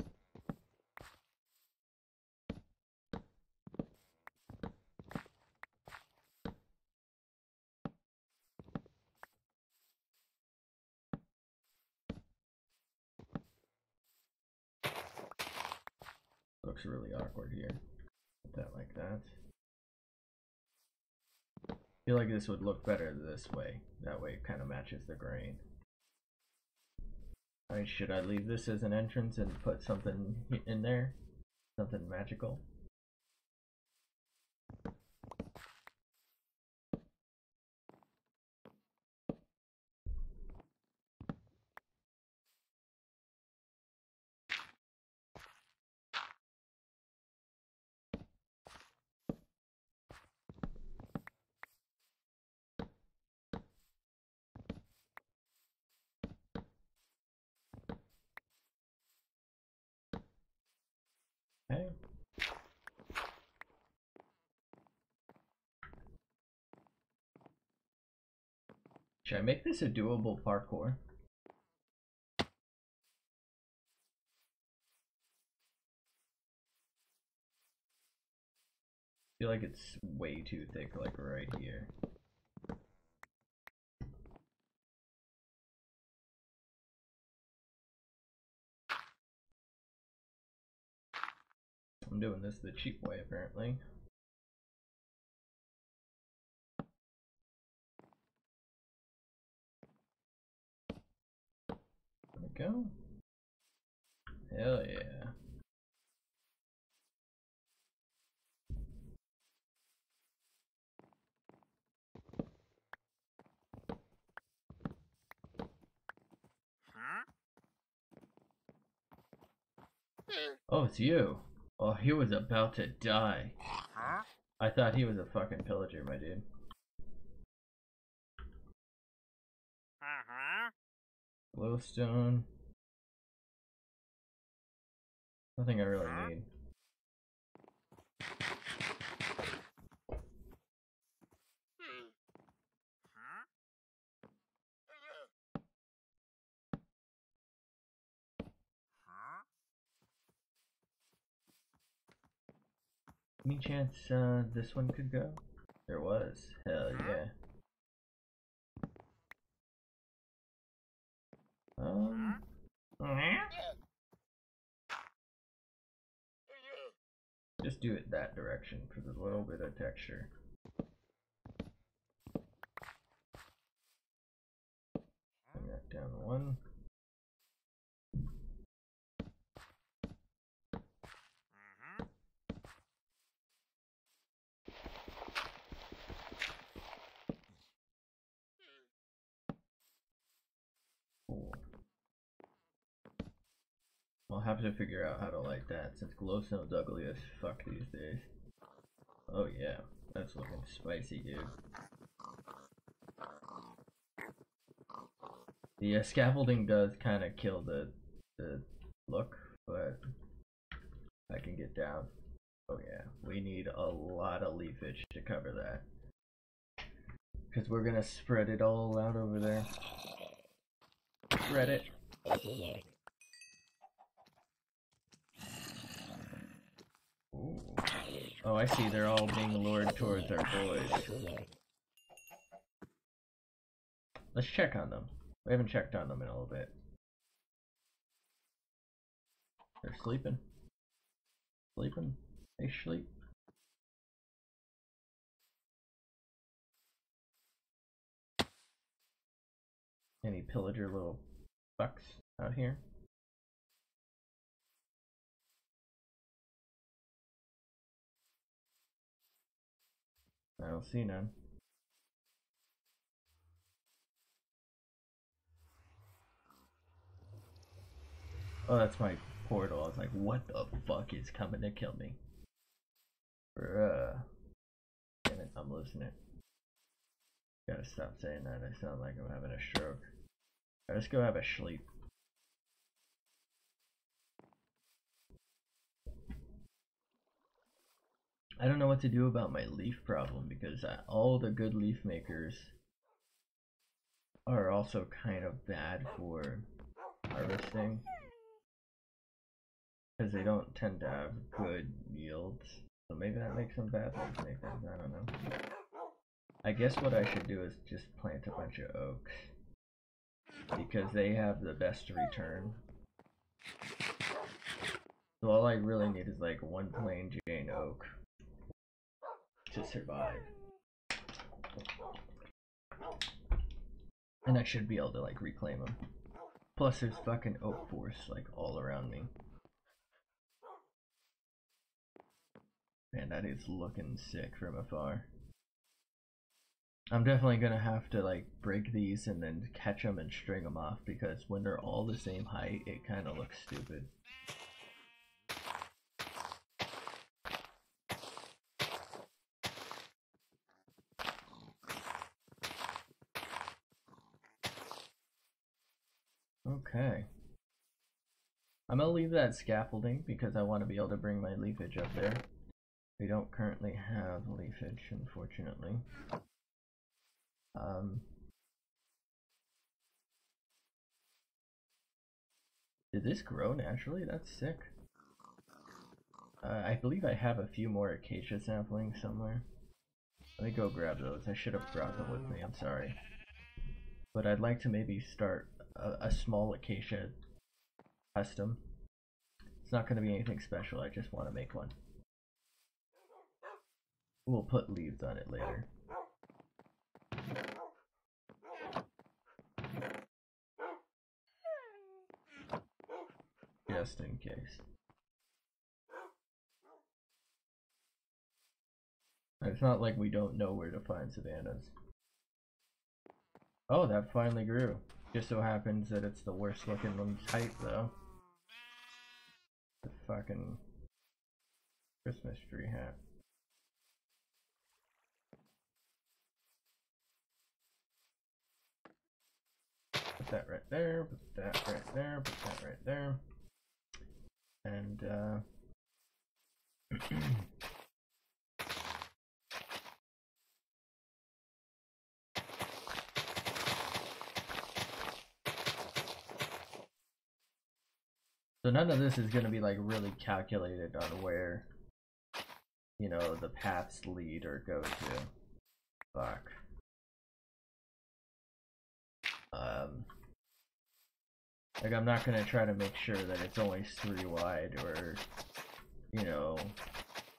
Looks really awkward here. Put that like that. I feel like this would look better this way. That way it kind of matches the grain. Alright, should I leave this as an entrance and put something in there? Something magical? Okay. Should I make this a doable parkour? I feel like it's way too thick, like right here. I'm doing this the cheap way, apparently. There we go. Hell yeah. Oh, it's you. Oh, he was about to die. I thought he was a fucking pillager, my dude. Glowstone. Nothing I really need. Any chance this one could go? There was. Hell yeah. Just do it that direction for the little bit of texture. Bring that down one. Cool. I'll have to figure out how to light that since glowstone's ugly as fuck these days. Oh yeah, that's looking spicy, dude. The scaffolding does kind of kill the look, but I can get down. Oh yeah, we need a lot of leafage to cover that. Because we're gonna spread it all out over there. Spread it. Ooh. Oh, I see, they're all being lured towards our boys. Let's check on them. We haven't checked on them in a little bit. They're sleeping. Sleeping. They sleep. Any pillager little fucks out here? I don't see none. Oh, that's my portal. I was like, what the fuck is coming to kill me? Bruh. Damn it, I'm losing it. Gotta stop saying that. I sound like I'm having a stroke. Alright, let's go have a sleep. I don't know what to do about my leaf problem because all the good leaf makers are also kind of bad for harvesting because they don't tend to have good yields. So maybe that makes them bad leaf makers. I don't know. I guess what I should do is just plant a bunch of oaks because they have the best return. So all I really need is like one plain Jane oak to survive. And I should be able to like reclaim them. Plus there's fucking oak forests like all around me. Man, that is looking sick from afar. I'm definitely gonna have to like break these and then catch them and string them off because when they're all the same height, it kind of looks stupid. Okay. I'm gonna leave that scaffolding because I want to be able to bring my leafage up there. We don't currently have leafage, unfortunately. Did this grow naturally? That's sick. I believe I have a few more acacia saplings somewhere. Let me go grab those. I should have brought them with me, I'm sorry. But I'd like to maybe start a small acacia custom. It's not going to be anything special, I just want to make one. We'll put leaves on it later. Just in case. It's not like we don't know where to find savannas. Oh, that finally grew. Just so happens that it's the worst looking one type though. The fucking Christmas tree hat. Put that right there, put that right there, put that right there. And so none of this is going to be like really calculated on where, you know, the paths lead or go to. Fuck. Like I'm not going to try to make sure that it's only 3 wide or, you know,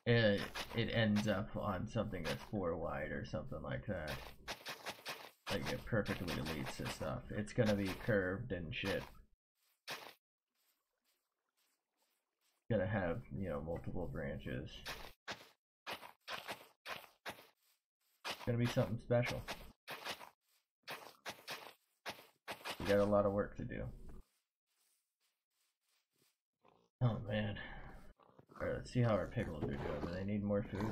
it ends up on something that's 4 wide or something like that. Like it perfectly leads to stuff. It's going to be curved and shit. Gonna have, you know, multiple branches. Gonna be something special. We got a lot of work to do. Oh man. Alright, let's see how our piggles are doing. Do they need more food?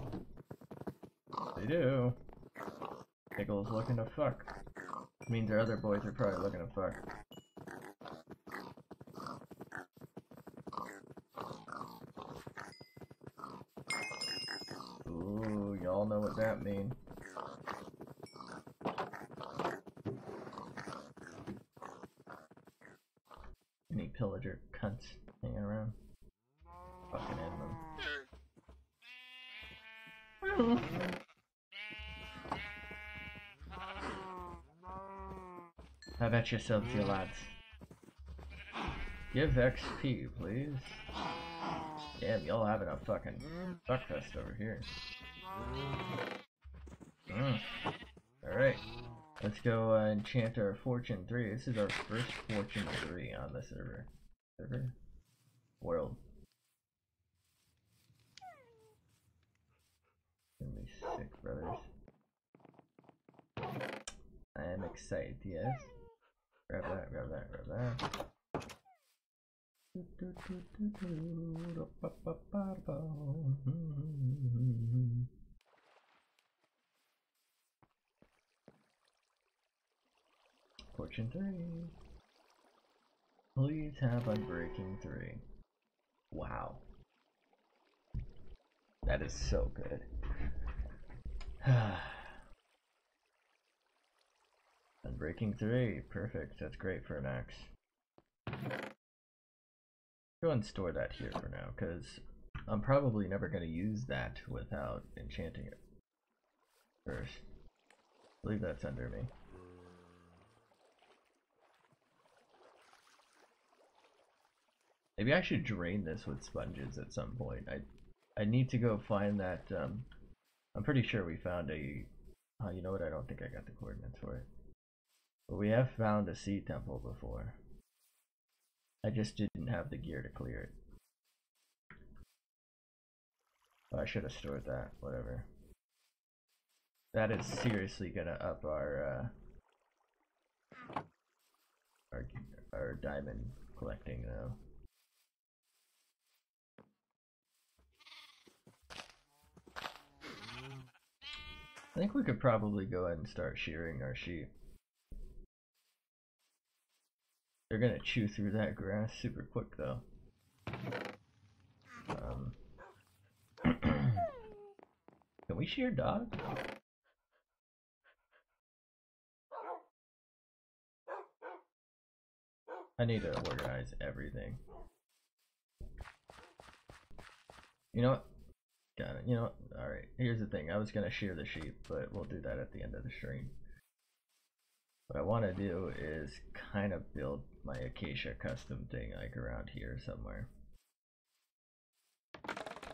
They do. Piggle's looking to fuck. Means our other boys are probably looking to fuck. Ooh, y'all know what that means. Any pillager cunts hanging around. Fucking end them. How about yourselves, you lads? Give XP, please. Damn, y'all having a fucking fuckfest over here. Alright. Let's go enchant our Fortune 3. This is our first Fortune 3 on the server. World. Gonna be sick, brothers. I am excited, yes. Grab that, grab that, grab that. Fortune 3. Please have Unbreaking 3. Wow. That is so good. Unbreaking 3. Perfect. That's great for an axe. Go and store that here for now, because I'm probably never going to use that without enchanting it first. I believe that's under me. Maybe I should drain this with sponges at some point. I need to go find that. I'm pretty sure we found a. Oh, you know what? I don't think I got the coordinates for it. But we have found a sea temple before. I just didn't have the gear to clear it. Oh, I should have stored that. Whatever. That is seriously gonna up our diamond collecting though. I think we could probably go ahead and start shearing our sheep. They're gonna chew through that grass super quick though. Can we shear dogs? I need to organize everything. You know what? Got it. You know what? Alright, here's the thing. I was gonna shear the sheep, but we'll do that at the end of the stream. What I want to do is kind of build my acacia custom thing like around here somewhere.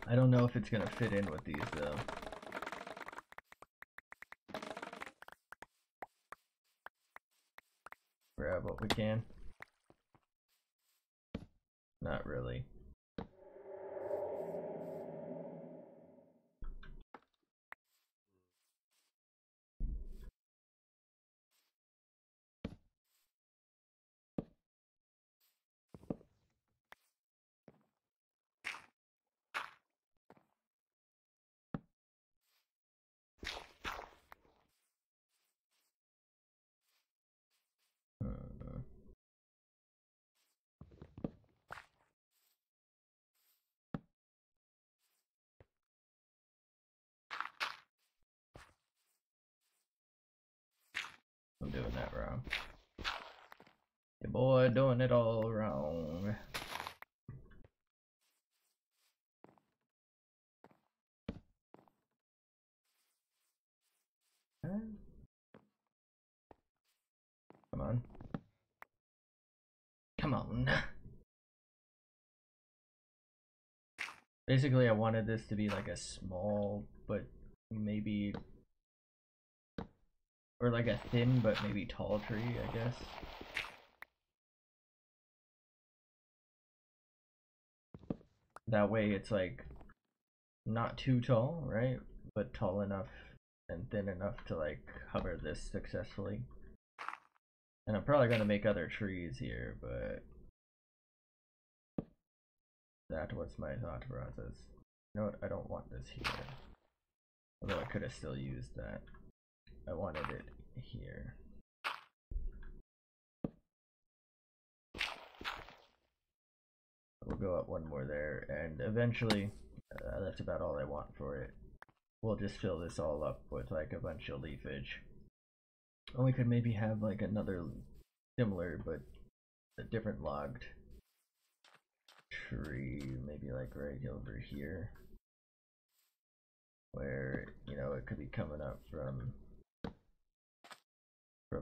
I don't know if it's gonna fit in with these though. Grab what we can. Not really. I'm doing that wrong. Your boy doing it all wrong. Come on. Come on. Basically, I wanted this to be like a small, but maybe, or like a thin, but maybe tall tree, I guess. That way it's like not too tall, right? But tall enough and thin enough to like cover this successfully. And I'm probably gonna make other trees here, but that was my thought process. You know what? I don't want this here. Although I could have still used that. I wanted it here. We'll go up one more there, and eventually, that's about all I want for it. We'll just fill this all up with like a bunch of leafage. And we could maybe have like another similar but a different logged tree, maybe like right over here, where, you know, it could be coming up from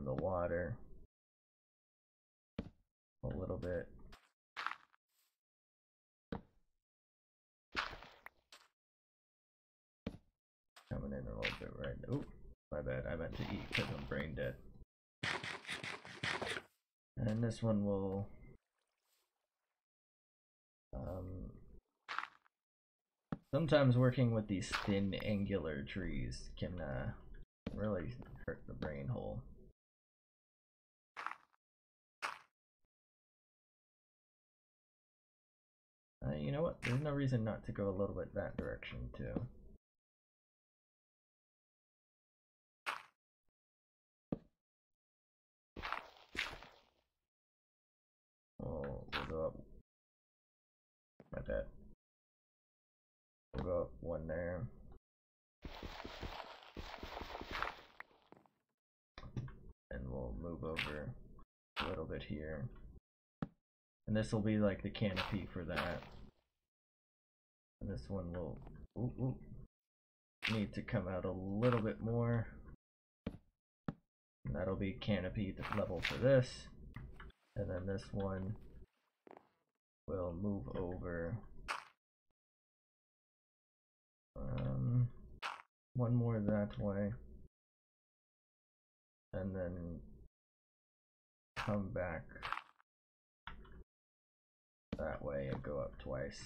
the water a little bit. Coming in a little bit right. Oh, my bad. I meant to eat because I'm brain dead. And this one will sometimes working with these thin angular trees can really hurt the brain hole. You know what? There's no reason not to go a little bit that direction too. We'll go up like that. We'll go up one there. And we'll move over a little bit here. And this will be like the canopy for that. And this one will need to come out a little bit more. And that'll be canopy level for this. And then this one will move over one more that way, and then come back that way and go up twice.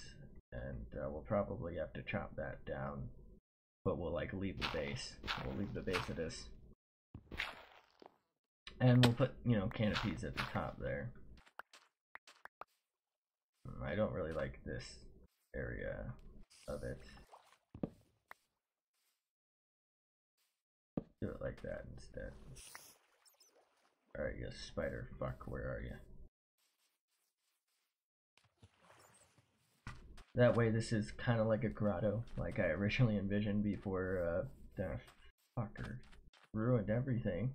And we'll probably have to chop that down, but we'll like leave the base. We'll leave the base of this, and we'll put, you know, canopies at the top there. I don't really like this area of it. Do it like that instead. Alright, you spider fuck, where are you? That way this is kind of like a grotto, like I originally envisioned before that fucker ruined everything.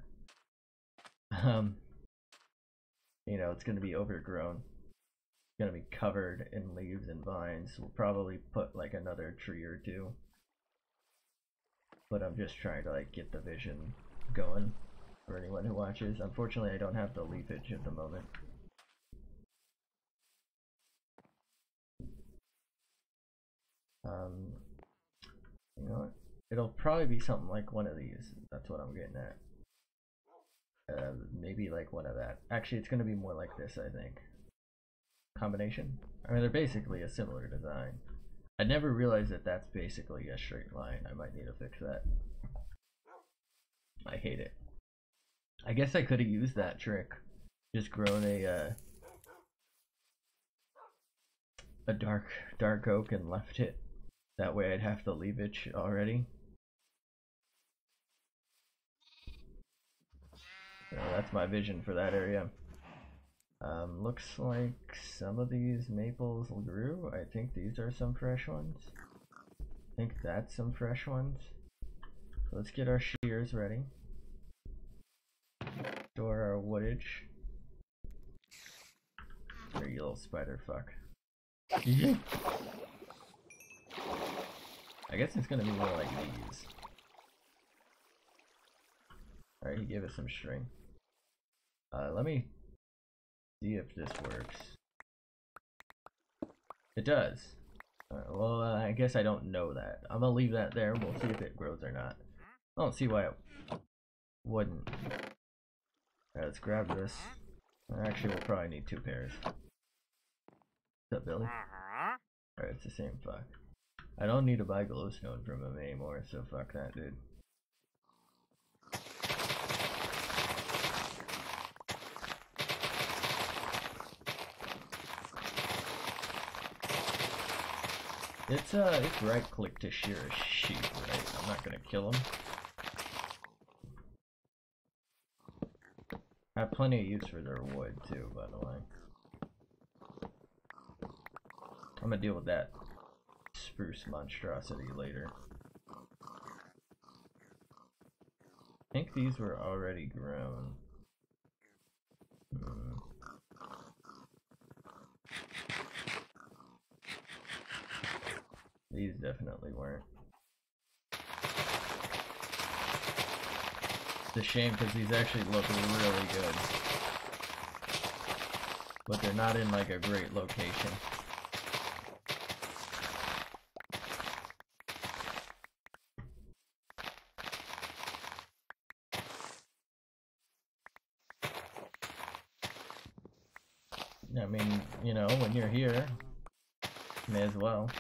you know, it's going to be overgrown. It's going to be covered in leaves and vines. We'll probably put like another tree or two. But I'm just trying to like get the vision going for anyone who watches. Unfortunately, I don't have the leafage at the moment. You know what? It'll probably be something like one of these. That's what I'm getting at. Maybe like one of that. Actually, it's going to be more like this, I think. Combination? I mean, they're basically a similar design. I never realized that that's basically a straight line. I might need to fix that. I hate it. I guess I could have used that trick. Just grown a dark oak and left it. That way I'd have the leafage already. So that's my vision for that area. Looks like some of these maples grew. I think these are some fresh ones. I think that's some fresh ones. So let's get our shears ready. Store our woodage. There, you little spider fuck. I guess it's gonna be more like these. Alright, he gave us some string. Let me see if this works. It does. Well, I guess I don't know that. I'm gonna leave that there and we'll see if it grows or not. I don't see why it wouldn't. Alright, let's grab this. Actually, we'll probably need 2 pairs. What's up, Billy? Alright, it's the same fuck. I don't need to buy glowstone from him anymore, so fuck that, dude. It's right click to shear a sheep, right? I'm not gonna kill him. I have plenty of use for their wood too, by the way. I'm gonna deal with that spruce monstrosity later. I think these were already grown. These definitely weren't. It's a shame because these actually look really good. But they're not in like a great location. I mean, you know, when you're here, may as well.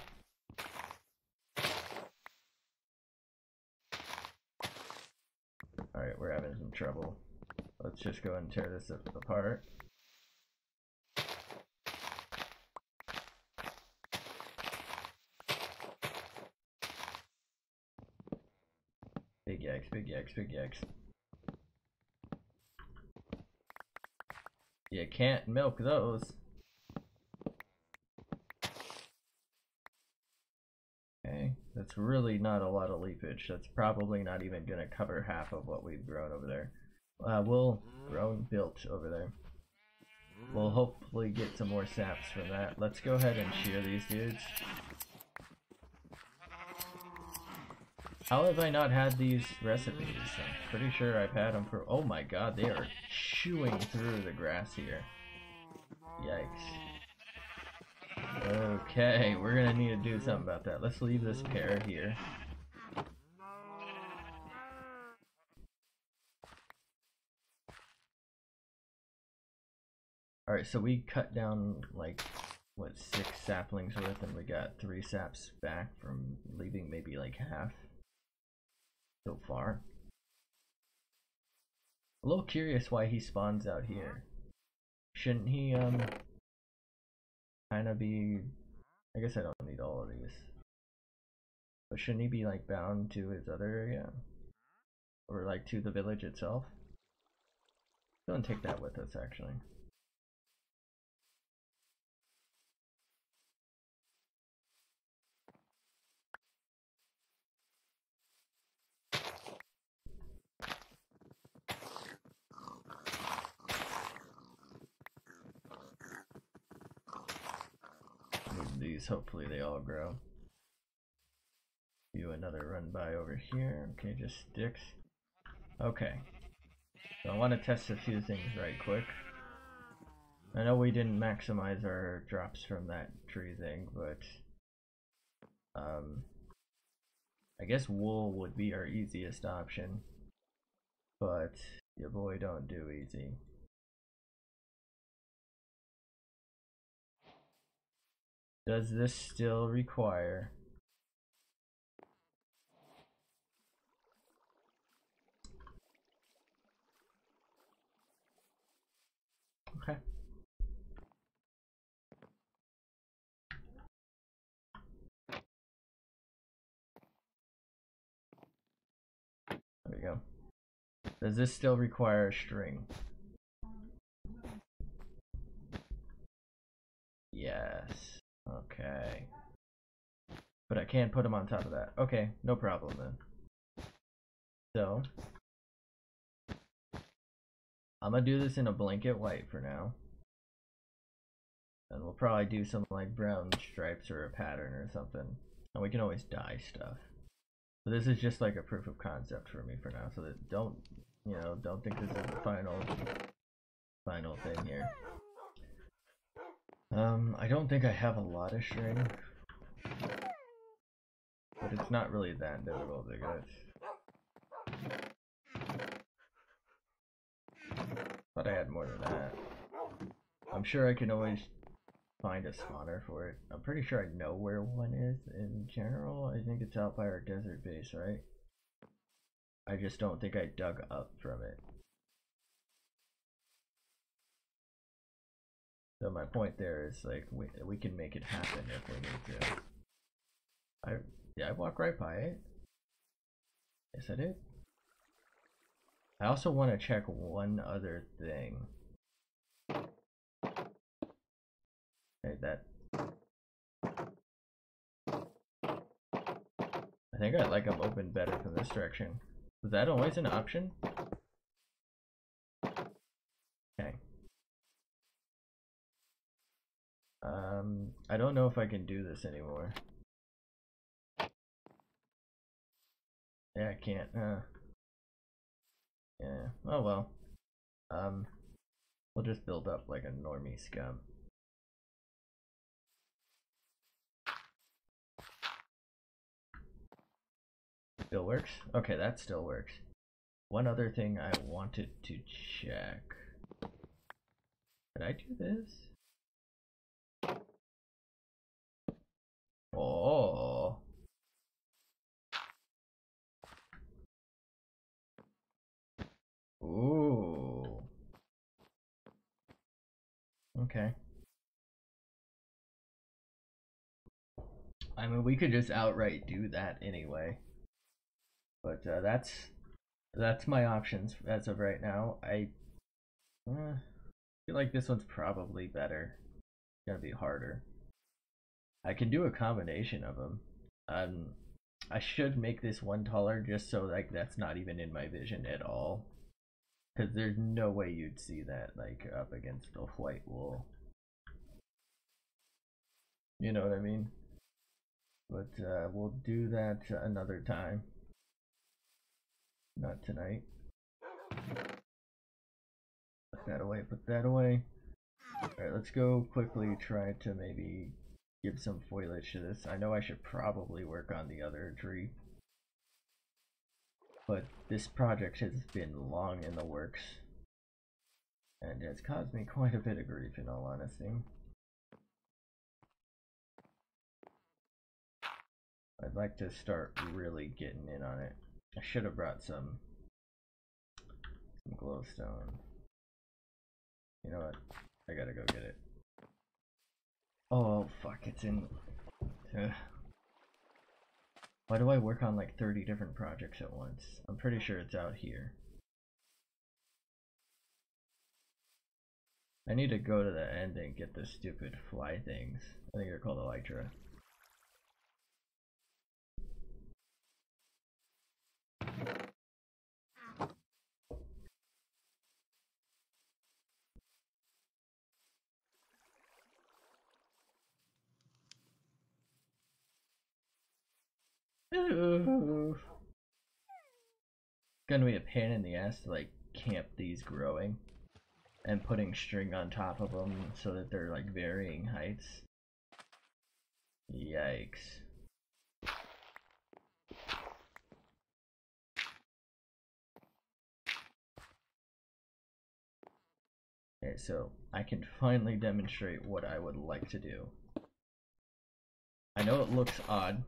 Alright, we're having some trouble. Let's just go and tear this apart. Big yikes, big yikes, big yikes. You can't milk those. Okay, that's really not a lot of leafage. That's probably not even gonna cover half of what we've grown over there. We'll built over there. We'll hopefully get some more saps from that. Let's go ahead and shear these dudes. How have I not had these recipes? I'm pretty sure I've had them for... Oh my god, they are chewing through the grass here. Yikes. Okay, we're gonna need to do something about that. Let's leave this pair here. Alright, so we cut down like, what, 6 saplings worth, and we got 3 saps back from leaving maybe like half so far. A little curious why he spawns out here. Shouldn't he kind of be... I guess I don't need all of these. But shouldn't he be like bound to his other area? Or like to the village itself? Go and take that with us actually. these, hopefully they all grow. Do another run by over here. Okay, just sticks. Okay. So I want to test a few things right quick. I know we didn't maximize our drops from that tree thing, but I guess wool would be our easiest option. But your boy don't do easy. Does this still require okay. There we go. Does this still require a string? Yes. Okay. But I can't put them on top of that. Okay, no problem then. So, I'm gonna do this in a blanket white for now. And we'll probably do some like brown stripes or a pattern or something. And we can always dye stuff. So this is just like a proof of concept for me for now. So that don't think this is the final thing here. I don't think I have a lot of string. But it's not really that difficult to get. Thought I had more than that. I'm sure I can always find a spawner for it. I'm pretty sure I know where one is in general. I think it's out by our desert base, right? I just don't think I dug up from it. So my point there is like we can make it happen if we need to. I walk right by it. Yes, I did. I also want to check one other thing. Okay, that. I think I like them open better from this direction. Was that always an option? Okay. I don't know if I can do this anymore. Yeah, I can't. Yeah. Oh well. We'll just build up like a normie scum. Still works? Okay, that still works. One other thing I wanted to check. Did I do this? Oh. Ooh. Okay. I mean, we could just outright do that anyway. But that's my options as of right now. I feel like this one's probably better. It's gonna be harder. I can do a combination of them. I should make this one taller just so like that's not even in my vision at all. Because there's no way you'd see that like up against the white wool. You know what I mean? But we'll do that another time. Not tonight. Put that away, put that away. Alright, let's go quickly try to maybe give some foliage to this. I know I should probably work on the other tree. But this project has been long in the works. And has caused me quite a bit of grief in all honesty. I'd like to start really getting in on it. I should have brought some glowstone. You know what? I gotta go get it. Oh fuck, it's in. Why do I work on like 30 different projects at once? I'm pretty sure it's out here. I need to go to the end and get the stupid fly things. I think they're called elytra. Ooh. Gonna be a pain in the ass to like camp these growing and putting string on top of them so that they're like varying heights. Yikes. Okay, so I can finally demonstrate what I would like to do. I know it looks odd,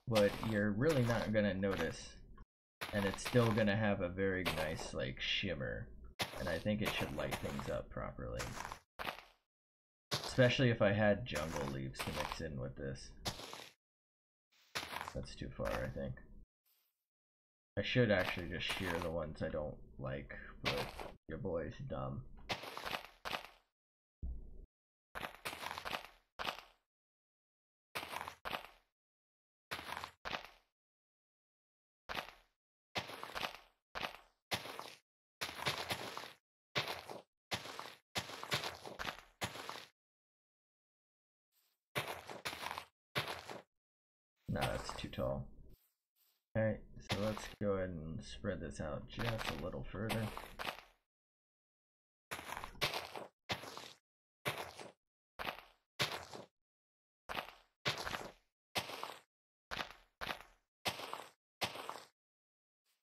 but you're really not gonna notice, and it's still gonna have a very nice like shimmer, and I think it should light things up properly. Especially if I had jungle leaves to mix in with this. That's too far, I think. I should actually just shear the ones I don't like, but your boy's dumb. Nah, that's too tall. Okay, so let's go ahead and spread this out just a little further.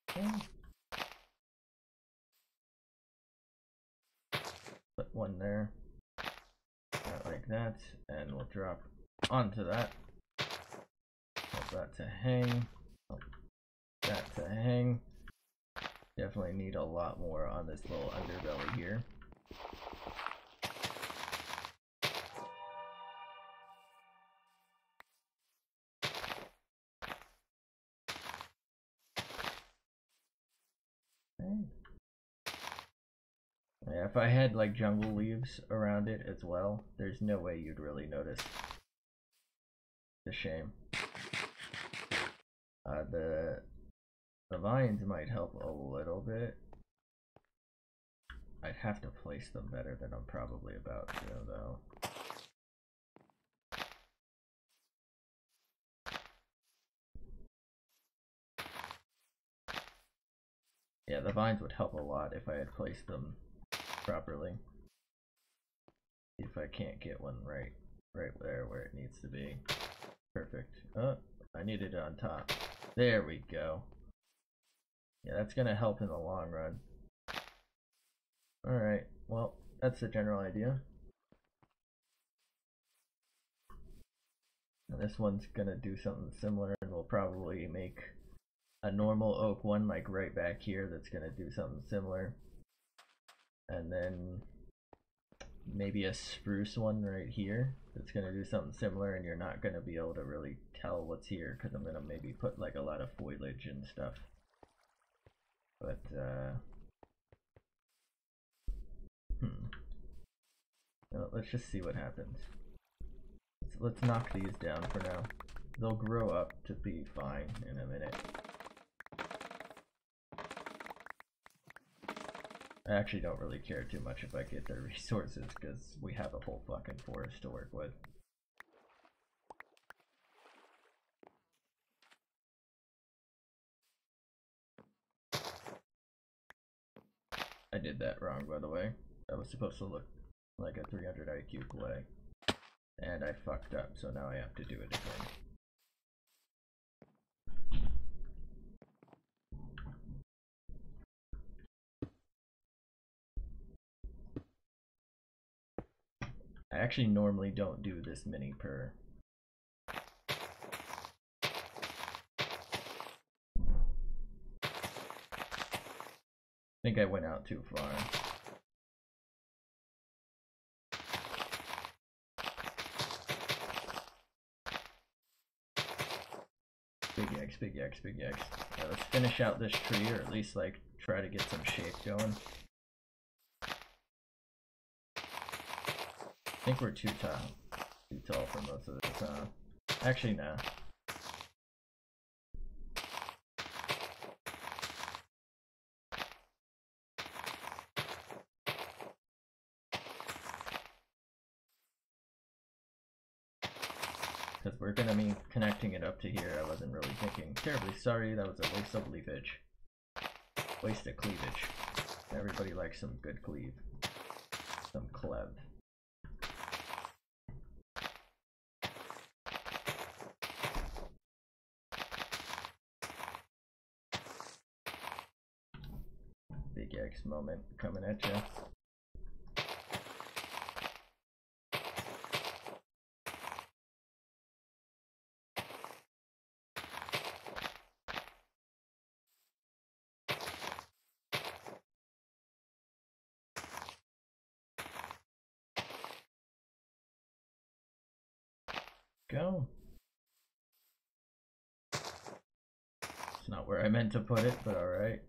Okay. Put one there, like that, and we'll drop onto that. Help that to hang. Help that to hang. Definitely need a lot more on this little underbelly here. Okay. Yeah, if I had like jungle leaves around it as well, there's no way you'd really notice. It's a shame. The vines might help a little bit. I'd have to place them better than I'm probably about to, though. Yeah, the vines would help a lot if I had placed them properly. If I can't get one right there where it needs to be. Perfect. Oh, I need it on top. There we go. Yeah, that's gonna help in the long run. Alright, well, that's the general idea. Now this one's gonna do something similar, and we'll probably make a normal oak one like right back here that's gonna do something similar. And then maybe a spruce one right here that's gonna do something similar, and you're not gonna be able to really tell what's here because I'm gonna maybe put like a lot of foliage and stuff. But well, let's just see what happens. Let's knock these down for now. They'll grow up to be fine in a minute. I actually don't really care too much if I get their resources because we have a whole fucking forest to work with. I did that wrong, by the way. That was supposed to look like a 300 IQ play. And I fucked up, so now I have to do it again. I actually normally don't do this many per. I think I went out too far. Big yikes, big yikes, big yikes. Yeah, let's finish out this tree, or at least like try to get some shape going. I think we're too tall for most of this, actually, no. because we're gonna be connecting it up to here. I wasn't really thinking. Terribly sorry, that was a waste of leafage. Waste of cleavage. Everybody likes some good cleave. Some clev. Big X moment coming at you. Go. It's not where I meant to put it, but alright.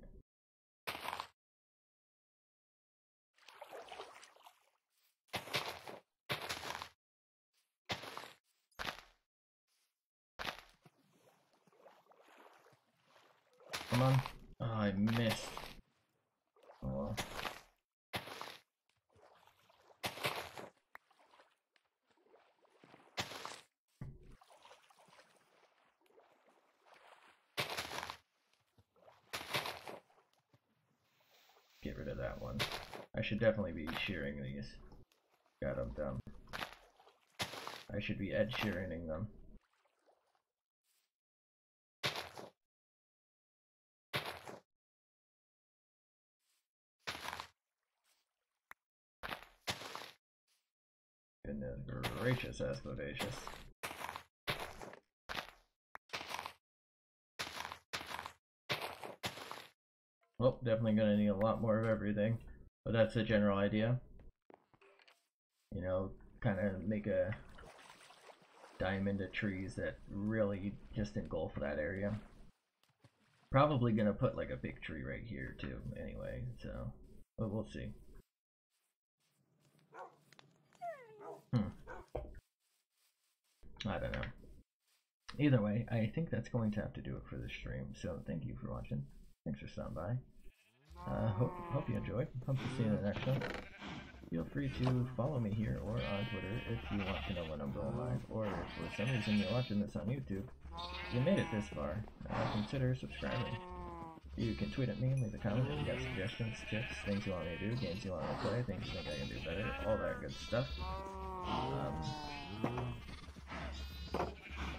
Come on. Oh, I missed. Oh well. Get rid of that one. I should definitely be shearing these. God, I'm dumb. I should be edge shearing them. Goodness gracious, that's bodacious. Well, definitely gonna need a lot more of everything, but that's the general idea. You know, kind of make a diamond of trees that really just engulf that area. Probably gonna put like a big tree right here too, anyway, so, but we'll see. I don't know. Either way, I think that's going to have to do it for this stream, so thank you for watching. Thanks for stopping by. Hope you enjoyed. Hope to see you in the next one. Feel free to follow me here or on Twitter if you want to know when I'm going live, or if for some reason you're watching this on YouTube, you made it this far, consider subscribing. You can tweet at me, leave a comment if you got suggestions, tips, things you want me to do, games you want me to play, things you think I can do better, all that good stuff.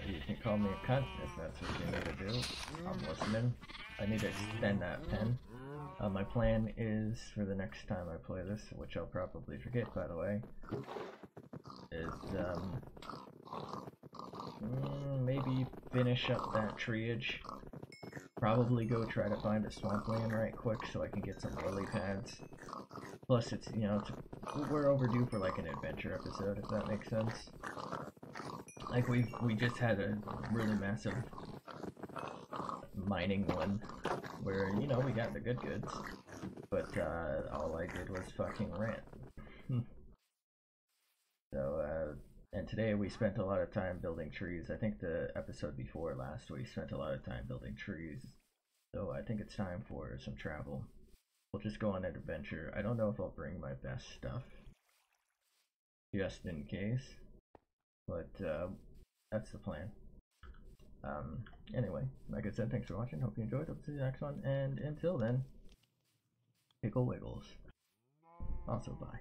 You can call me a cunt if that's what you need to do. I'm listening. I need to extend that pen. My plan is for the next time I play this, which I'll probably forget by the way, is maybe finish up that treeage. Probably go try to find a swampland right quick so I can get some lily pads. Plus it's, you know, we're overdue for like an adventure episode, if that makes sense. Like we just had a really massive mining one where, you know, we got the good goods, but all I did was fucking rant. So and today we spent a lot of time building trees. I think the episode before last we spent a lot of time building trees, so I think it's time for some travel. We'll just go on an adventure. I don't know if I'll bring my best stuff just in case, but that's the plan. Anyway, like I said, thanks for watching. Hope you enjoyed. Hope to see you next one. And until then, Piggle Wiggles. Also, bye.